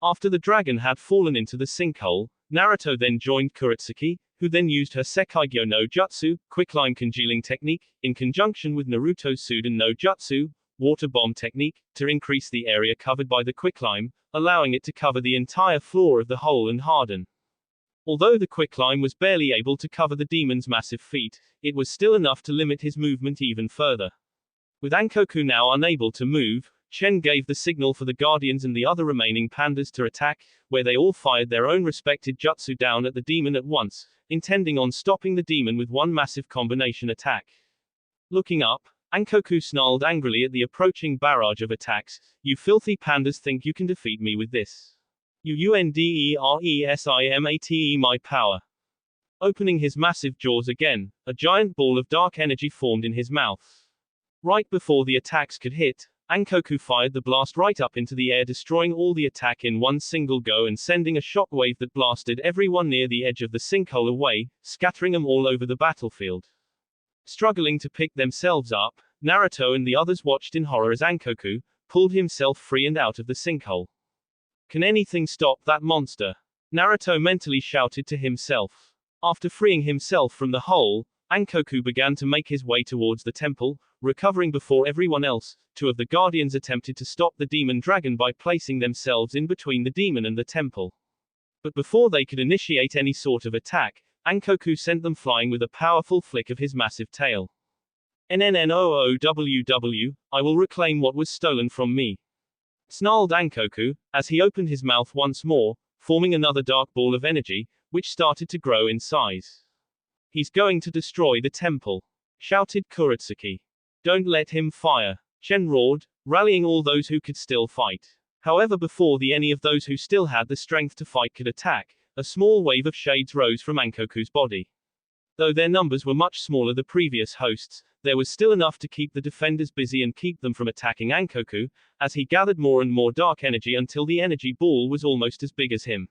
After the dragon had fallen into the sinkhole, Naruto then joined Kurotsuki, who then used her Sekaigyo no Jutsu, quicklime congealing technique, in conjunction with Naruto's Suden no Jutsu, water bomb technique, to increase the area covered by the quicklime, allowing it to cover the entire floor of the hole and harden. Although the quicklime was barely able to cover the demon's massive feet, it was still enough to limit his movement even further. With Ankoku now unable to move, Chen gave the signal for the guardians and the other remaining pandas to attack, where they all fired their own respected jutsu down at the demon at once, intending on stopping the demon with one massive combination attack. Looking up, Ankoku snarled angrily at the approaching barrage of attacks, "You filthy pandas think you can defeat me with this? You underestimate my power." Opening his massive jaws again, a giant ball of dark energy formed in his mouth. Right before the attacks could hit, Ankoku fired the blast right up into the air, destroying all the attack in one single go and sending a shockwave that blasted everyone near the edge of the sinkhole away, scattering them all over the battlefield. Struggling to pick themselves up, Naruto and the others watched in horror as Ankoku pulled himself free and out of the sinkhole. Can anything stop that monster? Naruto mentally shouted to himself. After freeing himself from the hole, Ankoku began to make his way towards the temple, recovering before everyone else. Two of the guardians attempted to stop the demon dragon by placing themselves in between the demon and the temple. But before they could initiate any sort of attack, Ankoku sent them flying with a powerful flick of his massive tail. NNNOOWW, I will reclaim what was stolen from me, snarled Ankoku, as he opened his mouth once more, forming another dark ball of energy, which started to grow in size. He's going to destroy the temple, shouted Kuretsuki. Don't let him fire, Chen roared, rallying all those who could still fight. However, before any of those who still had the strength to fight could attack, a small wave of shades rose from Ankoku's body. Though their numbers were much smaller than the previous hosts, there was still enough to keep the defenders busy and keep them from attacking Ankoku, as he gathered more and more dark energy until the energy ball was almost as big as him.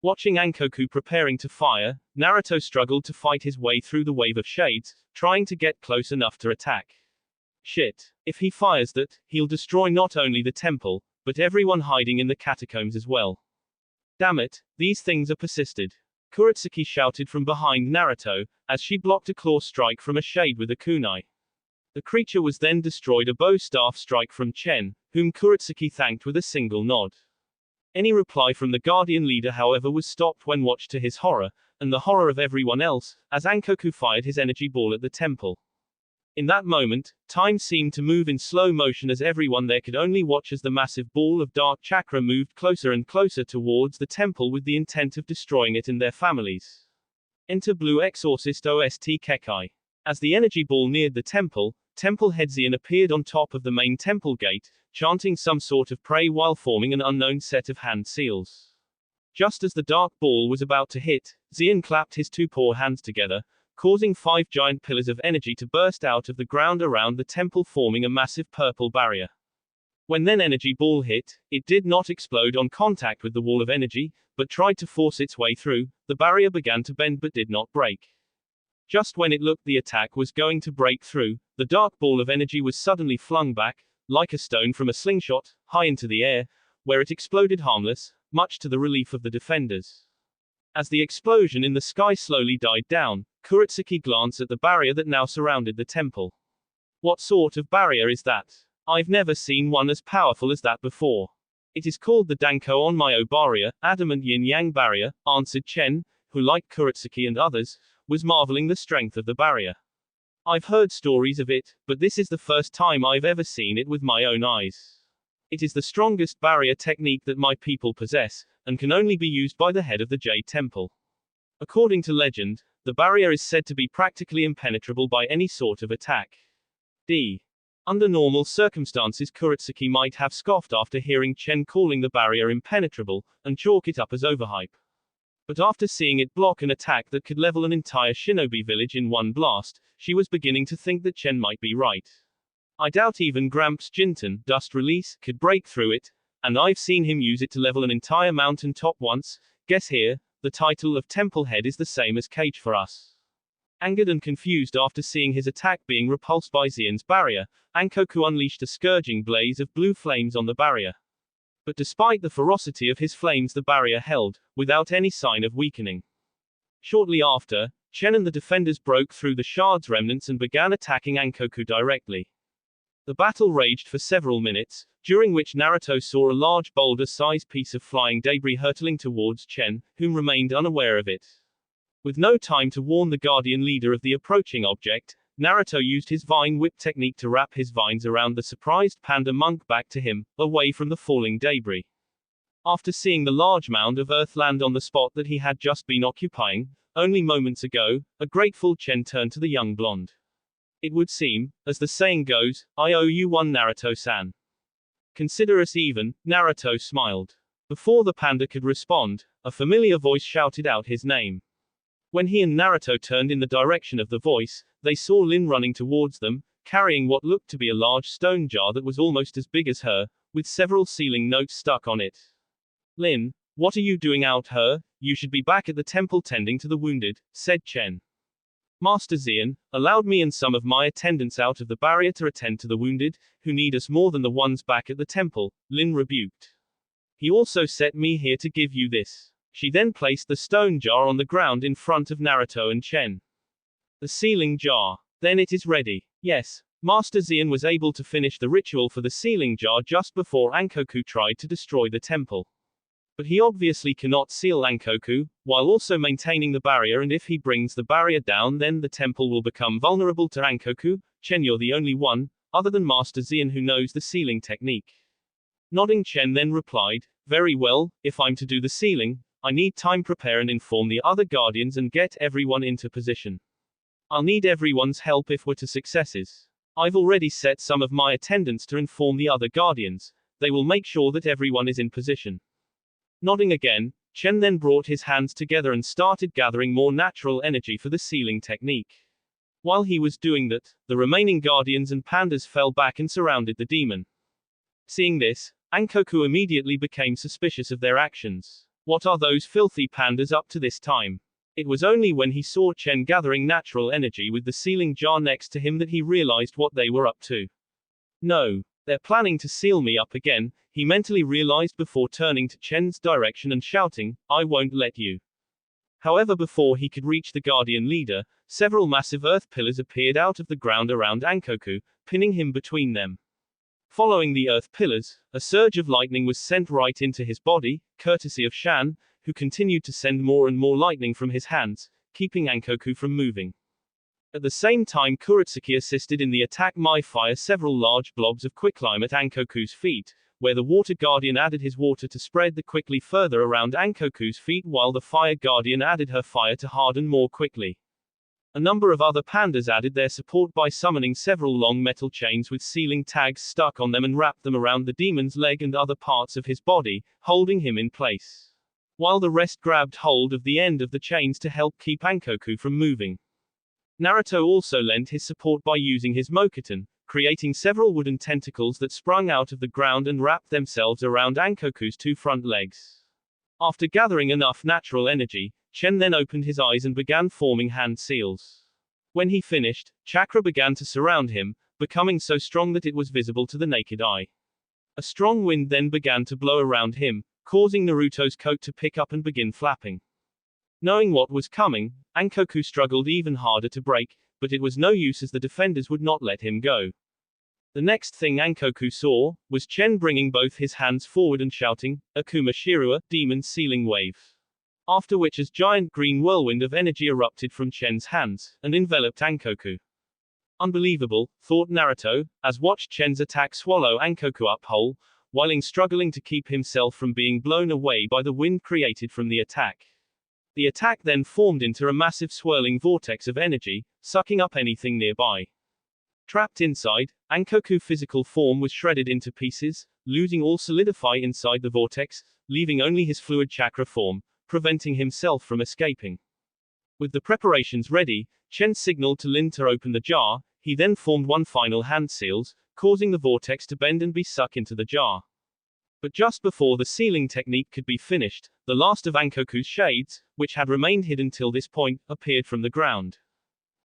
Watching Ankoku preparing to fire, Naruto struggled to fight his way through the wave of shades, trying to get close enough to attack. Shit. If he fires that, he'll destroy not only the temple, but everyone hiding in the catacombs as well. Damn it, these things are persisted. Kuretsuki shouted from behind Naruto, as she blocked a claw strike from a shade with a kunai. The creature was then destroyed, a bow staff strike from Chen, whom Kuretsuki thanked with a single nod. Any reply from the Guardian leader, however, was stopped when watched to his horror, and the horror of everyone else, as Ankoku fired his energy ball at the temple. In that moment, time seemed to move in slow motion as everyone there could only watch as the massive ball of dark chakra moved closer and closer towards the temple with the intent of destroying it and their families. Enter Blue Exorcist OST Kekai. As the energy ball neared the temple, Temple Head Xian appeared on top of the main temple gate, chanting some sort of prayer while forming an unknown set of hand seals. Just as the dark ball was about to hit, Xian clapped his two paw hands together, causing 5 giant pillars of energy to burst out of the ground around the temple, forming a massive purple barrier. When then energy ball hit, it did not explode on contact with the wall of energy, but tried to force its way through. The barrier began to bend but did not break. Just when it looked the attack was going to break through, the dark ball of energy was suddenly flung back, like a stone from a slingshot, high into the air, where it exploded harmless, much to the relief of the defenders. As the explosion in the sky slowly died down, Kuretsuki glanced at the barrier that now surrounded the temple. What sort of barrier is that? I've never seen one as powerful as that before. It is called the Danko Onmyo barrier, adamant yin-yang barrier, answered Chen, who, like Kuretsuki and others, was marveling the strength of the barrier. I've heard stories of it, but this is the first time I've ever seen it with my own eyes. It is the strongest barrier technique that my people possess, and can only be used by the head of the Jade Temple. According to legend, the barrier is said to be practically impenetrable by any sort of attack. Under normal circumstances, Kuretsuki might have scoffed after hearing Chen calling the barrier impenetrable, and chalk it up as overhype. But after seeing it block an attack that could level an entire shinobi village in one blast, she was beginning to think that Chen might be right. I doubt even Gramps Jinten, Dust Release, could break through it, and I've seen him use it to level an entire mountain top once. Guess here, the title of Temple Head is the same as Cage for us. Angered and confused after seeing his attack being repulsed by Xian's barrier, Ankoku unleashed a scourging blaze of blue flames on the barrier. But despite the ferocity of his flames, the barrier held, without any sign of weakening. Shortly after, Chen and the defenders broke through the shard's remnants and began attacking Ankoku directly. The battle raged for several minutes, during which Naruto saw a large boulder-sized piece of flying debris hurtling towards Chen, whom remained unaware of it. With no time to warn the Guardian leader of the approaching object, Naruto used his vine whip technique to wrap his vines around the surprised panda monk back to him, away from the falling debris. After seeing the large mound of earth land on the spot that he had just been occupying, only moments ago, a grateful Chen turned to the young blonde. It would seem, as the saying goes, I owe you one, Naruto-san. Consider us even. Naruto smiled. Before the panda could respond, a familiar voice shouted out his name. When he and Naruto turned in the direction of the voice, they saw Lin running towards them, carrying what looked to be a large stone jar that was almost as big as her, with several sealing notes stuck on it. Lin, what are you doing out here? You should be back at the temple tending to the wounded, said Chen. Master Xian allowed me and some of my attendants out of the barrier to attend to the wounded, who need us more than the ones back at the temple, Lin rebuked. He also set me here to give you this. She then placed the stone jar on the ground in front of Naruto and Chen. The sealing jar. Then it is ready. Yes. Master Xian was able to finish the ritual for the sealing jar just before Ankoku tried to destroy the temple. But he obviously cannot seal Ankoku, while also maintaining the barrier, and if he brings the barrier down then the temple will become vulnerable to Ankoku. Chen, you're the only one, other than Master Xian, who knows the sealing technique. Nodding, Chen then replied, very well, if I'm to do the sealing, I need time prepare and inform the other guardians and get everyone into position. I'll need everyone's help if we're to successes. I've already set some of my attendants to inform the other guardians. They will make sure that everyone is in position. Nodding again, Chen then brought his hands together and started gathering more natural energy for the sealing technique. While he was doing that, the remaining guardians and pandas fell back and surrounded the demon. Seeing this, Ankoku immediately became suspicious of their actions. What are those filthy pandas up to this time? It was only when he saw Chen gathering natural energy with the sealing jar next to him that he realized what they were up to. No, they're planning to seal me up again, he mentally realized before turning to Chen's direction and shouting, I won't let you. However, before he could reach the guardian leader, several massive earth pillars appeared out of the ground around Ankoku, pinning him between them. Following the earth pillars, a surge of lightning was sent right into his body, courtesy of Shan, who continued to send more and more lightning from his hands, keeping Ankoku from moving. At the same time, Kuretsuki assisted in the attack. My fire several large blobs of quicklime at Ankoku's feet, where the water guardian added his water to spread the quickly further around Ankoku's feet, while the fire guardian added her fire to harden more quickly. A number of other pandas added their support by summoning several long metal chains with sealing tags stuck on them and wrapped them around the demon's leg and other parts of his body, holding him in place. While the rest grabbed hold of the end of the chains to help keep Ankoku from moving. Naruto also lent his support by using his Mokuton, creating several wooden tentacles that sprung out of the ground and wrapped themselves around Ankoku's two front legs. After gathering enough natural energy, Chen then opened his eyes and began forming hand seals. When he finished, chakra began to surround him, becoming so strong that it was visible to the naked eye. A strong wind then began to blow around him, causing Naruto's coat to pick up and begin flapping. Knowing what was coming, Ankoku struggled even harder to break, but it was no use as the defenders would not let him go. The next thing Ankoku saw was Chen bringing both his hands forward and shouting, Akuma Shirua, demon sealing wave. After which a giant green whirlwind of energy erupted from Chen's hands, and enveloped Ankoku. Unbelievable, thought Naruto, as watched Chen's attack swallow Ankoku up whole, while struggling to keep himself from being blown away by the wind created from the attack. The attack then formed into a massive swirling vortex of energy, sucking up anything nearby. Trapped inside, Ankoku's physical form was shredded into pieces, losing all solidify inside the vortex, leaving only his fluid chakra form, preventing himself from escaping. With the preparations ready, Chen signaled to Lin to open the jar. He then formed one final hand seals, causing the vortex to bend and be sucked into the jar. But just before the sealing technique could be finished, the last of Ankoku's shades, which had remained hidden till this point, appeared from the ground.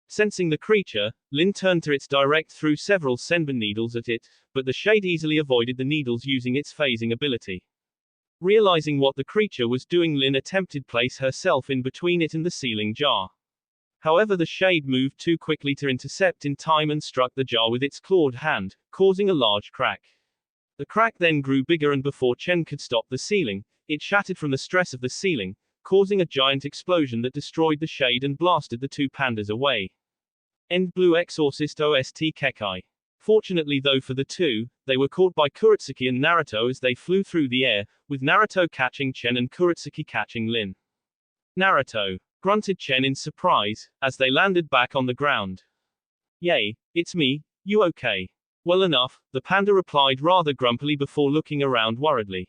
Sensing the creature, Lin turned to its direct threw several senbon needles at it, but the shade easily avoided the needles using its phasing ability. Realizing what the creature was doing, Lin attempted place herself in between it and the sealing jar. However, the shade moved too quickly to intercept in time and struck the jar with its clawed hand, causing a large crack. The crack then grew bigger, and before Chen could stop the sealing, it shattered from the stress of the sealing, causing a giant explosion that destroyed the shade and blasted the two pandas away. End Blue Exorcist OST Kekai. Fortunately though for the two, they were caught by Kuretsuki and Naruto as they flew through the air, with Naruto catching Chen and Kuretsuki catching Lin. Naruto, grunted Chen in surprise, as they landed back on the ground. Yay, it's me, you okay? Well enough, the panda replied rather grumpily before looking around worriedly.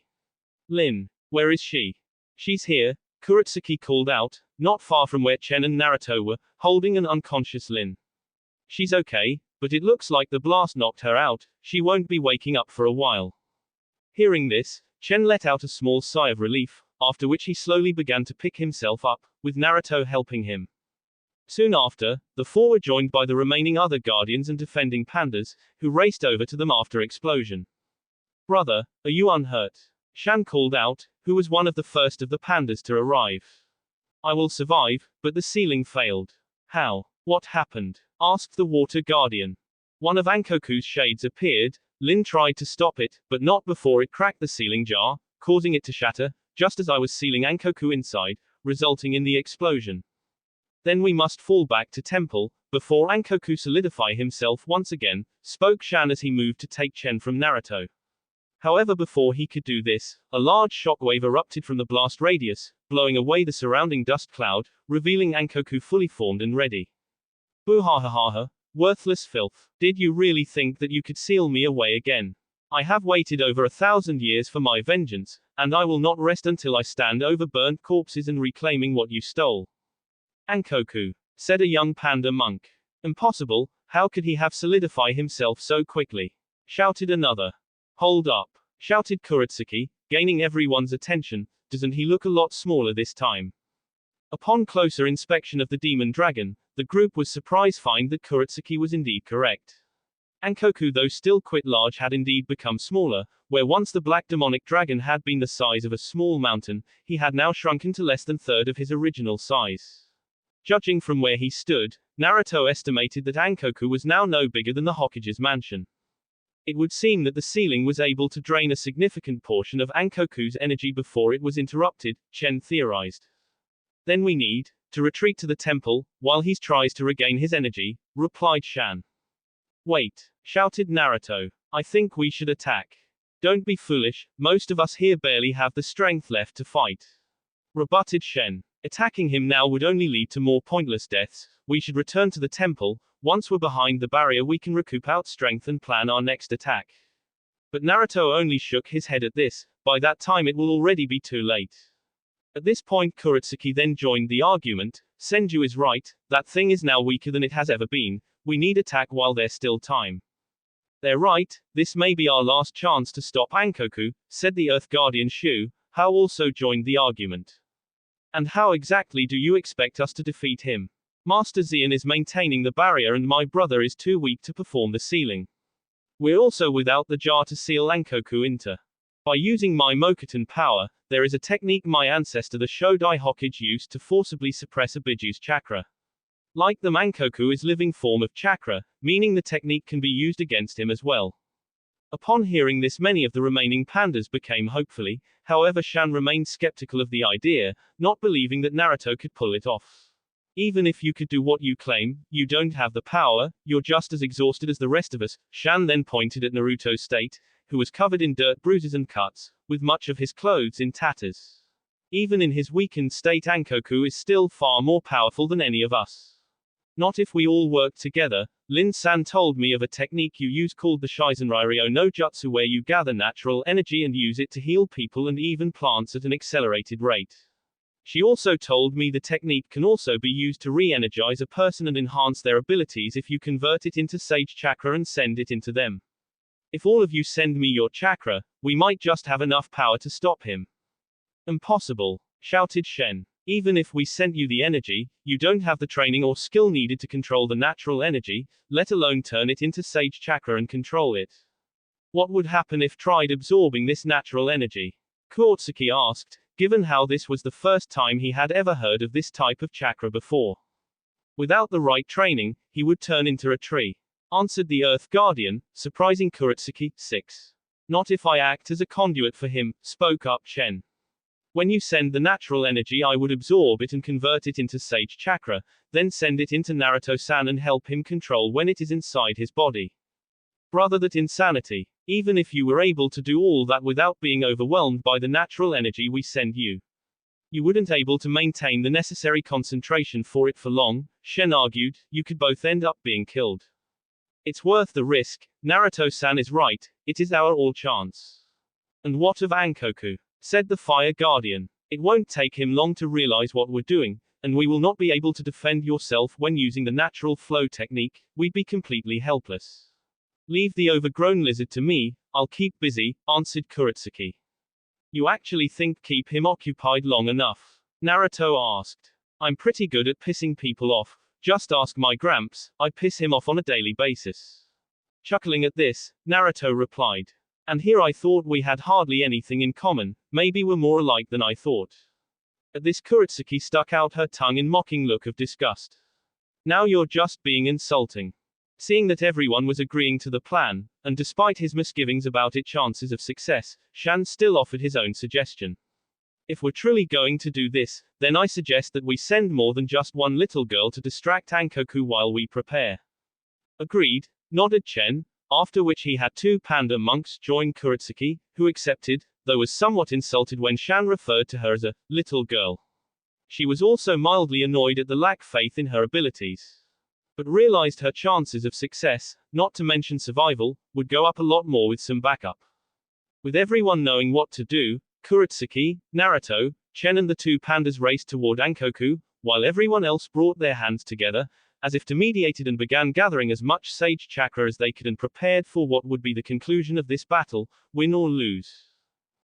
Lin, where is she? She's here, Kuretsuki called out, not far from where Chen and Naruto were, holding an unconscious Lin. She's okay, But it looks like the blast knocked her out, she won't be waking up for a while. Hearing this, Chen let out a small sigh of relief, after which he slowly began to pick himself up, with Naruto helping him. Soon after, the four were joined by the remaining other guardians and defending pandas, who raced over to them after explosion. Brother, are you unhurt? Shan called out, who was one of the first of the pandas to arrive. I will survive, but the ceiling failed. How? What happened? Asked the water guardian. One of Ankoku's shades appeared. Lin tried to stop it, but not before it cracked the ceiling jar, causing it to shatter, just as I was sealing Ankoku inside, resulting in the explosion. Then we must fall back to temple, before Ankoku solidify himself once again, spoke Shan as he moved to take Chen from Naruto. However, before he could do this, a large shockwave erupted from the blast radius, blowing away the surrounding dust cloud, revealing Ankoku fully formed and ready. Boo-ha-ha-ha-ha, worthless filth. Did you really think that you could seal me away again? I have waited over 1,000 years for my vengeance, and I will not rest until I stand over burnt corpses and reclaiming what you stole. Ankoku, said a young panda monk. Impossible, how could he have solidified himself so quickly? Shouted another. Hold up, shouted Kuretsuki, gaining everyone's attention, doesn't he look a lot smaller this time? Upon closer inspection of the demon dragon, the group was surprised to find that Kuretsuki was indeed correct. Ankoku, though still quite large, had indeed become smaller, where once the black demonic dragon had been the size of a small mountain, he had now shrunken to less than third of his original size. Judging from where he stood, Naruto estimated that Ankoku was now no bigger than the Hokage's mansion. It would seem that the ceiling was able to drain a significant portion of Ankoku's energy before it was interrupted, Chen theorized. Then we need to retreat to the temple, while he tries to regain his energy, replied Shan. Wait, shouted Naruto. I think we should attack. Don't be foolish, most of us here barely have the strength left to fight. Rebutted Shen. Attacking him now would only lead to more pointless deaths. We should return to the temple. Once we're behind the barrier we can recoup our strength and plan our next attack. But Naruto only shook his head at this. By that time it will already be too late. At this point Kuretsuki then joined the argument. Senju is right, that thing is now weaker than it has ever been. We need attack while there's still time. They're right, this may be our last chance to stop Ankoku, said the Earth Guardian Shu, who also joined the argument. And how exactly do you expect us to defeat him? Master Xian is maintaining the barrier and my brother is too weak to perform the sealing. We're also without the jar to seal Ankoku into. By using my Mokuton power, there is a technique my ancestor the Shodai Hokage used to forcibly suppress a Biju's chakra. Like the Ankoku is living form of chakra, meaning the technique can be used against him as well. Upon hearing this many of the remaining pandas became hopefully, however Shan remained skeptical of the idea, not believing that Naruto could pull it off. Even if you could do what you claim, you don't have the power, you're just as exhausted as the rest of us. Shan then pointed at Naruto's state, who was covered in dirt, bruises and cuts, with much of his clothes in tatters. Even in his weakened state Ankoku is still far more powerful than any of us. Not if we all work together. Lin-san told me of a technique you use called the Shizenryo no Jutsu where you gather natural energy and use it to heal people and even plants at an accelerated rate. She also told me the technique can also be used to re-energize a person and enhance their abilities if you convert it into sage chakra and send it into them. If all of you send me your chakra, we might just have enough power to stop him. Impossible, shouted Shen. Even if we sent you the energy, you don't have the training or skill needed to control the natural energy, let alone turn it into sage chakra and control it. What would happen if tried absorbing this natural energy? Kuretsuki asked, given how this was the first time he had ever heard of this type of chakra before. Without the right training, he would turn into a tree. Answered the Earth Guardian, surprising Kuretsuki. 6. Not if I act as a conduit for him, spoke up Chen. When you send the natural energy I would absorb it and convert it into sage chakra, then send it into Naruto-san and help him control when it is inside his body. Brother, that insanity. Even if you were able to do all that without being overwhelmed by the natural energy we send you, you wouldn't able to maintain the necessary concentration for it for long, Shen argued, you could both end up being killed. It's worth the risk. Naruto-san is right, it is our all chance. And what of Ankoku? Said the Fire Guardian. It won't take him long to realize what we're doing, And we will not be able to defend yourself when using the natural flow technique, we'd be completely helpless. Leave the overgrown lizard to me, I'll keep busy, answered Kuretsuki. You actually think keep him occupied long enough? Naruto asked. I'm pretty good at pissing people off, just ask my Gramps, I piss him off on a daily basis. Chuckling at this, Naruto replied. And here I thought we had hardly anything in common, maybe we're more alike than I thought. At this Kuretsuki stuck out her tongue in mocking look of disgust. Now you're just being insulting. Seeing that everyone was agreeing to the plan, and despite his misgivings about its chances of success, Shan still offered his own suggestion. If we're truly going to do this, then I suggest that we send more than just one little girl to distract Ankoku while we prepare. Agreed, nodded Chen, after which he had two panda monks join Kuretsuki, who accepted, though was somewhat insulted when Shan referred to her as a little girl. She was also mildly annoyed at the lack of faith in her abilities, but realized her chances of success, not to mention survival, would go up a lot more with some backup. With everyone knowing what to do, Kuretsuki, Naruto, Chen and the two pandas raced toward Ankoku, while everyone else brought their hands together, as if to mediate it, and began gathering as much sage chakra as they could and prepared for what would be the conclusion of this battle, win or lose.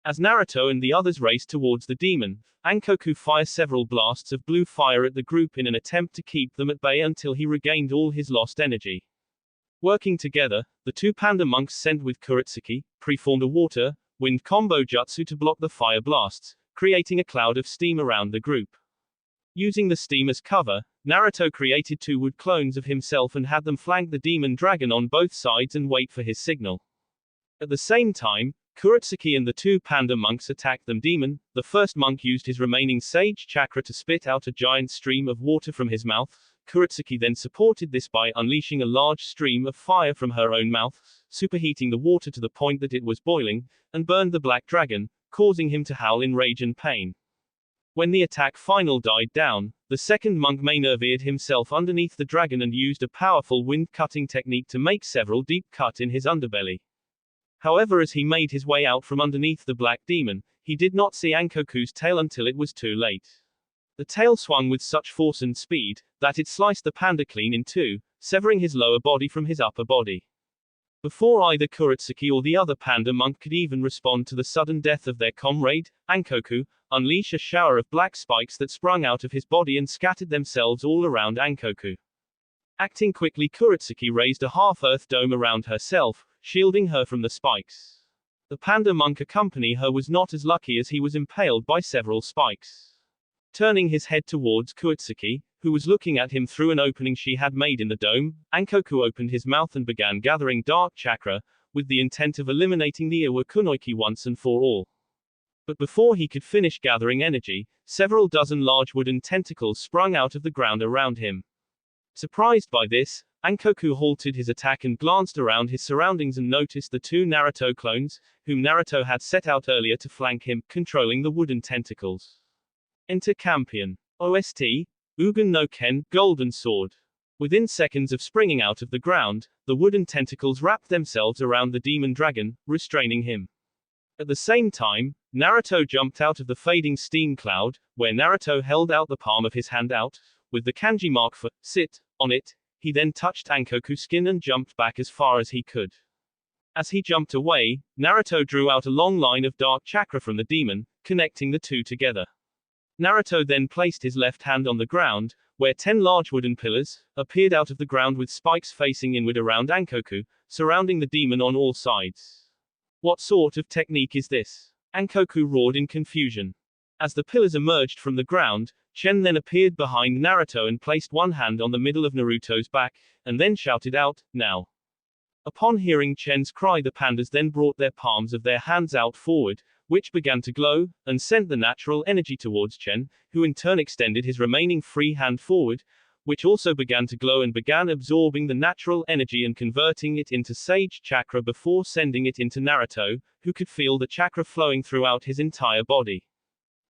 As Naruto and the others raced towards the demon, Ankoku fired several blasts of blue fire at the group in an attempt to keep them at bay until he regained all his lost energy. Working together, the two panda monks sent with Kuretsuki, preformed a water-wind combo jutsu to block the fire blasts, creating a cloud of steam around the group. Using the steam as cover, Naruto created two wood clones of himself and had them flank the demon dragon on both sides and wait for his signal. At the same time, Kuretsuki and the two panda monks attacked the demon. The first monk used his remaining sage chakra to spit out a giant stream of water from his mouth. Kuretsuki then supported this by unleashing a large stream of fire from her own mouth, superheating the water to the point that it was boiling, and burned the black dragon, causing him to howl in rage and pain. When the attack final died down, the second monk maneuvered himself underneath the dragon and used a powerful wind-cutting technique to make several deep cuts in his underbelly. However, as he made his way out from underneath the black demon, he did not see Ankoku's tail until it was too late. The tail swung with such force and speed, that it sliced the panda clean in two, severing his lower body from his upper body. Before either Kuretsuki or the other panda monk could even respond to the sudden death of their comrade, Ankoku unleashed a shower of black spikes that sprung out of his body and scattered themselves all around Ankoku. Acting quickly, Kuretsuki raised a half-earth dome around herself, shielding her from the spikes. The panda monk accompanying her was not as lucky, as he was impaled by several spikes. Turning his head towards Kuretsuki, who was looking at him through an opening she had made in the dome, Ankoku opened his mouth and began gathering dark chakra, with the intent of eliminating the Iwa Kunoiki once and for all. But before he could finish gathering energy, several dozen large wooden tentacles sprung out of the ground around him. Surprised by this, Ankoku halted his attack and glanced around his surroundings and noticed the two Naruto clones, whom Naruto had set out earlier to flank him, controlling the wooden tentacles. Enter Campion. OST, Ugen no Ken, Golden Sword. Within seconds of springing out of the ground, the wooden tentacles wrapped themselves around the demon dragon, restraining him. At the same time, Naruto jumped out of the fading steam cloud, where Naruto held out the palm of his hand out, with the kanji mark for sit on it. He then touched Ankoku's skin and jumped back as far as he could. As he jumped away, Naruto drew out a long line of dark chakra from the demon, connecting the two together. Naruto then placed his left hand on the ground, where 10 large wooden pillars appeared out of the ground with spikes facing inward around Ankoku, surrounding the demon on all sides. What sort of technique is this? Ankoku roared in confusion. As the pillars emerged from the ground, Chen then appeared behind Naruto and placed one hand on the middle of Naruto's back, and then shouted out, "Now!" Upon hearing Chen's cry, the pandas then brought their palms of their hands out forward, which began to glow, and sent the natural energy towards Chen, who in turn extended his remaining free hand forward, which also began to glow and began absorbing the natural energy and converting it into sage chakra before sending it into Naruto, who could feel the chakra flowing throughout his entire body.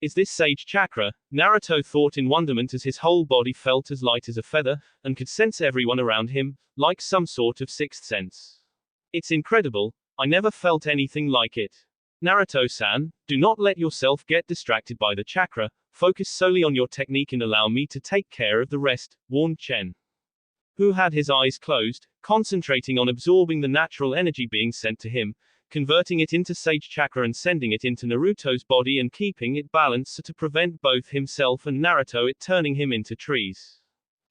Is this sage chakra? Naruto thought in wonderment as his whole body felt as light as a feather, and could sense everyone around him, like some sort of sixth sense. It's incredible, I never felt anything like it. Naruto-san, do not let yourself get distracted by the chakra, Focus solely on your technique and allow me to take care of the rest, warned Chen, who had his eyes closed, concentrating on absorbing the natural energy being sent to him, converting it into Sage Chakra and sending it into Naruto's body and keeping it balanced so to prevent both himself and Naruto it turning him into trees.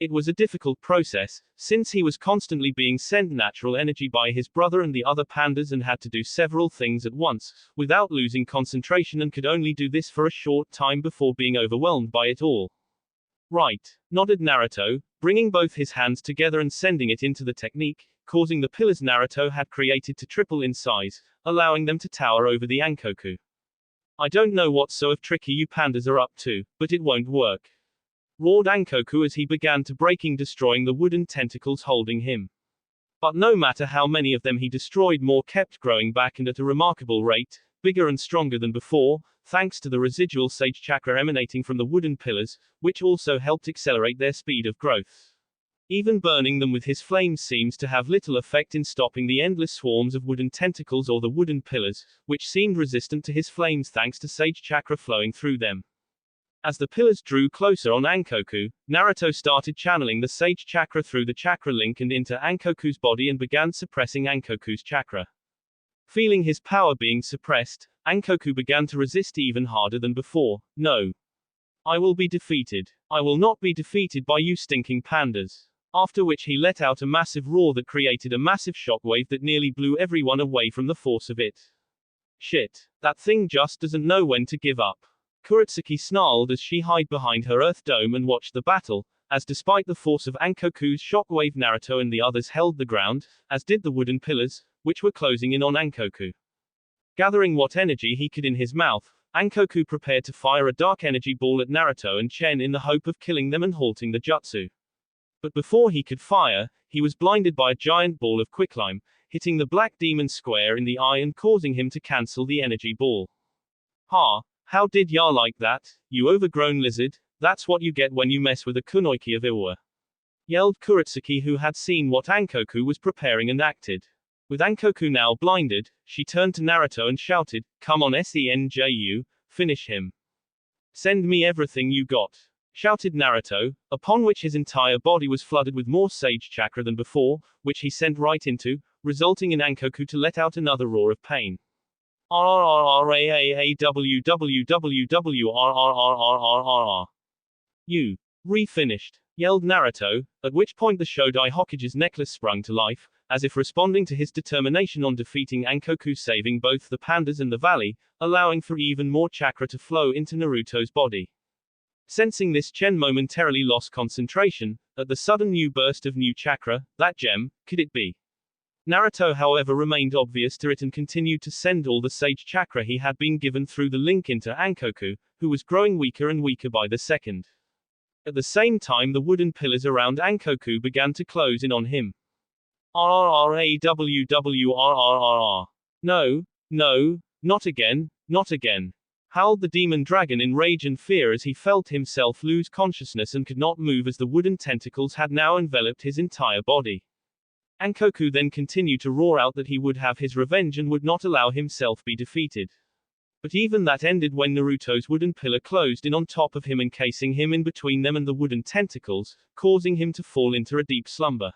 It was a difficult process, since he was constantly being sent natural energy by his brother and the other pandas and had to do several things at once, without losing concentration and could only do this for a short time before being overwhelmed by it all. Right, nodded Naruto, bringing both his hands together and sending it into the technique, causing the pillars Naruto had created to triple in size, allowing them to tower over the Ankoku. I don't know what so of tricky you pandas are up to, but it won't work, roared Ankoku as he began to breaking destroying the wooden tentacles holding him. But no matter how many of them he destroyed, more kept growing back and at a remarkable rate, bigger and stronger than before, thanks to the residual Sage Chakra emanating from the wooden pillars, which also helped accelerate their speed of growth. Even burning them with his flames seems to have little effect in stopping the endless swarms of wooden tentacles or the wooden pillars, which seemed resistant to his flames thanks to Sage Chakra flowing through them. As the pillars drew closer on Ankoku, Naruto started channeling the Sage Chakra through the chakra link and into Ankoku's body and began suppressing Ankoku's chakra. Feeling his power being suppressed, Ankoku began to resist even harder than before. No. I will be defeated. I will not be defeated by you stinking pandas. After which he let out a massive roar that created a massive shockwave that nearly blew everyone away from the force of it. Shit. That thing just doesn't know when to give up. Kuretsuki snarled as she hid behind her earth dome and watched the battle, as despite the force of Ankoku's shockwave Naruto and the others held the ground, as did the wooden pillars, which were closing in on Ankoku. Gathering what energy he could in his mouth, Ankoku prepared to fire a dark energy ball at Naruto and Chen in the hope of killing them and halting the jutsu. But before he could fire, he was blinded by a giant ball of quicklime, hitting the black demon square in the eye and causing him to cancel the energy ball. Ha! How did ya like that, you overgrown lizard? That's what you get when you mess with a kunoiki of Iwa, yelled Kuretsuki, who had seen what Ankoku was preparing and acted. With Ankoku now blinded, she turned to Naruto and shouted, "Come on Senju, finish him. Send me everything you got," shouted Naruto, upon which his entire body was flooded with more Sage Chakra than before, which he sent right into, resulting in Ankoku to let out another roar of pain. You refinished, yelled Naruto, at which point the Shodai Hokage's necklace sprung to life, as if responding to his determination on defeating Ankoku, saving both the pandas and the valley, allowing for even more chakra to flow into Naruto's body. Sensing this, Chen momentarily lost concentration, at the sudden new burst of new chakra. That gem, could it be? Naruto however remained oblivious to it and continued to send all the Sage Chakra he had been given through the link into Ankoku, who was growing weaker and weaker by the second. At the same time the wooden pillars around Ankoku began to close in on him. No, no, not again, not again, howled the demon dragon in rage and fear as he felt himself lose consciousness and could not move as the wooden tentacles had now enveloped his entire body. Ankoku then continued to roar out that he would have his revenge and would not allow himself be defeated. But even that ended when Naruto's wooden pillar closed in on top of him, encasing him in between them and the wooden tentacles, causing him to fall into a deep slumber.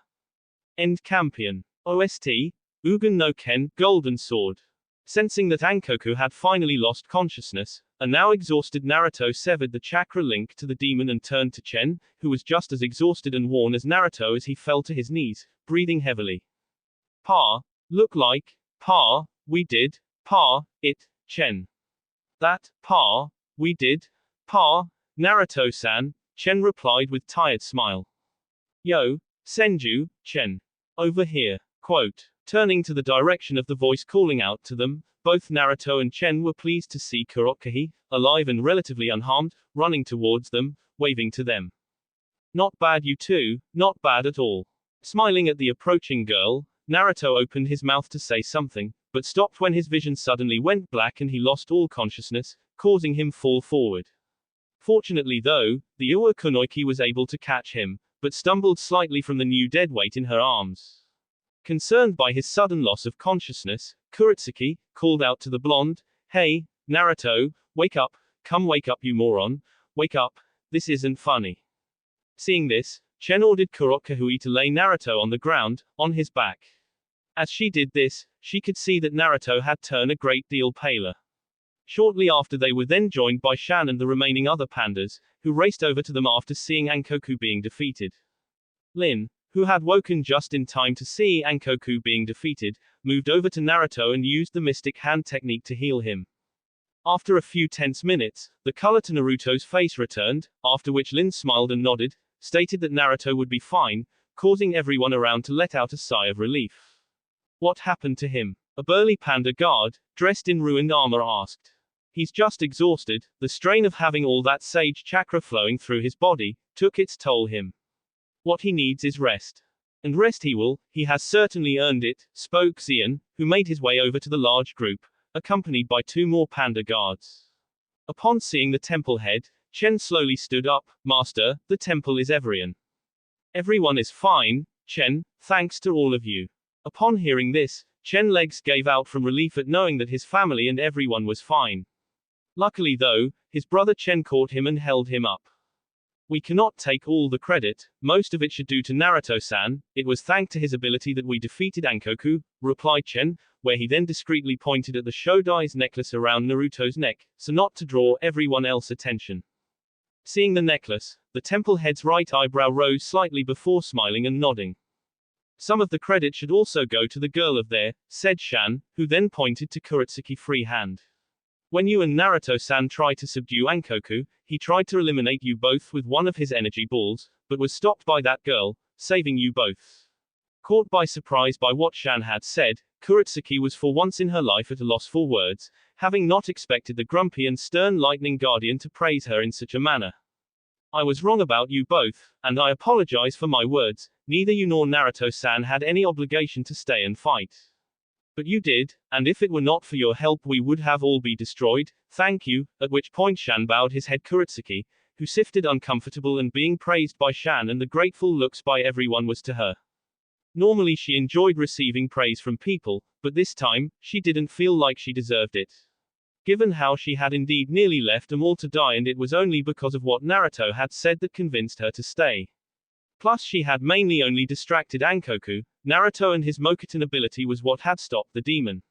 End Campion. OST, Ugen no Ken, Golden Sword. Sensing that Ankoku had finally lost consciousness, a now exhausted Naruto severed the chakra link to the demon and turned to Chen, who was just as exhausted and worn as Naruto as he fell to his knees, breathing heavily. Pa, look like, Pa, we did, Pa, it, Chen. That, Pa, we did, Pa, Naruto-san, Chen replied with tired smile. Yo, Senju, Chen. Over here. Quote. Turning to the direction of the voice calling out to them, both Naruto and Chen were pleased to see Kuretsuki, alive and relatively unharmed, running towards them, waving to them. Not bad you two, not bad at all. Smiling at the approaching girl, Naruto opened his mouth to say something, but stopped when his vision suddenly went black and he lost all consciousness, causing him fall forward. Fortunately though, the Iwa Kunoiki was able to catch him, but stumbled slightly from the new dead weight in her arms. Concerned by his sudden loss of consciousness, Kuretsuki called out to the blonde, "Hey, Naruto, wake up, come wake up you moron," Wake up, this isn't funny. Seeing this, Chen ordered Kurokahui to lay Naruto on the ground, on his back. As she did this, she could see that Naruto had turned a great deal paler. Shortly after, they were then joined by Shan and the remaining other pandas, who raced over to them after seeing Ankoku being defeated. Lin, who had woken just in time to see Ankoku being defeated, moved over to Naruto and used the Mystic Hand technique to heal him. After a few tense minutes, the color to Naruto's face returned, after which Lin smiled and nodded, stated that Naruto would be fine, causing everyone around to let out a sigh of relief. What happened to him? A burly panda guard, dressed in ruined armor, asked. He's just exhausted. The strain of having all that sage chakra flowing through his body took its toll him. What he needs is rest. And rest he will, he has certainly earned it, spoke Xian, who made his way over to the large group, accompanied by 2 more panda guards. Upon seeing the temple head, Chen slowly stood up. Master, the temple is Everian. Everyone is fine, Chen, thanks to all of you. Upon hearing this, Chen's legs gave out from relief at knowing that his family and everyone was fine. Luckily though, his brother Chen caught him and held him up. We cannot take all the credit, most of it should due to Naruto-san. It was thanks to his ability that we defeated Ankoku, replied Chen, where he then discreetly pointed at the Shodai's necklace around Naruto's neck, so not to draw everyone else's attention. Seeing the necklace, the temple head's right eyebrow rose slightly before smiling and nodding. Some of the credit should also go to the girl of there, said Shan, who then pointed to Kuretsuki's free hand. When you and Naruto-san tried to subdue Ankoku, he tried to eliminate you both with one of his energy balls, but was stopped by that girl, saving you both. Caught by surprise by what Shan had said, Kuretsuki was for once in her life at a loss for words, having not expected the grumpy and stern lightning guardian to praise her in such a manner. I was wrong about you both, and I apologize for my words. Neither you nor Naruto-san had any obligation to stay and fight. But you did, and if it were not for your help we would have all be destroyed, thank you, at which point Shan bowed his head. Kuretsuki, who sifted uncomfortable and being praised by Shan and the grateful looks by everyone was to her. Normally she enjoyed receiving praise from people, but this time, she didn't feel like she deserved it. Given how she had indeed nearly left them all to die and it was only because of what Naruto had said that convinced her to stay. Plus she had mainly only distracted Ankoku. Naruto and his Mokuton ability was what had stopped the demon.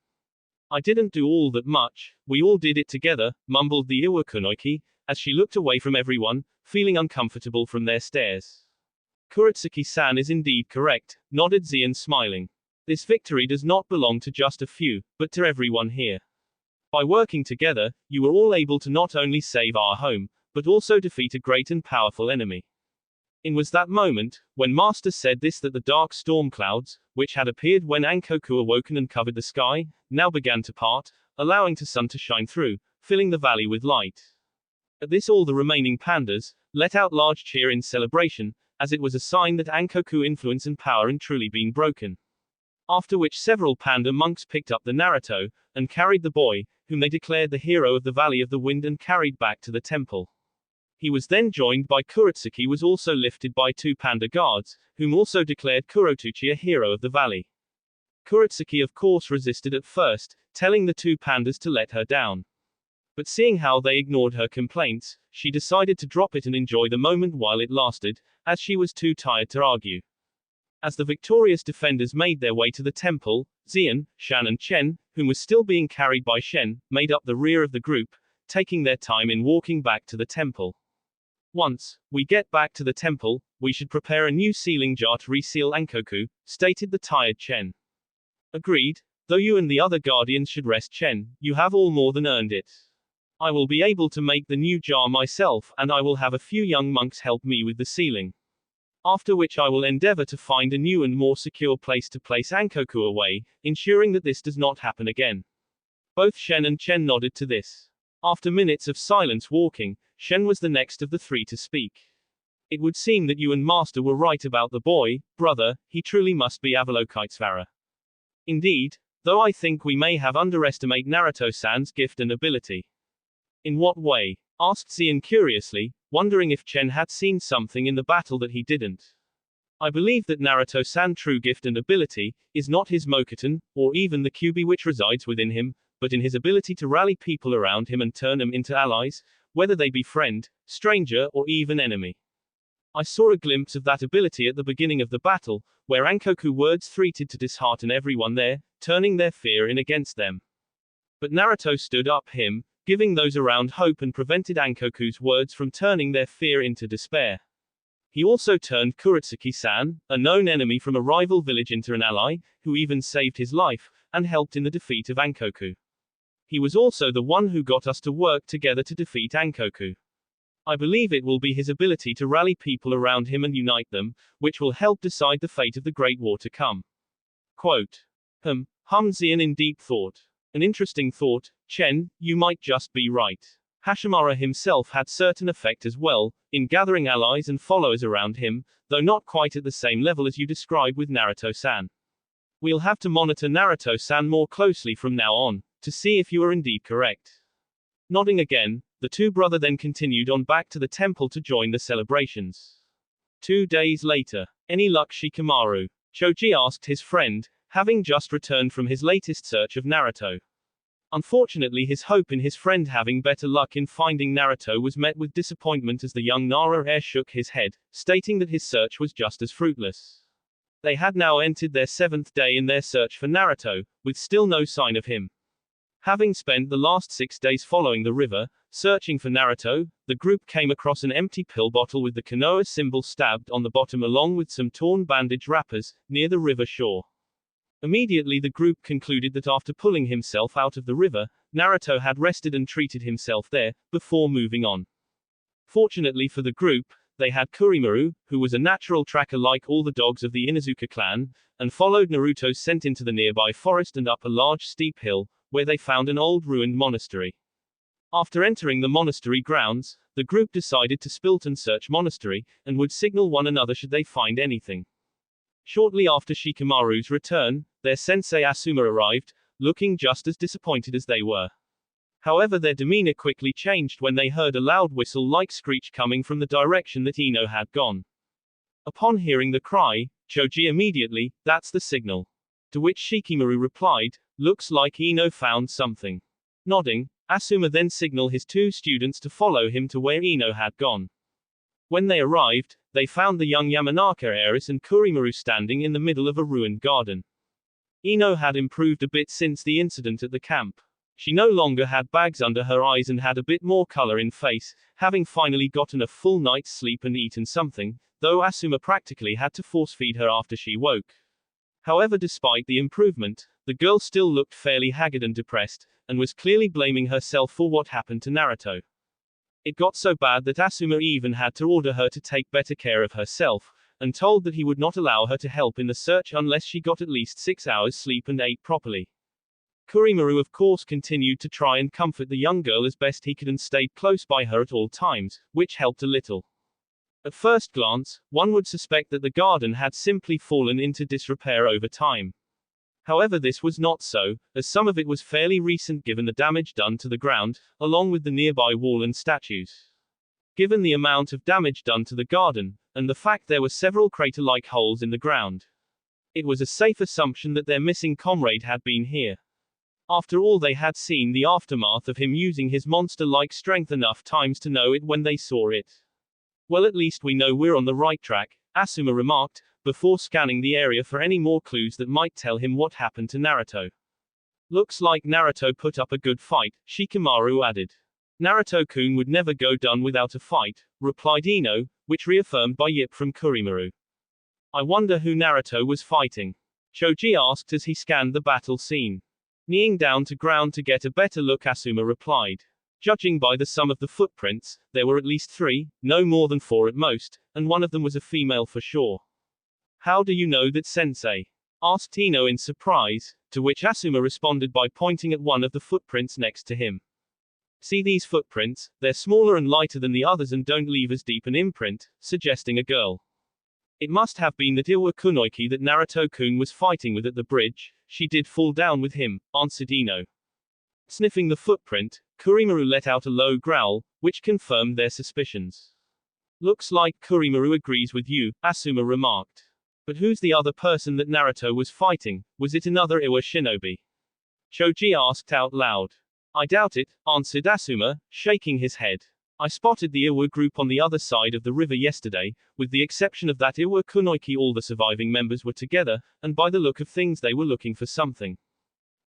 I didn't do all that much, we all did it together, mumbled the Iwakunoiki, as she looked away from everyone, feeling uncomfortable from their stares. Kuretsuki-san is indeed correct, nodded Xian smiling. This victory does not belong to just a few, but to everyone here. By working together, you were all able to not only save our home, but also defeat a great and powerful enemy. It was that moment, when Master said this, that the dark storm clouds, which had appeared when Ankoku awoken and covered the sky, now began to part, allowing the sun to shine through, filling the valley with light. At this all the remaining pandas let out large cheer in celebration, as it was a sign that Ankoku's influence and power had truly been broken. After which several panda monks picked up the Naruto, and carried the boy, whom they declared the hero of the Valley of the Wind, and carried back to the temple. He was then joined by Kuretsuki, was also lifted by 2 panda guards, whom also declared Kurotuchi a hero of the valley. Kuretsuki of course resisted at first, telling the 2 pandas to let her down. But seeing how they ignored her complaints, she decided to drop it and enjoy the moment while it lasted, as she was too tired to argue. As the victorious defenders made their way to the temple, Xian, Shan and Chen, whom was still being carried by Shen, made up the rear of the group, taking their time in walking back to the temple. Once we get back to the temple, we should prepare a new sealing jar to reseal Ankoku, stated the tired Chen. Agreed, though you and the other guardians should rest, Chen, you have all more than earned it. I will be able to make the new jar myself, and I will have a few young monks help me with the sealing. After which I will endeavor to find a new and more secure place to place Ankoku away, ensuring that this does not happen again. Both Shen and Chen nodded to this. After minutes of silence walking, Shen was the next of the 3 to speak. It would seem that you and Master were right about the boy, brother, he truly must be Avalokitesvara. Indeed, though I think we may have underestimated Naruto-san's gift and ability. In what way? Asked Xian curiously, wondering if Chen had seen something in the battle that he didn't. I believe that Naruto-san's true gift and ability is not his Mokuton, or even the Kyuubi which resides within him, but in his ability to rally people around him and turn them into allies, whether they be friend, stranger, or even enemy. I saw a glimpse of that ability at the beginning of the battle, where Ankoku words threatened to dishearten everyone there, turning their fear in against them. But Naruto stood up him, giving those around hope and prevented Ankoku's words from turning their fear into despair. He also turned Kuretsuki-san, a known enemy from a rival village, into an ally, who even saved his life, and helped in the defeat of Ankoku. He was also the one who got us to work together to defeat Ankoku. I believe it will be his ability to rally people around him and unite them, which will help decide the fate of the Great War to come. Quote. Zian in deep thought. An interesting thought, Chen, you might just be right. Hashimura himself had certain effect as well, in gathering allies and followers around him, though not quite at the same level as you describe with Naruto-san. We'll have to monitor Naruto-san more closely from now on, to see if you are indeed correct. Nodding again, the two brothers then continued on back to the temple to join the celebrations. 2 days later. Any luck, Shikamaru? Choji asked his friend, having just returned from his latest search of Naruto. Unfortunately, his hope in his friend having better luck in finding Naruto was met with disappointment as the young Nara shook his head, stating that his search was just as fruitless. They had now entered their 7th day in their search for Naruto, with still no sign of him. Having spent the last 6 days following the river, searching for Naruto, the group came across an empty pill bottle with the Konoha symbol stabbed on the bottom along with some torn bandage wrappers, near the river shore. Immediately the group concluded that after pulling himself out of the river, Naruto had rested and treated himself there, before moving on. Fortunately for the group, they had Kurimaru, who was a natural tracker like all the dogs of the Inuzuka clan, and followed Naruto's scent into the nearby forest and up a large steep hill, where they found an old ruined monastery. After entering the monastery grounds, the group decided to split and search monastery, and would signal one another should they find anything. Shortly after Shikamaru's return, their sensei Asuma arrived, looking just as disappointed as they were. However, their demeanor quickly changed when they heard a loud whistle-like screech coming from the direction that Ino had gone. Upon hearing the cry, Choji immediately, "That's the signal." To which Shikamaru replied, "Looks like Ino found something." Nodding, Asuma then signaled his 2 students to follow him to where Ino had gone. When they arrived, they found the young Yamanaka heiress and Kurimaru standing in the middle of a ruined garden. Ino had improved a bit since the incident at the camp. She no longer had bags under her eyes and had a bit more color in face, having finally gotten a full night's sleep and eaten something, though Asuma practically had to force-feed her after she woke. However, despite the improvement, the girl still looked fairly haggard and depressed, and was clearly blaming herself for what happened to Naruto. It got so bad that Asuma even had to order her to take better care of herself, and told that he would not allow her to help in the search unless she got at least 6 hours sleep and ate properly. Kurimaru of course continued to try and comfort the young girl as best he could and stayed close by her at all times, which helped a little. At first glance, one would suspect that the garden had simply fallen into disrepair over time. However, this was not so, as some of it was fairly recent given the damage done to the ground, along with the nearby wall and statues. Given the amount of damage done to the garden, and the fact there were several crater-like holes in the ground, it was a safe assumption that their missing comrade had been here. After all, they had seen the aftermath of him using his monster-like strength enough times to know it when they saw it. Well, at least we know we're on the right track, Asuma remarked, before scanning the area for any more clues that might tell him what happened to Naruto. Looks like Naruto put up a good fight, Shikamaru added. Naruto-kun would never go down without a fight, replied Ino, which reaffirmed by Yip from Kurimaru. I wonder who Naruto was fighting. Choji asked as he scanned the battle scene. Kneeling down to ground to get a better look, Asuma replied. Judging by the sum of the footprints, there were at least 3, no more than 4 at most, and one of them was a female for sure. How do you know that, sensei? Asked Ino in surprise, to which Asuma responded by pointing at one of the footprints next to him. See these footprints, they're smaller and lighter than the others and don't leave as deep an imprint, suggesting a girl. It must have been that Iwa Kunoiki that Naruto-kun was fighting with at the bridge. She did fall down with him, answered Ino. Sniffing the footprint, Kurimaru let out a low growl, which confirmed their suspicions. Looks like Kurimaru agrees with you, Asuma remarked. But who's the other person that Naruto was fighting? Was it another Iwa shinobi? Choji asked out loud. I doubt it, answered Asuma, shaking his head. I spotted the Iwa group on the other side of the river yesterday, with the exception of that Iwa Kunoiki all the surviving members were together, and by the look of things they were looking for something.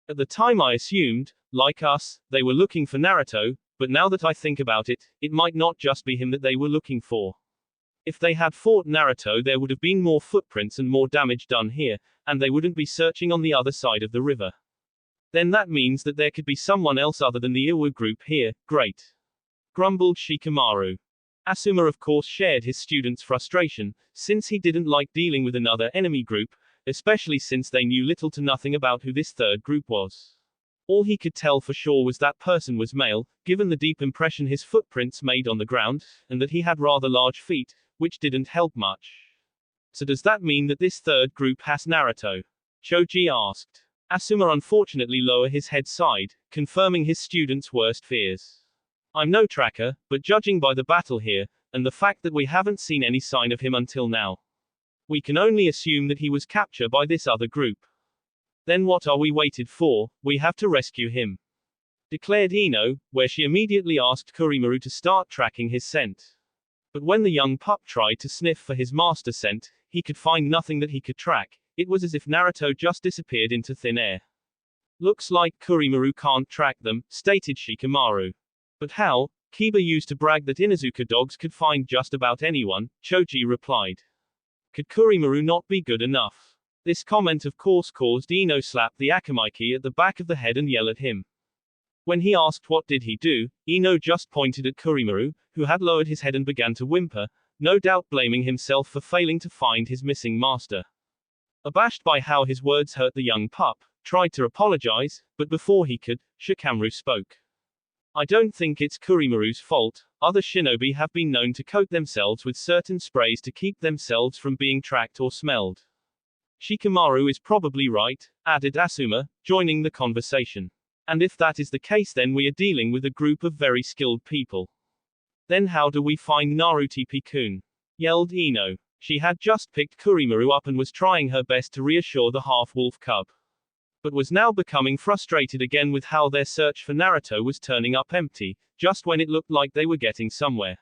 At the time I assumed, like us, they were looking for Naruto, but now that I think about it, it might not just be him that they were looking for. If they had fought Naruto there would have been more footprints and more damage done here, and they wouldn't be searching on the other side of the river. Then that means that there could be someone else other than the Iwa group here, great. Grumbled Shikamaru. Asuma of course shared his students' frustration, since he didn't like dealing with another enemy group, especially since they knew little to nothing about who this third group was. All he could tell for sure was that person was male, given the deep impression his footprints made on the ground, and that he had rather large feet, which didn't help much. So does that mean that this third group has Naruto? Choji asked. Asuma unfortunately lowered his head sighed, confirming his students' worst fears. I'm no tracker, but judging by the battle here, and the fact that we haven't seen any sign of him until now, we can only assume that he was captured by this other group. Then what are we waited for? We have to rescue him, declared Ino, where she immediately asked Kurimaru to start tracking his scent. But when the young pup tried to sniff for his master scent, he could find nothing that he could track. It was as if Naruto just disappeared into thin air. Looks like Kurimaru can't track them, stated Shikamaru. But how? Kiba used to brag that Inuzuka dogs could find just about anyone, Choji replied. Could Kurimaru not be good enough? This comment of course caused Ino slap the Akamaiki at the back of the head and yell at him. When he asked what did he do, Ino just pointed at Kurimaru, who had lowered his head and began to whimper, no doubt blaming himself for failing to find his missing master. Abashed by how his words hurt the young pup, tried to apologize, but before he could, Shikamaru spoke. I don't think it's Kurimaru's fault. Other shinobi have been known to coat themselves with certain sprays to keep themselves from being tracked or smelled. Shikamaru is probably right, added Asuma, joining the conversation. And if that is the case then we are dealing with a group of very skilled people. Then how do we find Naruto-kun? Yelled Ino. She had just picked Kurimaru up and was trying her best to reassure the half-wolf cub, but was now becoming frustrated again with how their search for Naruto was turning up empty, just when it looked like they were getting somewhere.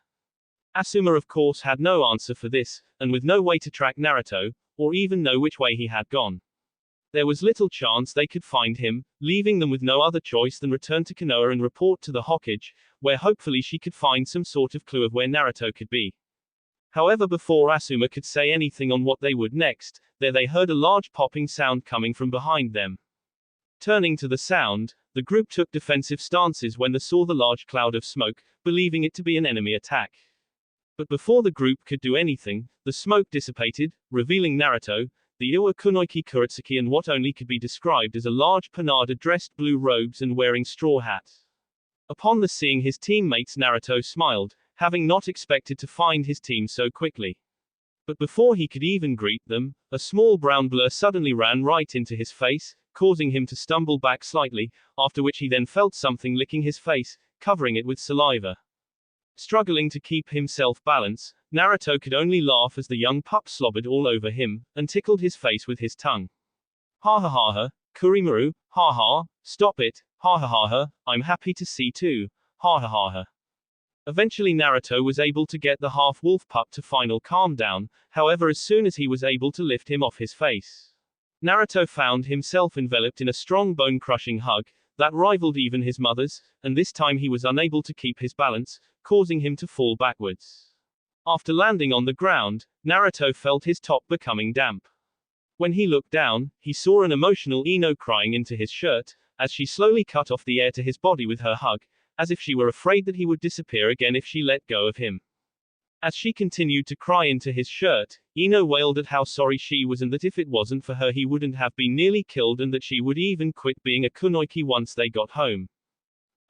Asuma of course had no answer for this, and with no way to track Naruto, or even know which way he had gone, there was little chance they could find him, leaving them with no other choice than return to Konoha and report to the Hokage, where hopefully she could find some sort of clue of where Naruto could be. However, before Asuma could say anything on what they would next, there they heard a large popping sound coming from behind them. Turning to the sound, the group took defensive stances when they saw the large cloud of smoke, believing it to be an enemy attack. But before the group could do anything, the smoke dissipated, revealing Naruto, the Iwa Kunoiki Kuretsuki in what only could be described as a large panada dressed blue robes and wearing straw hat. Upon the seeing his teammates, Naruto smiled, having not expected to find his team so quickly. But before he could even greet them, a small brown blur suddenly ran right into his face, causing him to stumble back slightly, after which he then felt something licking his face, covering it with saliva. Struggling to keep himself balance, Naruto could only laugh as the young pup slobbered all over him, and tickled his face with his tongue. Ha ha ha ha, Kurimaru, ha ha, stop it, ha ha ha ha, I'm happy to see too, ha ha ha ha. Eventually Naruto was able to get the half-wolf pup to final calm down, however as soon as he was able to lift him off his face, Naruto found himself enveloped in a strong bone-crushing hug, that rivaled even his mother's, and this time he was unable to keep his balance, causing him to fall backwards. After landing on the ground, Naruto felt his top becoming damp. When he looked down, he saw an emotional Ino crying into his shirt, as she slowly cut off the air to his body with her hug, as if she were afraid that he would disappear again if she let go of him. As she continued to cry into his shirt, Ino wailed at how sorry she was and that if it wasn't for her he wouldn't have been nearly killed and that she would even quit being a kunoiki once they got home.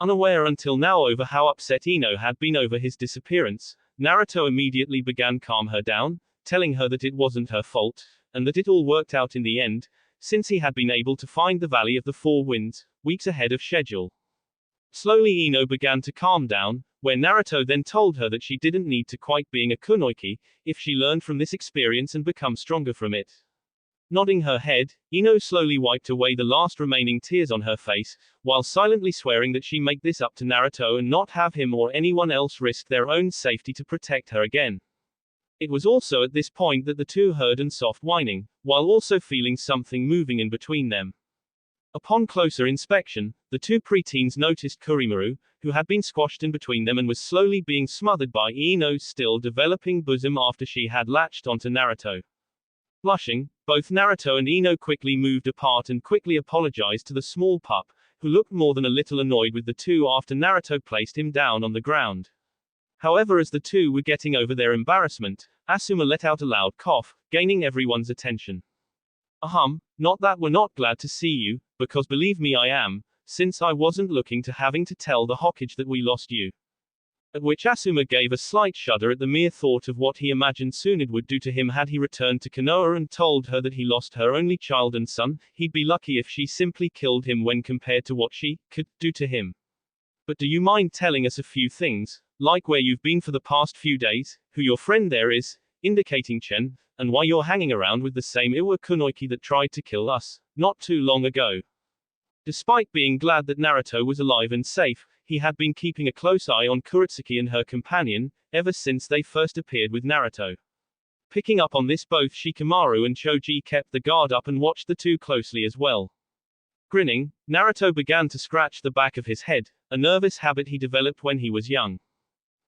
Unaware until now over how upset Ino had been over his disappearance, Naruto immediately began to calm her down, telling her that it wasn't her fault, and that it all worked out in the end, since he had been able to find the Valley of the Four Winds, weeks ahead of schedule. Slowly Ino began to calm down, where Naruto then told her that she didn't need to quite being a kunoiki, if she learned from this experience and become stronger from it. Nodding her head, Ino slowly wiped away the last remaining tears on her face, while silently swearing that she make this up to Naruto and not have him or anyone else risk their own safety to protect her again. It was also at this point that the two heard an soft whining, while also feeling something moving in between them. Upon closer inspection, the two preteens noticed Kurimaru, who had been squashed in between them and was slowly being smothered by Ino's still developing bosom after she had latched onto Naruto. Blushing, both Naruto and Ino quickly moved apart and quickly apologized to the small pup, who looked more than a little annoyed with the two after Naruto placed him down on the ground. However, as the two were getting over their embarrassment, Asuma let out a loud cough, gaining everyone's attention. Not that we're not glad to see you, because believe me I am, since I wasn't looking to having to tell the Hokage that we lost you. At which Asuma gave a slight shudder at the mere thought of what he imagined Tsunade would do to him had he returned to Konoha and told her that he lost her only child and son. He'd be lucky if she simply killed him when compared to what she could do to him. But do you mind telling us a few things, like where you've been for the past few days, who your friend there is, indicating Chen, and why you're hanging around with the same Iwa Kunoichi that tried to kill us, not too long ago? Despite being glad that Naruto was alive and safe, he had been keeping a close eye on Kurotsuki and her companion, ever since they first appeared with Naruto. Picking up on this, both Shikamaru and Choji kept the guard up and watched the two closely as well. Grinning, Naruto began to scratch the back of his head, a nervous habit he developed when he was young.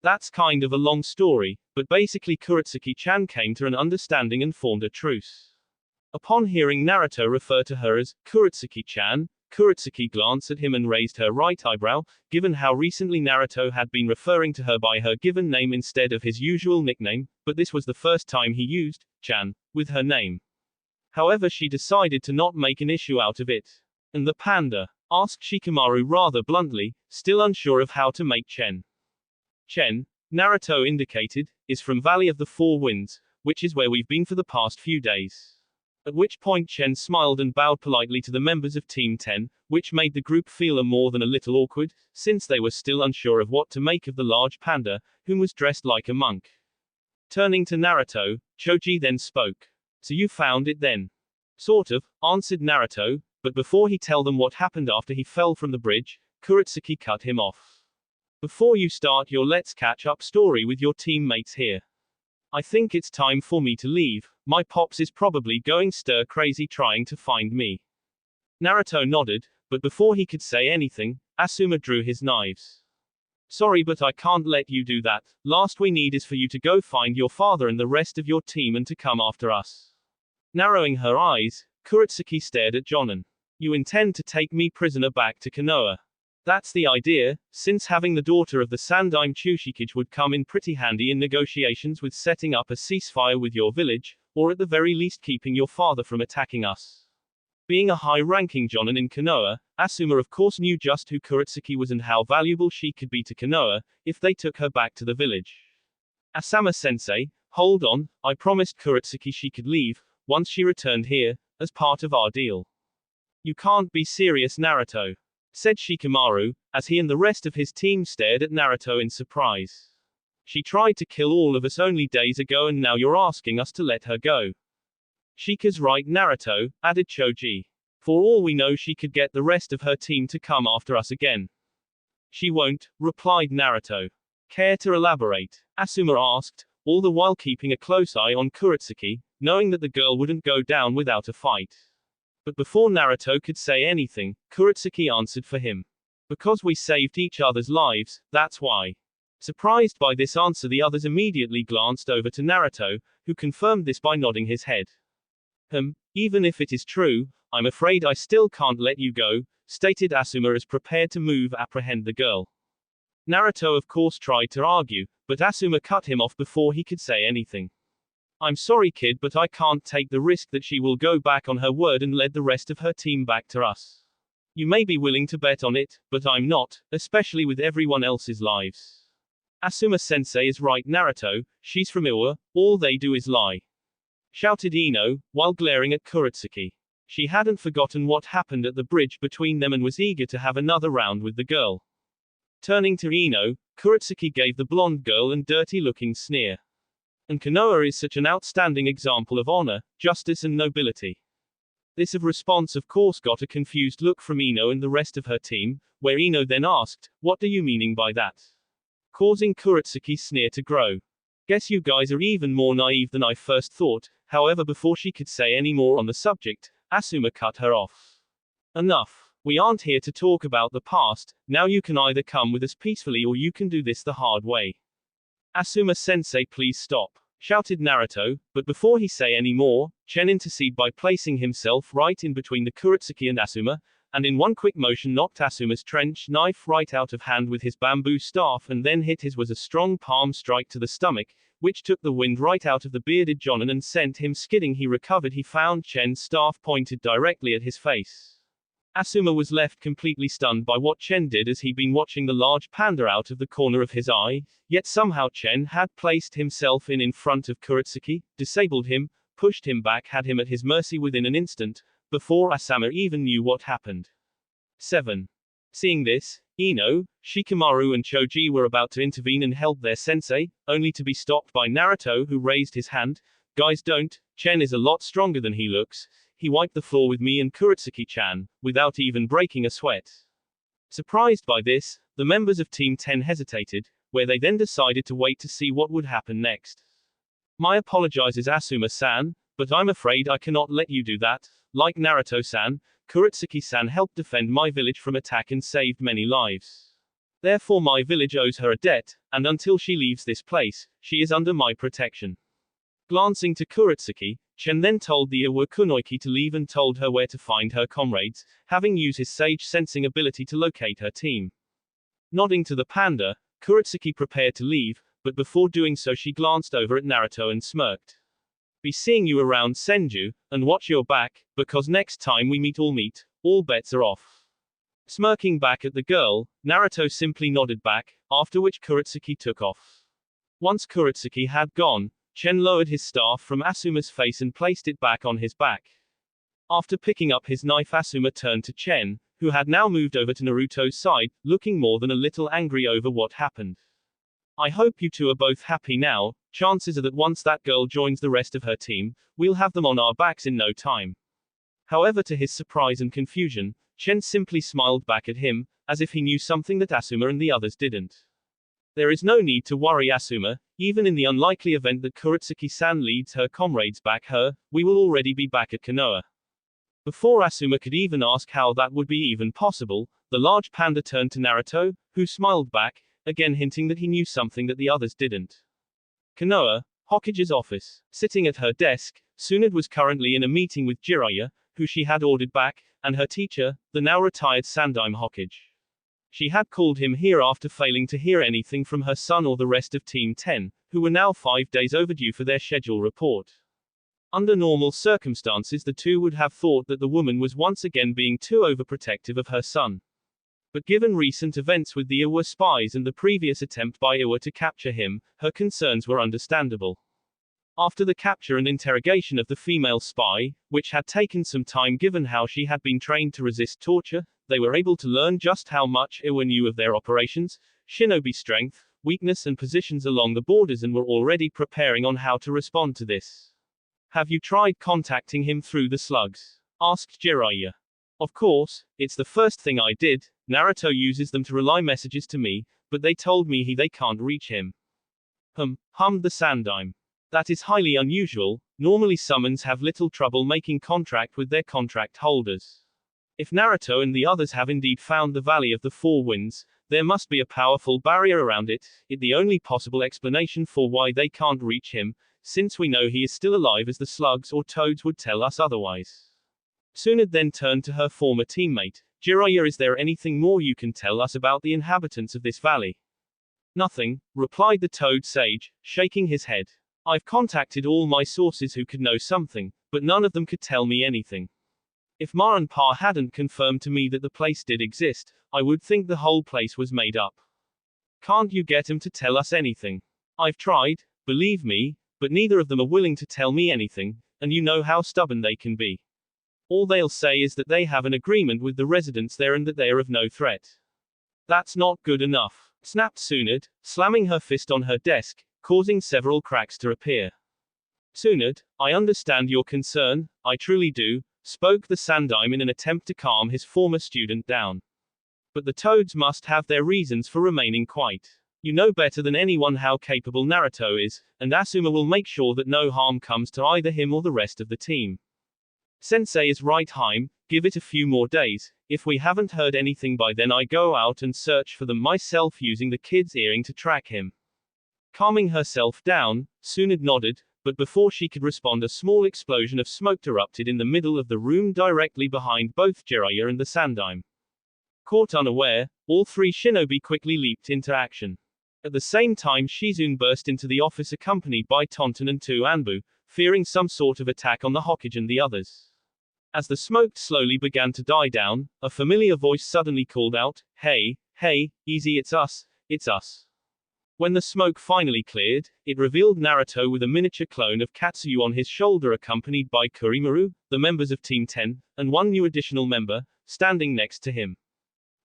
That's kind of a long story, but basically Kurotsuki-chan came to an understanding and formed a truce. Upon hearing Naruto refer to her as Kurotsuki-chan, Kurotsuki glanced at him and raised her right eyebrow, given how recently Naruto had been referring to her by her given name instead of his usual nickname, but this was the first time he used Chan with her name. However, she decided to not make an issue out of it. And the panda? Asked Shikamaru rather bluntly, still unsure of how to make Chen. Chen, Naruto indicated, is from Valley of the Four Winds, which is where we've been for the past few days. At which point Chen smiled and bowed politely to the members of Team 10, which made the group feel more than a little awkward, since they were still unsure of what to make of the large panda, whom was dressed like a monk. Turning to Naruto, Choji then spoke. So you found it then? Sort of, answered Naruto, but before he tell them what happened after he fell from the bridge, Kurotsuki cut him off. Before you start your let's catch up story with your teammates here, I think it's time for me to leave. My pops is probably going stir crazy trying to find me. Naruto nodded, but before he could say anything, Asuma drew his knives. Sorry, but I can't let you do that. Last we need is for you to go find your father and the rest of your team and to come after us. Narrowing her eyes, Kurotsuki stared at Jonan. You intend to take me prisoner back to Konoha? That's the idea, since having the daughter of the Sandaime Chushikage would come in pretty handy in negotiations with setting up a ceasefire with your village, or at the very least keeping your father from attacking us. Being a high-ranking Jonin in Konoha, Asuma of course knew just who Kurotsuki was and how valuable she could be to Konoha, if they took her back to the village. Asama-sensei, hold on, I promised Kurotsuki she could leave, once she returned here, as part of our deal. You can't be serious, Naruto, said Shikamaru, as he and the rest of his team stared at Naruto in surprise. She tried to kill all of us only days ago and now you're asking us to let her go. Shika's right, Naruto, added Choji. For all we know she could get the rest of her team to come after us again. She won't, replied Naruto. Care to elaborate? Asuma asked, all the while keeping a close eye on Kurotsuki, knowing that the girl wouldn't go down without a fight. But before Naruto could say anything, Kurotsuki answered for him. Because we saved each other's lives, that's why. Surprised by this answer, the others immediately glanced over to Naruto, who confirmed this by nodding his head. Even if it is true, I'm afraid I still can't let you go, stated Asuma as prepared to apprehend the girl. Naruto of course tried to argue, but Asuma cut him off before he could say anything. I'm sorry kid, but I can't take the risk that she will go back on her word and lead the rest of her team back to us. You may be willing to bet on it, but I'm not, especially with everyone else's lives. Asuma-sensei is right, Naruto, she's from Iwa, all they do is lie. Shouted Ino, while glaring at Kurotsuki. She hadn't forgotten what happened at the bridge between them and was eager to have another round with the girl. Turning to Ino, Kurotsuki gave the blonde girl a dirty-looking sneer. And Konoha is such an outstanding example of honor, justice and nobility. This response of course got a confused look from Ino and the rest of her team, where Ino then asked, "What do you meaning by that?" causing Kuretsuki's sneer to grow. "Guess you guys are even more naive than I first thought." However, before she could say any more on the subject, Asuma cut her off. "Enough. We aren't here to talk about the past, now you can either come with us peacefully or you can do this the hard way." "Asuma-sensei, please stop," shouted Naruto, but before he say any more, Chen interceded by placing himself right in between the Kuretsuki and Asuma, and in one quick motion knocked Asuma's trench knife right out of hand with his bamboo staff and then hit his was a strong palm strike to the stomach, which took the wind right out of the bearded Jonin and sent him skidding. He recovered. He found Chen's staff pointed directly at his face. Asuma was left completely stunned by what Chen did, as he'd been watching the large panda out of the corner of his eye, yet somehow Chen had placed himself in front of Kuretsuki, disabled him, pushed him back, had him at his mercy within an instant, before Asuma even knew what happened. 7. Seeing this, Ino, Shikamaru and Choji were about to intervene and help their sensei, only to be stopped by Naruto, who raised his hand. "Guys, don't. Chen is a lot stronger than he looks. He wiped the floor with me and Kuretsuki-chan, without even breaking a sweat." Surprised by this, the members of Team 10 hesitated, where they then decided to wait to see what would happen next. "My apologizes, Asuma-san, but I'm afraid I cannot let you do that. Like Naruto-san, Kuretsuki-san helped defend my village from attack and saved many lives. Therefore my village owes her a debt, and until she leaves this place, she is under my protection." Glancing to Kuretsuki, Chen then told the Iwa Kunoichi to leave and told her where to find her comrades, having used his sage sensing ability to locate her team. Nodding to the panda, Kuretsuki prepared to leave, but before doing so she glanced over at Naruto and smirked. "Be seeing you around, Senju, and watch your back, because next time we meet, all bets are off." Smirking back at the girl, Naruto simply nodded back, after which Kuretsuki took off. Once Kuretsuki had gone, Chen lowered his staff from Asuma's face and placed it back on his back. After picking up his knife, Asuma turned to Chen, who had now moved over to Naruto's side, looking more than a little angry over what happened. "I hope you two are both happy now. Chances are that once that girl joins the rest of her team, we'll have them on our backs in no time." However, to his surprise and confusion, Chen simply smiled back at him, as if he knew something that Asuma and the others didn't. "There is no need to worry, Asuma. Even in the unlikely event that Kuretsuki-san leads her comrades back we will already be back at Konoha." Before Asuma could even ask how that would be even possible, the large panda turned to Naruto, who smiled back, again hinting that he knew something that the others didn't. Konoha, Hokage's office. Sitting at her desk, Tsunade was currently in a meeting with Jiraiya, who she had ordered back, and her teacher, the now retired Sandaime Hokage. She had called him here after failing to hear anything from her son or the rest of Team 10, who were now 5 days overdue for their schedule report. Under normal circumstances, the two would have thought that the woman was once again being too overprotective of her son. But given recent events with the Iwa spies and the previous attempt by Iwa to capture him, her concerns were understandable. After the capture and interrogation of the female spy, which had taken some time given how she had been trained to resist torture, they were able to learn just how much Iwa knew of their operations, shinobi strength, weakness and positions along the borders, and were already preparing on how to respond to this. "Have you tried contacting him through the slugs?" asked Jiraiya. "Of course, it's the first thing I did. Naruto uses them to relay messages to me, but they told me they can't reach him." Hummed the Sandaime. "That is highly unusual. Normally summons have little trouble making contact with their contract holders. If Naruto and the others have indeed found the Valley of the Four Winds, there must be a powerful barrier around it. The only possible explanation for why they can't reach him, since we know he is still alive, as the slugs or toads would tell us otherwise." Tsunade then turned to her former teammate. "Jiraiya, is there anything more you can tell us about the inhabitants of this valley?" "Nothing," replied the toad sage, shaking his head. "I've contacted all my sources who could know something, but none of them could tell me anything. If Ma and Pa hadn't confirmed to me that the place did exist, I would think the whole place was made up. Can't you get 'em to tell us anything?" "I've tried, believe me, but neither of them are willing to tell me anything, and you know how stubborn they can be. All they'll say is that they have an agreement with the residents there and that they are of no threat." "That's not good enough," snapped Tsunade, slamming her fist on her desk, causing several cracks to appear. "Tsunade, I understand your concern, I truly do. spoke the Sandaime in an attempt to calm his former student down. But the toads must have their reasons for remaining quiet. You know better than anyone how capable Naruto is, and Asuma will make sure that no harm comes to either him or the rest of the team. Sensei is right, Haim, give it a few more days. If we haven't heard anything by then, I go out and search for them myself using the kid's earring to track him. Calming herself down, Tsunade nodded, but before she could respond, a small explosion of smoke erupted in the middle of the room directly behind both Jiraiya and the Sandaime. Caught unaware, all three shinobi quickly leaped into action. At the same time, Shizune burst into the office accompanied by Tonton and two Anbu, fearing some sort of attack on the Hokage and the others. As the smoke slowly began to die down, a familiar voice suddenly called out, "Hey, hey, easy, it's us, it's us." When the smoke finally cleared, it revealed Naruto with a miniature clone of Katsuyu on his shoulder, accompanied by Kurimaru, the members of Team 10, and one new additional member, standing next to him.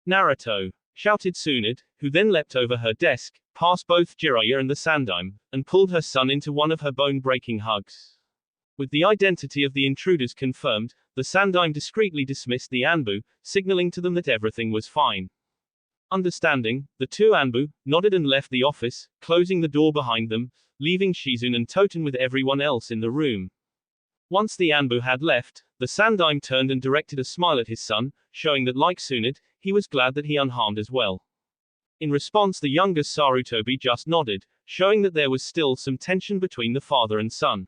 "Naruto!" shouted Tsunade, who then leapt over her desk, past both Jiraiya and the Sandaime, and pulled her son into one of her bone-breaking hugs. With the identity of the intruders confirmed, the Sandaime discreetly dismissed the Anbu, signaling to them that everything was fine. Understanding, the two Anbu nodded and left the office, closing the door behind them, leaving Shizune and Toten with everyone else in the room. Once the Anbu had left, the Sandaime turned and directed a smile at his son, showing that, like Tsunade, he was glad that he unharmed as well. In response, the younger Sarutobi just nodded, showing that there was still some tension between the father and son.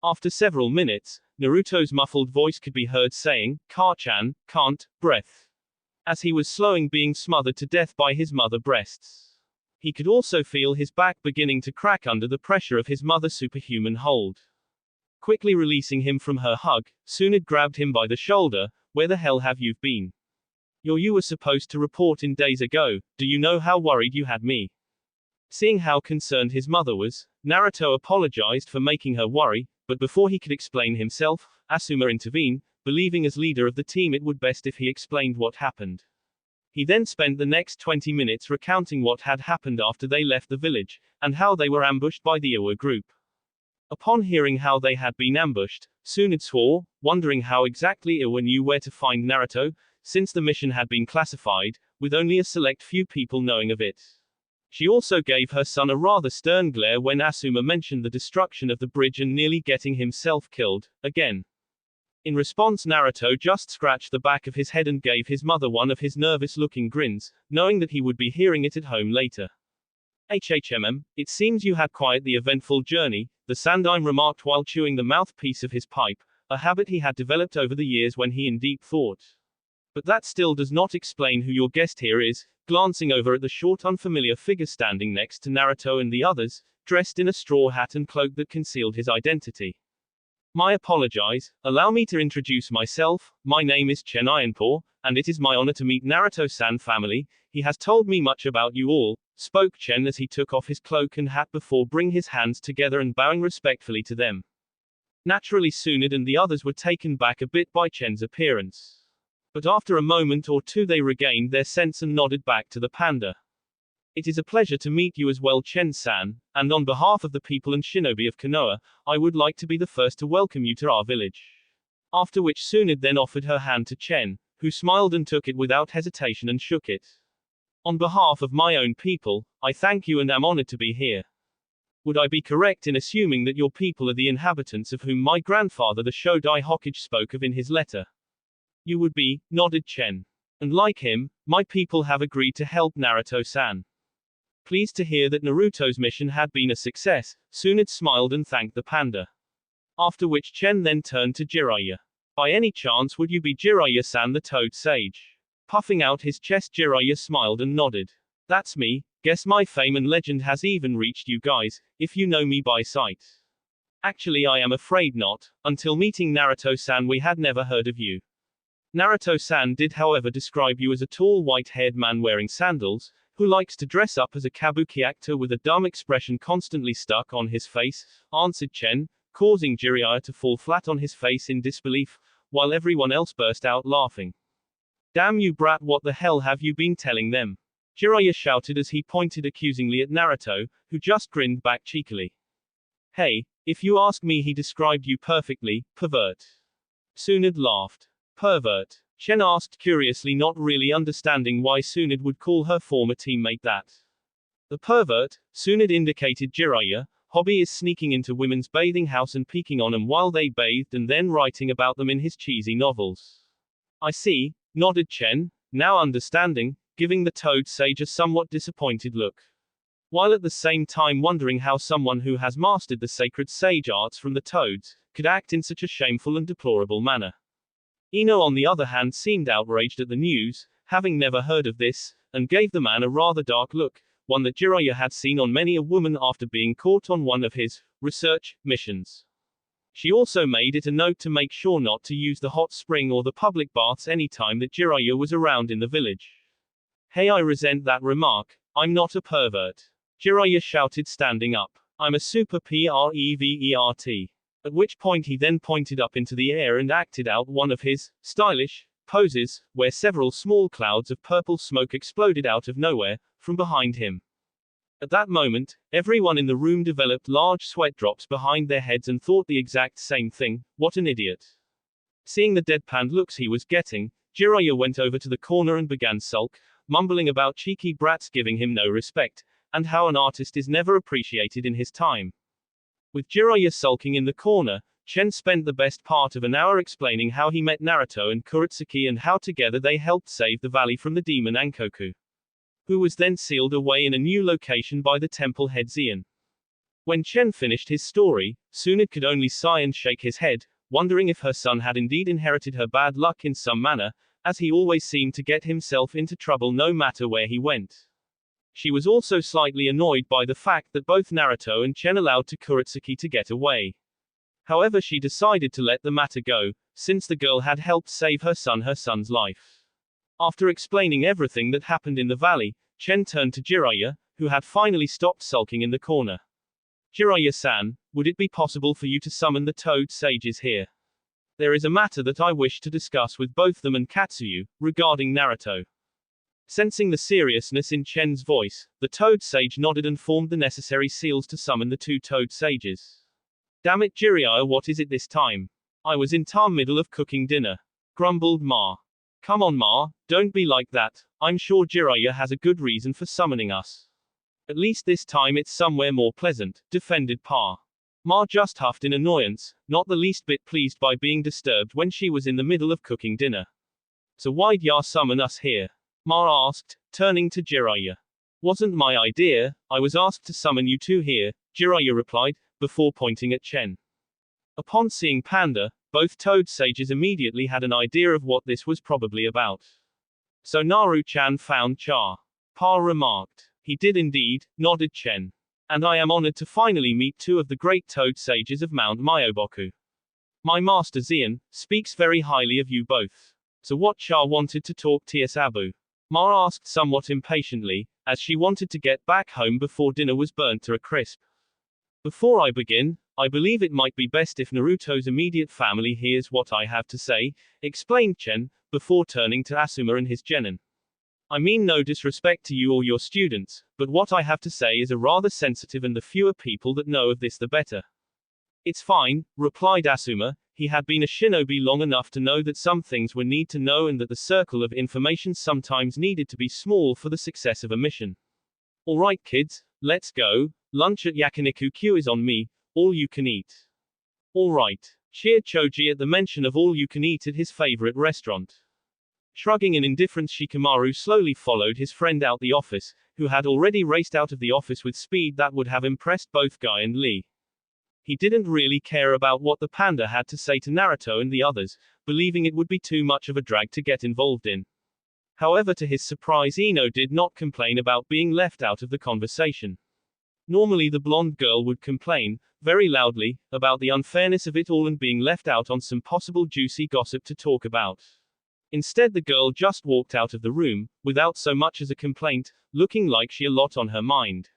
After several minutes, Naruto's muffled voice could be heard saying, "Ka-chan, can't, breath," as he was slowing being smothered to death by his mother breasts. He could also feel his back beginning to crack under the pressure of his mother's superhuman hold. Quickly releasing him from her hug, Tsunade grabbed him by the shoulder. "Where the hell have you been? You were supposed to report in days ago. Do you know how worried you had me?" Seeing how concerned his mother was, Naruto apologized for making her worry, but before he could explain himself, Asuma intervened, believing as leader of the team it would best if he explained what happened. He then spent the next 20 minutes recounting what had happened after they left the village, and how they were ambushed by the Iwa group. Upon hearing how they had been ambushed, Tsunade swore, wondering how exactly Iwa knew where to find Naruto, since the mission had been classified, with only a select few people knowing of it. She also gave her son a rather stern glare when Asuma mentioned the destruction of the bridge and nearly getting himself killed, again. In response, Naruto just scratched the back of his head and gave his mother one of his nervous-looking grins, knowing that he would be hearing it at home later. It seems you had quite the eventful journey, the Sandaime remarked while chewing the mouthpiece of his pipe, a habit he had developed over the years when he in deep thought. But that still does not explain who your guest here is, glancing over at the short unfamiliar figure standing next to Naruto and the others, dressed in a straw hat and cloak that concealed his identity. "My apologize, allow me to introduce myself, my name is Chen Ironpaw, and it is my honor to meet Naruto-san family, he has told me much about you all," spoke Chen as he took off his cloak and hat before bringing his hands together and bowing respectfully to them. Naturally, Tsunade and the others were taken back a bit by Chen's appearance. But after a moment or two they regained their sense and nodded back to the panda. "It is a pleasure to meet you as well, Chen-san, and on behalf of the people and shinobi of Konoha, I would like to be the first to welcome you to our village." After which Tsunade then offered her hand to Chen, who smiled and took it without hesitation and shook it. "On behalf of my own people, I thank you and am honored to be here. Would I be correct in assuming that your people are the inhabitants of whom my grandfather the Shodai Hokage spoke of in his letter?" "You would be," nodded Chen. "And like him, my people have agreed to help Naruto-san." Pleased to hear that Naruto's mission had been a success, Tsunade smiled and thanked the panda. After which Chen then turned to Jiraiya. "By any chance would you be Jiraiya-san the Toad Sage?" Puffing out his chest, Jiraiya smiled and nodded. "That's me, guess my fame and legend has even reached you guys, if you know me by sight." "Actually I am afraid not, until meeting Naruto-san we had never heard of you." Naruto-san did however describe you as a tall white-haired man wearing sandals, who likes to dress up as a kabuki actor with a dumb expression constantly stuck on his face, answered Chen, causing Jiraiya to fall flat on his face in disbelief, while everyone else burst out laughing. "Damn you brat, what the hell have you been telling them?" Jiraiya shouted as he pointed accusingly at Naruto, who just grinned back cheekily. "Hey, if you ask me he described you perfectly, pervert." Tsunade laughed. Pervert. Chen asked curiously, not really understanding why Tsunade would call her former teammate that. The pervert, Tsunade indicated Jiraiya, hobby is sneaking into women's bathing house and peeking on them while they bathed and then writing about them in his cheesy novels. I see, nodded Chen, now understanding, giving the Toad Sage a somewhat disappointed look. While at the same time wondering how someone who has mastered the sacred sage arts from the Toads, could act in such a shameful and deplorable manner. Ino on the other hand seemed outraged at the news, having never heard of this, and gave the man a rather dark look, one that Jiraiya had seen on many a woman after being caught on one of his research missions. She also made it a note to make sure not to use the hot spring or the public baths any time that Jiraiya was around in the village. Hey, I resent that remark, I'm not a pervert. Jiraiya shouted, standing up. I'm a super prevert. At which point he then pointed up into the air and acted out one of his stylish poses, where several small clouds of purple smoke exploded out of nowhere, from behind him. At that moment, everyone in the room developed large sweat drops behind their heads and thought the exact same thing, what an idiot. Seeing the deadpan looks he was getting, Jiraiya went over to the corner and began sulk, mumbling about cheeky brats giving him no respect, and how an artist is never appreciated in his time. With Jiraiya sulking in the corner, Chen spent the best part of an hour explaining how he met Naruto and Kurotsuki and how together they helped save the valley from the demon Ankoku, who was then sealed away in a new location by the temple head Xian. When Chen finished his story, Tsunade could only sigh and shake his head, wondering if her son had indeed inherited her bad luck in some manner, as he always seemed to get himself into trouble no matter where he went. She was also slightly annoyed by the fact that both Naruto and Chen allowed Kurotsuki to get away. However, she decided to let the matter go, since the girl had helped save her son's life. After explaining everything that happened in the valley, Chen turned to Jiraiya, who had finally stopped sulking in the corner. Jiraiya-san, would it be possible for you to summon the Toad Sages here? There is a matter that I wish to discuss with both them and Katsuyu, regarding Naruto. Sensing the seriousness in Chen's voice, the Toad Sage nodded and formed the necessary seals to summon the two Toad Sages. Damn it, Jiraiya, what is it this time? I was in the middle of cooking dinner, grumbled Ma. Come on, Ma, don't be like that. I'm sure Jiraiya has a good reason for summoning us. At least this time it's somewhere more pleasant, defended Pa. Ma just huffed in annoyance, not the least bit pleased by being disturbed when she was in the middle of cooking dinner. So why'd ya summon us here? Ma asked, turning to Jiraiya. Wasn't my idea, I was asked to summon you two here, Jiraiya replied, before pointing at Chen. Upon seeing Panda, both Toad Sages immediately had an idea of what this was probably about. So Naru-chan found Cha. Pa remarked. He did indeed, nodded Chen. And I am honored to finally meet two of the great Toad Sages of Mount Myoboku. My master Xian speaks very highly of you both. So what Cha wanted to talk to Abu? Ma asked somewhat impatiently, as she wanted to get back home before dinner was burnt to a crisp. Before I begin, I believe it might be best if Naruto's immediate family hears what I have to say, explained Chen, before turning to Asuma and his genin. I mean no disrespect to you or your students, but what I have to say is a rather sensitive and the fewer people that know of this the better. It's fine, replied Asuma. He had been a shinobi long enough to know that some things were need to know and that the circle of information sometimes needed to be small for the success of a mission. Alright kids, let's go, lunch at Yakiniku Q is on me, all you can eat. Alright, cheered Choji at the mention of all you can eat at his favorite restaurant. Shrugging in indifference, Shikamaru slowly followed his friend out the office, who had already raced out of the office with speed that would have impressed both Guy and Lee. He didn't really care about what the panda had to say to Naruto and the others, believing it would be too much of a drag to get involved in. However, to his surprise, Ino did not complain about being left out of the conversation. Normally the blonde girl would complain, very loudly, about the unfairness of it all and being left out on some possible juicy gossip to talk about. Instead, the girl just walked out of the room, without so much as a complaint, looking like she had a lot on her mind.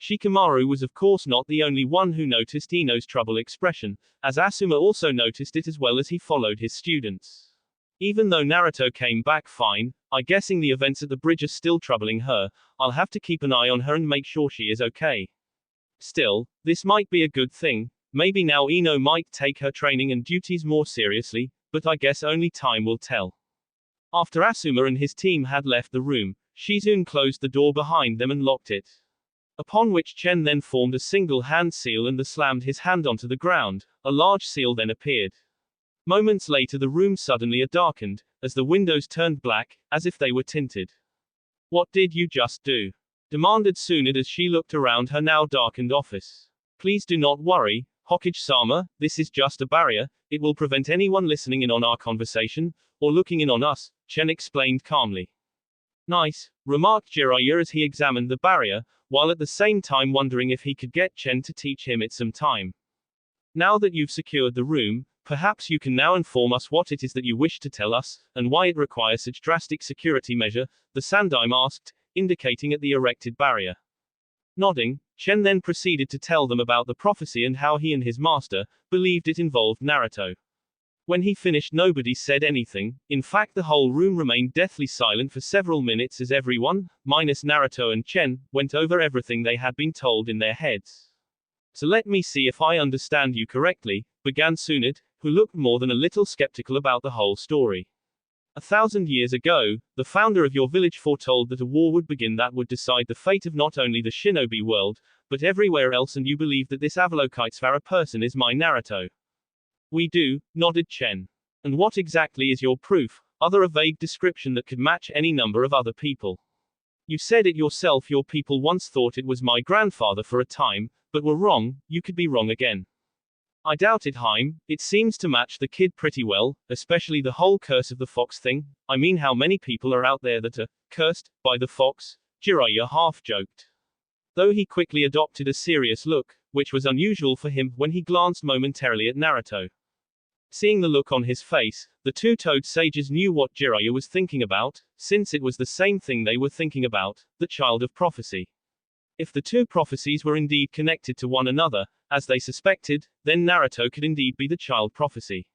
Shikamaru was of course not the only one who noticed Ino's trouble expression, as Asuma also noticed it as well as he followed his students. Even though Naruto came back fine, I guessing the events at the bridge are still troubling her, I'll have to keep an eye on her and make sure she is okay. Still, this might be a good thing, Maybe now Ino might take her training and duties more seriously, but I guess only time will tell. After Asuma and his team had left the room, Shizune closed the door behind them and locked it. Upon which Chen then formed a single hand seal and slammed his hand onto the ground. A large seal then appeared. Moments later the room suddenly darkened, as the windows turned black, as if they were tinted. What did you just do? Demanded Tsunade as she looked around her now darkened office. Please do not worry, Hokage-sama, this is just a barrier, it will prevent anyone listening in on our conversation, or looking in on us, Chen explained calmly. Nice, remarked Jiraiya as he examined the barrier, while at the same time wondering if he could get Chen to teach him it some time. Now that you've secured the room, perhaps you can now inform us what it is that you wish to tell us, and why it requires such drastic security measure, the Sandaime asked, indicating at the erected barrier. Nodding, Chen then proceeded to tell them about the prophecy and how he and his master believed it involved Naruto. When he finished nobody said anything, in fact the whole room remained deathly silent for several minutes as everyone, minus Naruto and Chen, went over everything they had been told in their heads. So let me see if I understand you correctly, began Tsunade, who looked more than a little skeptical about the whole story. 1,000 years ago, the founder of your village foretold that a war would begin that would decide the fate of not only the shinobi world, but everywhere else, and you believe that this Avalokitesvara person is my Naruto. We do, nodded Chen. And what exactly is your proof, other a vague description that could match any number of other people? You said it yourself, your people once thought it was my grandfather for a time, but were wrong, you could be wrong again. I doubt it, Haim, it seems to match the kid pretty well, especially the whole curse of the fox thing. I mean, how many people are out there that are cursed by the fox? Jiraiya half joked. Though he quickly adopted a serious look, which was unusual for him when he glanced momentarily at Naruto. Seeing the look on his face, the two Toad sages knew what Jiraiya was thinking about, since it was the same thing they were thinking about, the child of prophecy. If the two prophecies were indeed connected to one another, as they suspected, then Naruto could indeed be the child prophecy.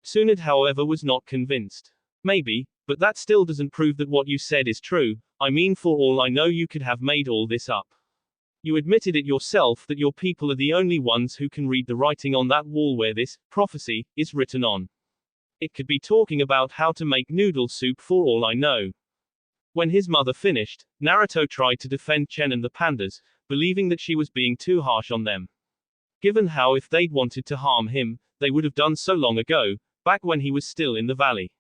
Tsunade, however, was not convinced. Maybe, but that still doesn't prove that what you said is true. I mean, for all I know, you could have made all this up. You admitted it yourself that your people are the only ones who can read the writing on that wall where this prophecy is written on. It could be talking about how to make noodle soup for all I know. When his mother finished, Naruto tried to defend Chen and the pandas, believing that she was being too harsh on them. Given how if they'd wanted to harm him, they would have done so long ago, back when he was still in the valley.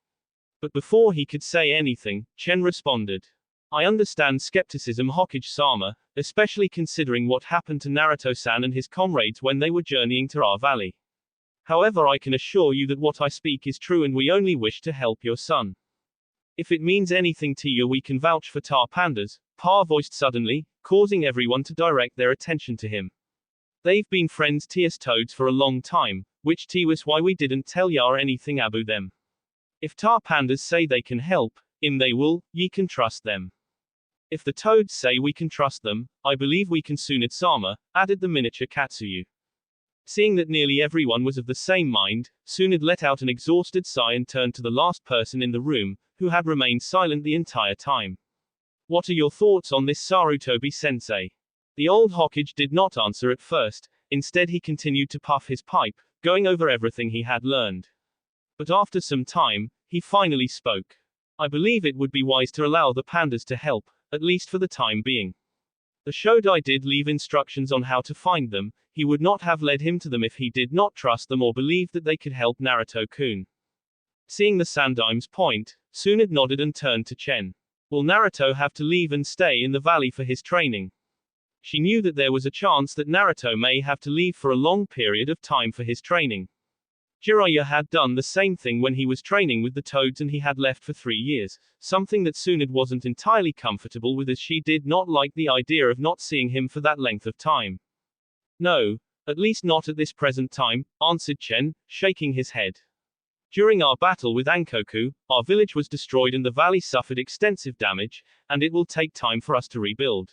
But before he could say anything, Chen responded. I understand skepticism, Hokage-sama, especially considering what happened to Naruto-san and his comrades when they were journeying to our valley. However, I can assure you that what I speak is true and we only wish to help your son. If it means anything to you, we can vouch for Tar Pandas, Pa voiced suddenly, causing everyone to direct their attention to him. They've been friends Tias Toads for a long time, which was why we didn't tell ya anything about them. If Tar Pandas say they can help, they will, ye can trust them. If the Toads say we can trust them, I believe we can. Tsunade-sama, added the miniature Katsuyu. Seeing that nearly everyone was of the same mind, Tsunade let out an exhausted sigh and turned to the last person in the room, who had remained silent the entire time. What are your thoughts on this, Sarutobi-sensei? The old Hokage did not answer at first, instead he continued to puff his pipe, going over everything he had learned. But after some time, he finally spoke. I believe it would be wise to allow the pandas to help, at least for the time being. The Shodai did leave instructions on how to find them. He would not have led him to them if he did not trust them or believe that they could help Naruto-kun. Seeing the Sandaime's point, Tsunade nodded and turned to Chen. Will Naruto have to leave and stay in the valley for his training? She knew that there was a chance that Naruto may have to leave for a long period of time for his training. Jiraiya had done the same thing when he was training with the Toads and he had left for 3 years, something that Tsunade wasn't entirely comfortable with as she did not like the idea of not seeing him for that length of time. No, at least not at this present time, answered Chen, shaking his head. During our battle with Ankoku, our village was destroyed and the valley suffered extensive damage, and it will take time for us to rebuild.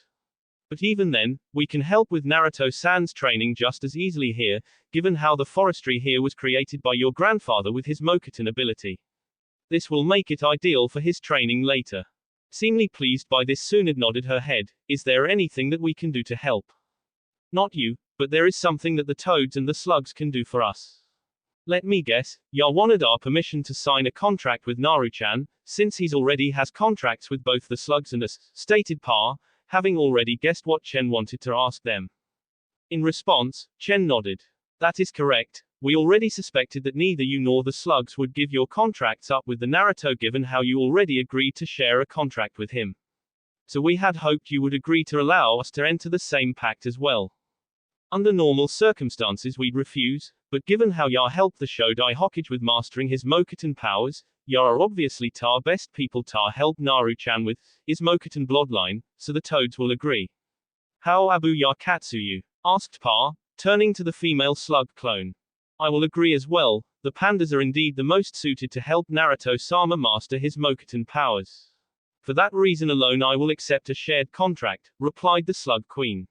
But even then, we can help with Naruto-san's training just as easily here, given how the forestry here was created by your grandfather with his Mokuton ability. This will make it ideal for his training later. Seemingly pleased by this, Tsunade nodded her head. Is there anything that we can do to help? Not you, But there is something that the toads and the slugs can do for us. Let me guess, Ya wanted our permission to sign a contract with Naruto-chan, since he's already has contracts with both the slugs and us, stated Pa, having already guessed what Chen wanted to ask them. In response, Chen nodded. That is correct. We already suspected that neither you nor the slugs would give your contracts up with the Naruto given how you already agreed to share a contract with him. So we had hoped you would agree to allow us to enter the same pact as well. Under normal circumstances we'd refuse, but given how Ya helped the Shodai Hokage with mastering his Mokuton powers, Ya are obviously Ta best people Ta help Naru-chan with, is Mokuton bloodline, so the toads will agree. How Abu Ya Katsuyu? Asked Pa, turning to the female slug clone. I will agree as well, the pandas are indeed the most suited to help Naruto-sama master his Mokuton powers. For that reason alone I will accept a shared contract, replied the slug queen.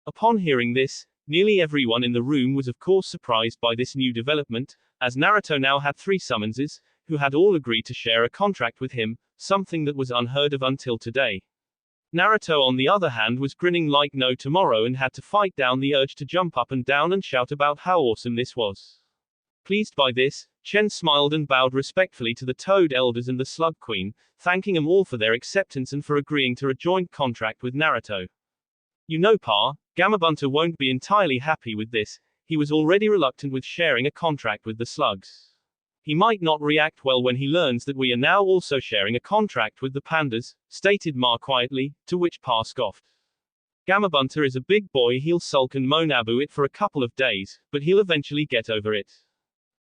Upon hearing this, nearly everyone in the room was of course surprised by this new development, as Naruto now had 3 summonses, who had all agreed to share a contract with him, something that was unheard of until today. Naruto on the other hand was grinning like no tomorrow and had to fight down the urge to jump up and down and shout about how awesome this was. Pleased by this, Chen smiled and bowed respectfully to the Toad Elders and the Slug Queen, thanking them all for their acceptance and for agreeing to a joint contract with Naruto. You know Pa, Gamabunta won't be entirely happy with this, he was already reluctant with sharing a contract with the slugs. He might not react well when he learns that we are now also sharing a contract with the pandas, stated Ma quietly, to which Pa scoffed. Gamabunta is a big boy, he'll sulk and moan Abu it for a couple of days, but he'll eventually get over it.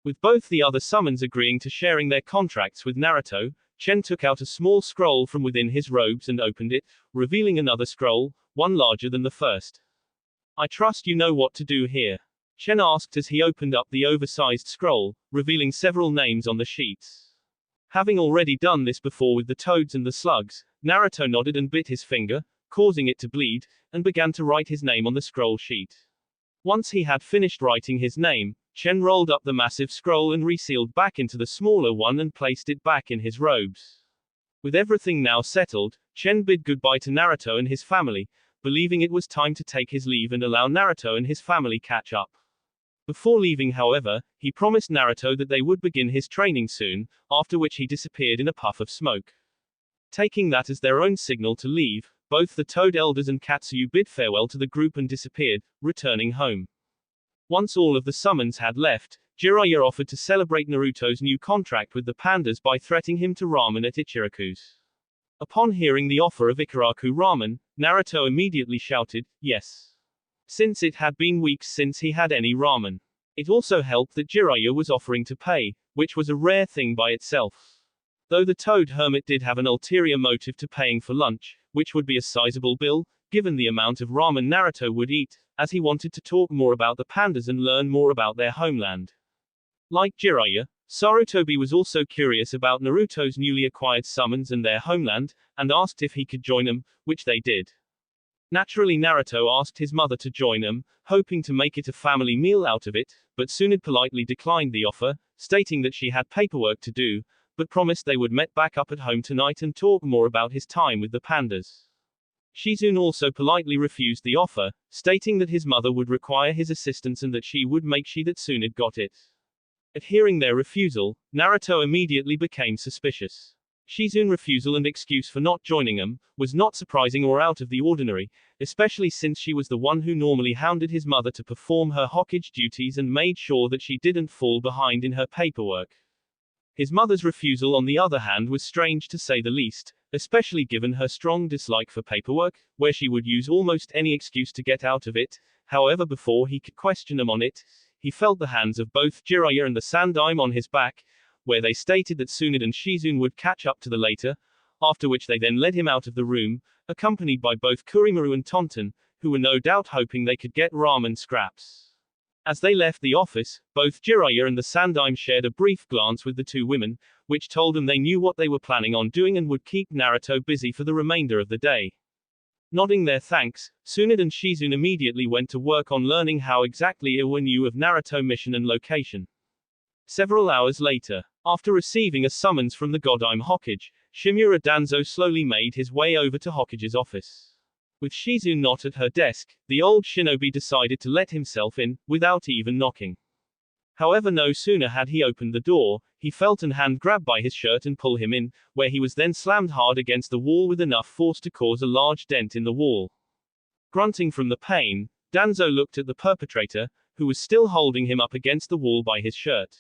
With both the other summons agreeing to sharing their contracts with Naruto, Chen took out a small scroll from within his robes and opened it, revealing another scroll, one larger than the first. I trust you know what to do here. Chen asked as he opened up the oversized scroll, revealing several names on the sheets. Having already done this before with the toads and the slugs, Naruto nodded and bit his finger, causing it to bleed, and began to write his name on the scroll sheet. Once he had finished writing his name, Chen rolled up the massive scroll and resealed back into the smaller one and placed it back in his robes. With everything now settled, Chen bid goodbye to Naruto and his family, believing it was time to take his leave and allow Naruto and his family catch up. Before leaving, however, he promised Naruto that they would begin his training soon, after which he disappeared in a puff of smoke. Taking that as their own signal to leave, both the Toad Elders and Katsuyu bid farewell to the group and disappeared, returning home. Once all of the summons had left, Jiraiya offered to celebrate Naruto's new contract with the pandas by threatening him to ramen at Ichiraku's. Upon hearing the offer of Ikaraku ramen, Naruto immediately shouted, yes. Since it had been weeks since he had any ramen. It also helped that Jiraiya was offering to pay, which was a rare thing by itself. Though the Toad Hermit did have an ulterior motive to paying for lunch, which would be a sizable bill, given the amount of ramen Naruto would eat, as he wanted to talk more about the pandas and learn more about their homeland. Like Jiraiya, Sarutobi was also curious about Naruto's newly acquired summons and their homeland, and asked if he could join them, which they did. Naturally Naruto asked his mother to join them, hoping to make it a family meal out of it, but Tsunade politely declined the offer, stating that she had paperwork to do, but promised they would meet back up at home tonight and talk more about his time with the pandas. Shizune also politely refused the offer, stating that his mother would require his assistance and that she would make sure that Tsunade got it. At hearing their refusal, Naruto immediately became suspicious. Shizune's refusal and excuse for not joining them was not surprising or out of the ordinary, especially since she was the one who normally hounded his mother to perform her Hokage duties and made sure that she didn't fall behind in her paperwork. His mother's refusal on the other hand was strange to say the least, especially given her strong dislike for paperwork, where she would use almost any excuse to get out of it. However, before he could question them on it, he felt the hands of both Jiraiya and the Sandaime on his back, where they stated that Tsunade and Shizune would catch up to the later, after which they then led him out of the room, accompanied by both Kurimaru and Tonton, who were no doubt hoping they could get ramen scraps. As they left the office, both Jiraiya and the Sandaime shared a brief glance with the two women, which told them they knew what they were planning on doing and would keep Naruto busy for the remainder of the day. Nodding their thanks, Tsunade and Shizune immediately went to work on learning how exactly Iwa knew of Naruto mission and location. Several hours later, after receiving a summons from the Godime Hokage, Shimura Danzo slowly made his way over to Hokage's office. With Shizu not at her desk, the old shinobi decided to let himself in, without even knocking. However, no sooner had he opened the door, he felt an hand grab by his shirt and pull him in, where he was then slammed hard against the wall with enough force to cause a large dent in the wall. Grunting from the pain, Danzo looked at the perpetrator, who was still holding him up against the wall by his shirt.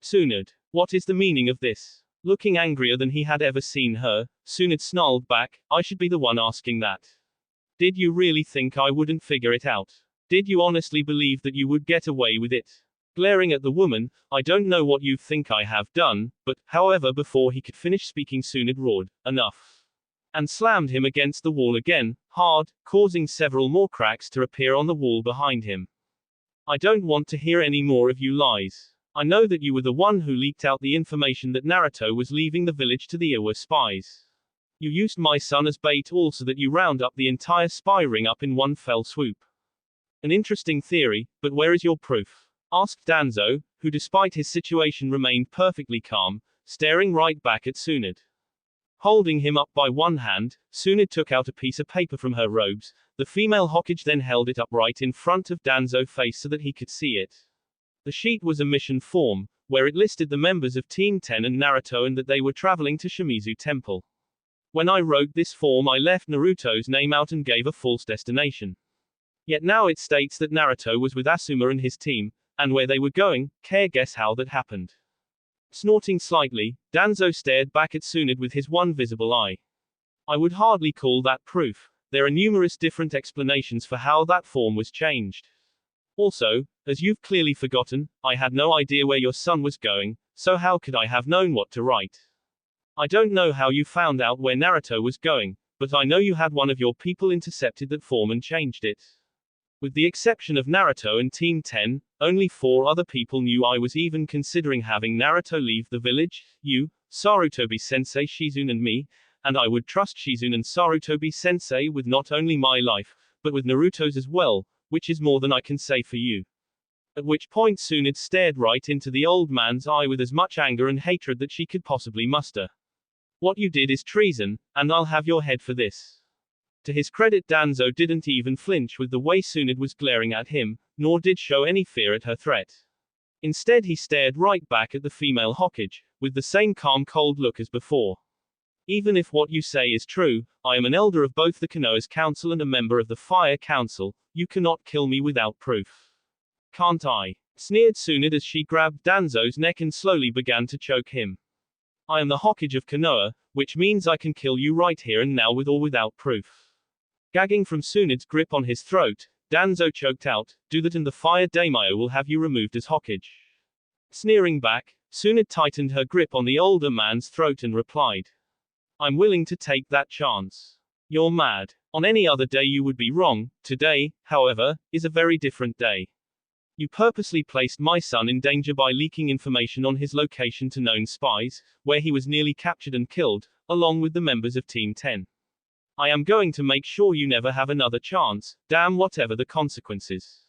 Tsunade, what is the meaning of this? Looking angrier than he had ever seen her, Tsunade snarled back, I should be the one asking that. Did you really think I wouldn't figure it out? Did you honestly believe that you would get away with it? Glaring at the woman, I don't know what you think I have done, but, however, before he could finish speaking, Tsunade roared, enough. And slammed him against the wall again, hard, causing several more cracks to appear on the wall behind him. I don't want to hear any more of you lies. I know that you were the one who leaked out the information that Naruto was leaving the village to the Iwa spies. You used my son as bait also that you round up the entire spy ring up in one fell swoop. An interesting theory, but where is your proof? Asked Danzo, who despite his situation remained perfectly calm, staring right back at Tsunade. Holding him up by one hand, Tsunade took out a piece of paper from her robes. The female Hokage then held it up right in front of Danzo's face so that he could see it. The sheet was a mission form, where it listed the members of Team 10 and Naruto and that they were traveling to Shimizu Temple. When I wrote this form, I left Naruto's name out and gave a false destination. Yet now it states that Naruto was with Asuma and his team, and where they were going, care guess how that happened. Snorting slightly, Danzo stared back at Tsunade with his one visible eye. I would hardly call that proof. There are numerous different explanations for how that form was changed. Also, as you've clearly forgotten, I had no idea where your son was going, so how could I have known what to write? I don't know how you found out where Naruto was going, but I know you had one of your people intercepted that form and changed it. With the exception of Naruto and Team 10, only 4 other people knew I was even considering having Naruto leave the village, you, Sarutobi-sensei, Shizune and me, and I would trust Shizune and Sarutobi-sensei with not only my life, but with Naruto's as well, which is more than I can say for you. At which point Tsunade stared right into the old man's eye with as much anger and hatred that she could possibly muster. What you did is treason, and I'll have your head for this. To his credit, Danzo didn't even flinch with the way Tsunade was glaring at him, nor did show any fear at her threat. Instead he stared right back at the female Hokage, with the same calm cold look as before. Even if what you say is true, I am an elder of both the Konoha's Council and a member of the Fire Council, you cannot kill me without proof. Can't I? Sneered Tsunade as she grabbed Danzo's neck and slowly began to choke him. I am the Hokage of Konoha, which means I can kill you right here and now with or without proof. Gagging from Tsunade's grip on his throat, Danzo choked out, do that and the Fire Daimyo will have you removed as Hokage. Sneering back, Tsunade tightened her grip on the older man's throat and replied. I'm willing to take that chance. You're mad. On any other day you would be wrong, today, however, is a very different day. You purposely placed my son in danger by leaking information on his location to known spies, where he was nearly captured and killed, along with the members of Team 10. I am going to make sure you never have another chance, damn whatever the consequences.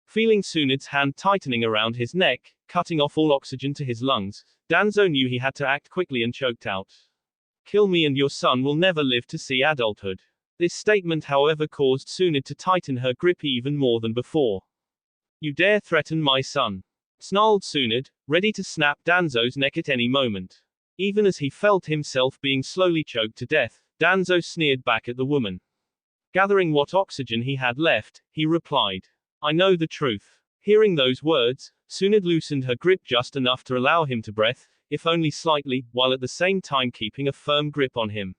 Feeling Tsunade's hand tightening around his neck, cutting off all oxygen to his lungs, Danzo knew he had to act quickly and choked out. Kill me and your son will never live to see adulthood. This statement, however, caused Tsunade to tighten her grip even more than before. You dare threaten my son? Snarled Tsunade, ready to snap Danzo's neck at any moment. Even as he felt himself being slowly choked to death, Danzo sneered back at the woman. Gathering what oxygen he had left, he replied, I know the truth. Hearing those words, Tsunade loosened her grip just enough to allow him to breathe, if only slightly, while at the same time keeping a firm grip on him.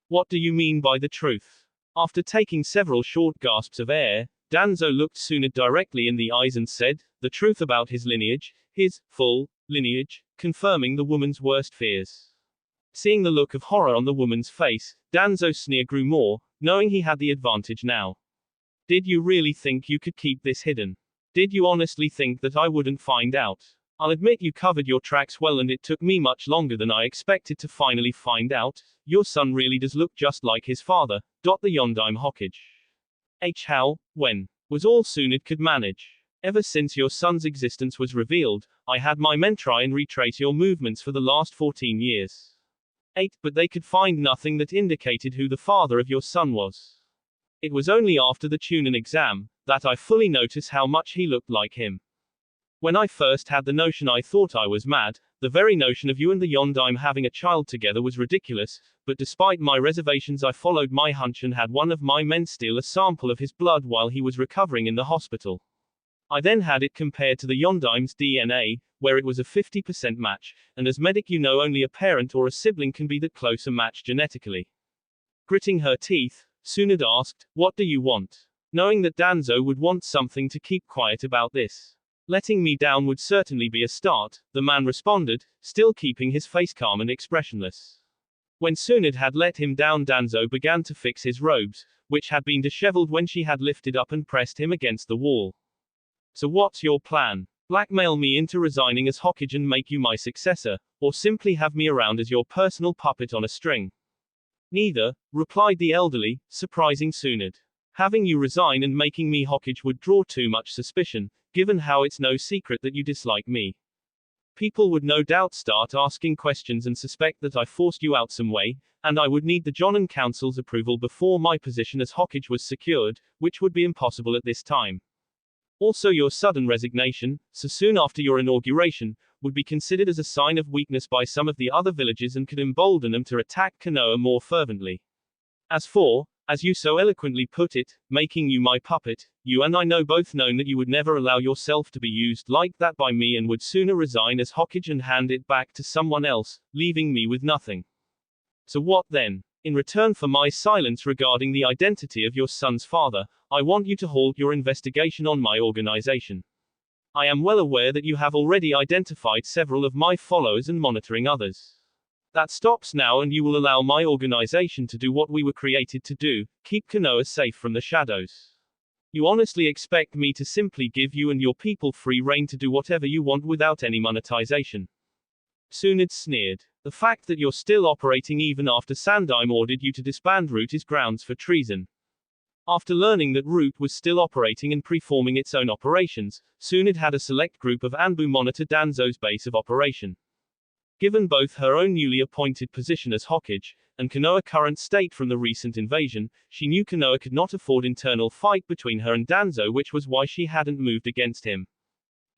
What do you mean by the truth? After taking several short gasps of air, Danzo looked Tsunade directly in the eyes and said, the truth about his lineage, his full lineage, confirming the woman's worst fears. Seeing the look of horror on the woman's face, Danzo's sneer grew more, knowing he had the advantage now. Did you really think you could keep this hidden? Did you honestly think that I wouldn't find out? I'll admit you covered your tracks well and it took me much longer than I expected to finally find out. Your son really does look just like his father. The Yondaime Hokage. How, when, was all Tsunade could manage. Ever since your son's existence was revealed, I had my men try and retrace your movements for the last 14 years. But they could find nothing that indicated who the father of your son was. It was only after the Chunin exam that I fully noticed how much he looked like him. When I first had the notion I thought I was mad. The very notion of you and the Yondaime having a child together was ridiculous, but despite my reservations I followed my hunch and had one of my men steal a sample of his blood while he was recovering in the hospital. I then had it compared to the Yondaime's DNA, where it was a 50% match, and as medic you know only a parent or a sibling can be that close a match genetically. Gritting her teeth, Tsunade asked, "What do you want?" Knowing that Danzo would want something to keep quiet about this. "Letting me down would certainly be a start," the man responded, still keeping his face calm and expressionless. When Tsunade had let him down, Danzo began to fix his robes, which had been disheveled when she had lifted up and pressed him against the wall. "So what's your plan? Blackmail me into resigning as Hokage and make you my successor, or simply have me around as your personal puppet on a string?" "Neither," replied the elderly, surprising Tsunade. "Having you resign and making me Hokage would draw too much suspicion, given how it's no secret that you dislike me. People would no doubt start asking questions and suspect that I forced you out some way, and I would need the Jonin Council's approval before my position as Hokage was secured, which would be impossible at this time. Also your sudden resignation, so soon after your inauguration, would be considered as a sign of weakness by some of the other villages and could embolden them to attack Konoha more fervently. As for, as you so eloquently put it, making you my puppet, you and I know both known that you would never allow yourself to be used like that by me and would sooner resign as Hokage and hand it back to someone else, leaving me with nothing. So what then? In return for my silence regarding the identity of your son's father, I want you to halt your investigation on my organization. I am well aware that you have already identified several of my followers and monitoring others. That stops now and you will allow my organization to do what we were created to do, keep Konoha safe from the shadows. You honestly expect me to simply give you and your people free rein to do whatever you want without any monetization?" Tsunade sneered. "The fact that you're still operating even after Sandaime ordered you to disband Root is grounds for treason." After learning that Root was still operating and preforming its own operations, Tsunade had a select group of Anbu monitor Danzo's base of operation. Given both her own newly appointed position as Hokage, and Konoha's current state from the recent invasion, she knew Konoha could not afford internal fight between her and Danzo, which was why she hadn't moved against him.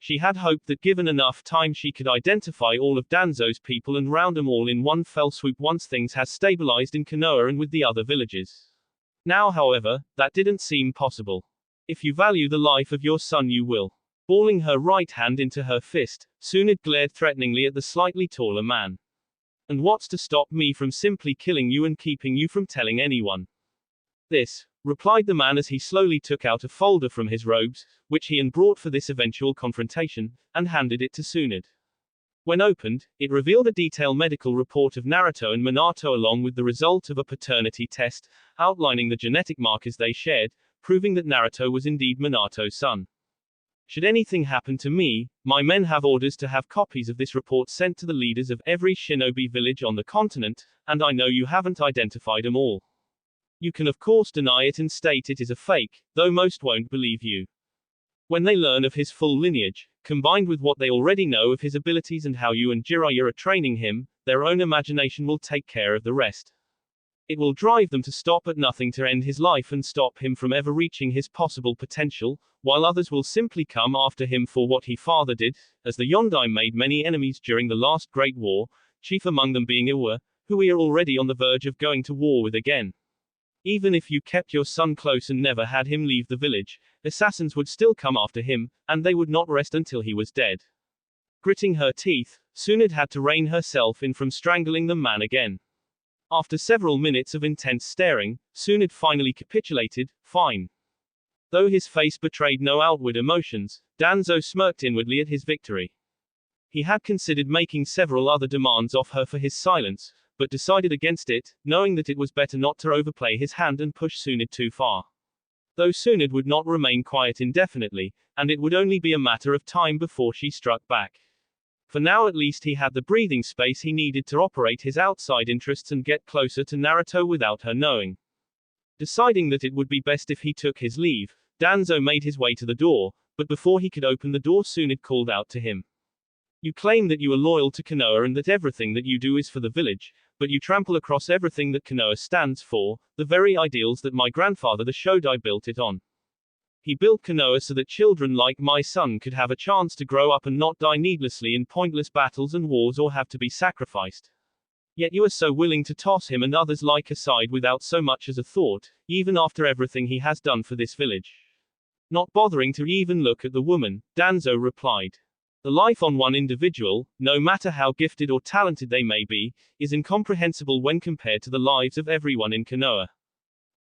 She had hoped that given enough time she could identify all of Danzo's people and round them all in one fell swoop once things had stabilized in Konoha and with the other villages. Now however, that didn't seem possible. "If you value the life of your son you will." Balling her right hand into her fist, Tsunade glared threateningly at the slightly taller man. "And what's to stop me from simply killing you and keeping you from telling anyone?" "This," replied the man as he slowly took out a folder from his robes, which he had brought for this eventual confrontation, and handed it to Tsunade. When opened, it revealed a detailed medical report of Naruto and Minato along with the result of a paternity test, outlining the genetic markers they shared, proving that Naruto was indeed Minato's son. "Should anything happen to me, my men have orders to have copies of this report sent to the leaders of every shinobi village on the continent, and I know you haven't identified them all. You can of course deny it and state it is a fake, though most won't believe you. When they learn of his full lineage, combined with what they already know of his abilities and how you and Jiraiya are training him, their own imagination will take care of the rest. It will drive them to stop at nothing to end his life and stop him from ever reaching his possible potential, while others will simply come after him for what he father did, as the Yondaime made many enemies during the last Great War, chief among them being Iwa, who we are already on the verge of going to war with again. Even if you kept your son close and never had him leave the village, assassins would still come after him, and they would not rest until he was dead." Gritting her teeth, Tsunade had to rein herself in from strangling the man again. After several minutes of intense staring, Tsunade finally capitulated. "Fine." Though his face betrayed no outward emotions, Danzo smirked inwardly at his victory. He had considered making several other demands off her for his silence, but decided against it, knowing that it was better not to overplay his hand and push Tsunade too far. Though Tsunade would not remain quiet indefinitely, and it would only be a matter of time before she struck back. For now at least he had the breathing space he needed to operate his outside interests and get closer to Naruto without her knowing. Deciding that it would be best if he took his leave, Danzo made his way to the door, but before he could open the door Tsunade called out to him. You claim that you are loyal to Konoha and that everything that you do is for the village, but you trample across everything that Konoha stands for, the very ideals that my grandfather the Shodai built it on. He built Konoha so that children like my son could have a chance to grow up and not die needlessly in pointless battles and wars or have to be sacrificed. Yet you are so willing to toss him and others like aside without so much as a thought, even after everything he has done for this village. Not bothering to even look at the woman, Danzo replied. The life on one individual, no matter how gifted or talented they may be, is incomprehensible when compared to the lives of everyone in Konoha.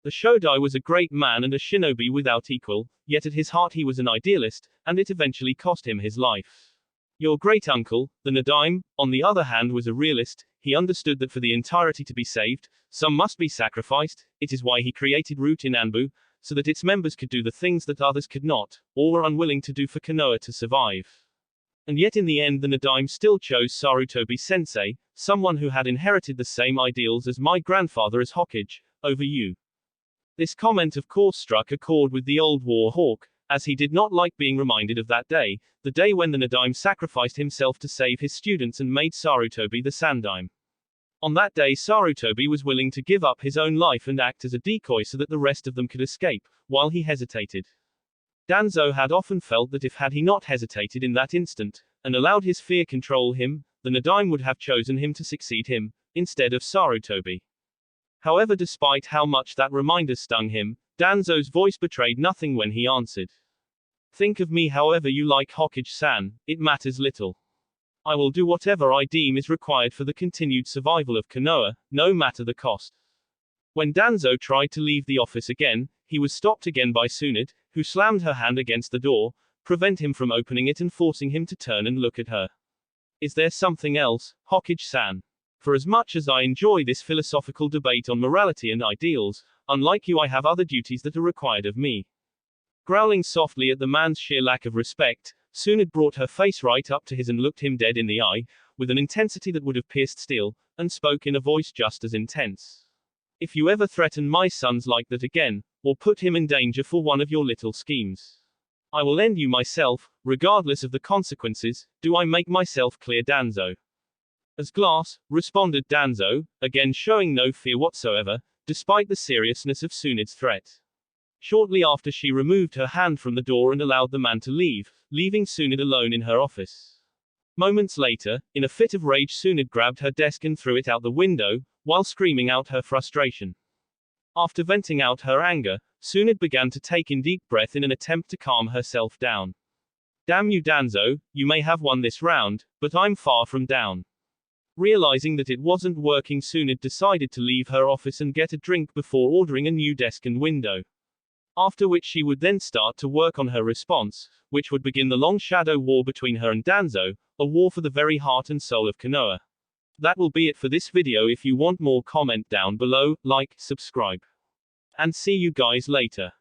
The Shodai was a great man and a shinobi without equal, yet at his heart he was an idealist, and it eventually cost him his life. Your great-uncle, the Nadaime, on the other hand was a realist. He understood that for the entirety to be saved, some must be sacrificed. It is why he created Root in Anbu, so that its members could do the things that others could not, or were unwilling to do for Konoha to survive. And yet in the end the Nadaime still chose Sarutobi-sensei, someone who had inherited the same ideals as my grandfather as Hokage, over you. This comment of course struck a chord with the old war hawk, as he did not like being reminded of that day, the day when the Nadaime sacrificed himself to save his students and made Sarutobi the Sandaime. On that day Sarutobi was willing to give up his own life and act as a decoy so that the rest of them could escape, while he hesitated. Danzo had often felt that if had he not hesitated in that instant, and allowed his fear control him, the Nadaime would have chosen him to succeed him, instead of Sarutobi. However, despite how much that reminder stung him, Danzo's voice betrayed nothing when he answered. Think of me however you like, Hokage-san, it matters little. I will do whatever I deem is required for the continued survival of Konoha, no matter the cost. When Danzo tried to leave the office again, he was stopped again by Tsunade, who slammed her hand against the door, prevent him from opening it and forcing him to turn and look at her. Is there something else, Hokage-san? For as much as I enjoy this philosophical debate on morality and ideals, unlike you I have other duties that are required of me. Growling softly at the man's sheer lack of respect, Tsunade brought her face right up to his and looked him dead in the eye, with an intensity that would have pierced steel, and spoke in a voice just as intense. If you ever threaten my sons like that again, or put him in danger for one of your little schemes, I will end you myself, regardless of the consequences. Do I make myself clear, Danzo? As glass, responded Danzo, again showing no fear whatsoever, despite the seriousness of Tsunade's threat. Shortly after she removed her hand from the door and allowed the man to leave, leaving Tsunade alone in her office. Moments later, in a fit of rage Tsunade grabbed her desk and threw it out the window, while screaming out her frustration. After venting out her anger, Tsunade began to take in deep breath in an attempt to calm herself down. Damn you, Danzo, you may have won this round, but I'm far from down. Realizing that it wasn't working, Tsunade decided to leave her office and get a drink before ordering a new desk and window. After which she would then start to work on her response, which would begin the long shadow war between her and Danzo, a war for the very heart and soul of Konoha. That will be it for this video. If you want more, comment down below, like, subscribe. And see you guys later.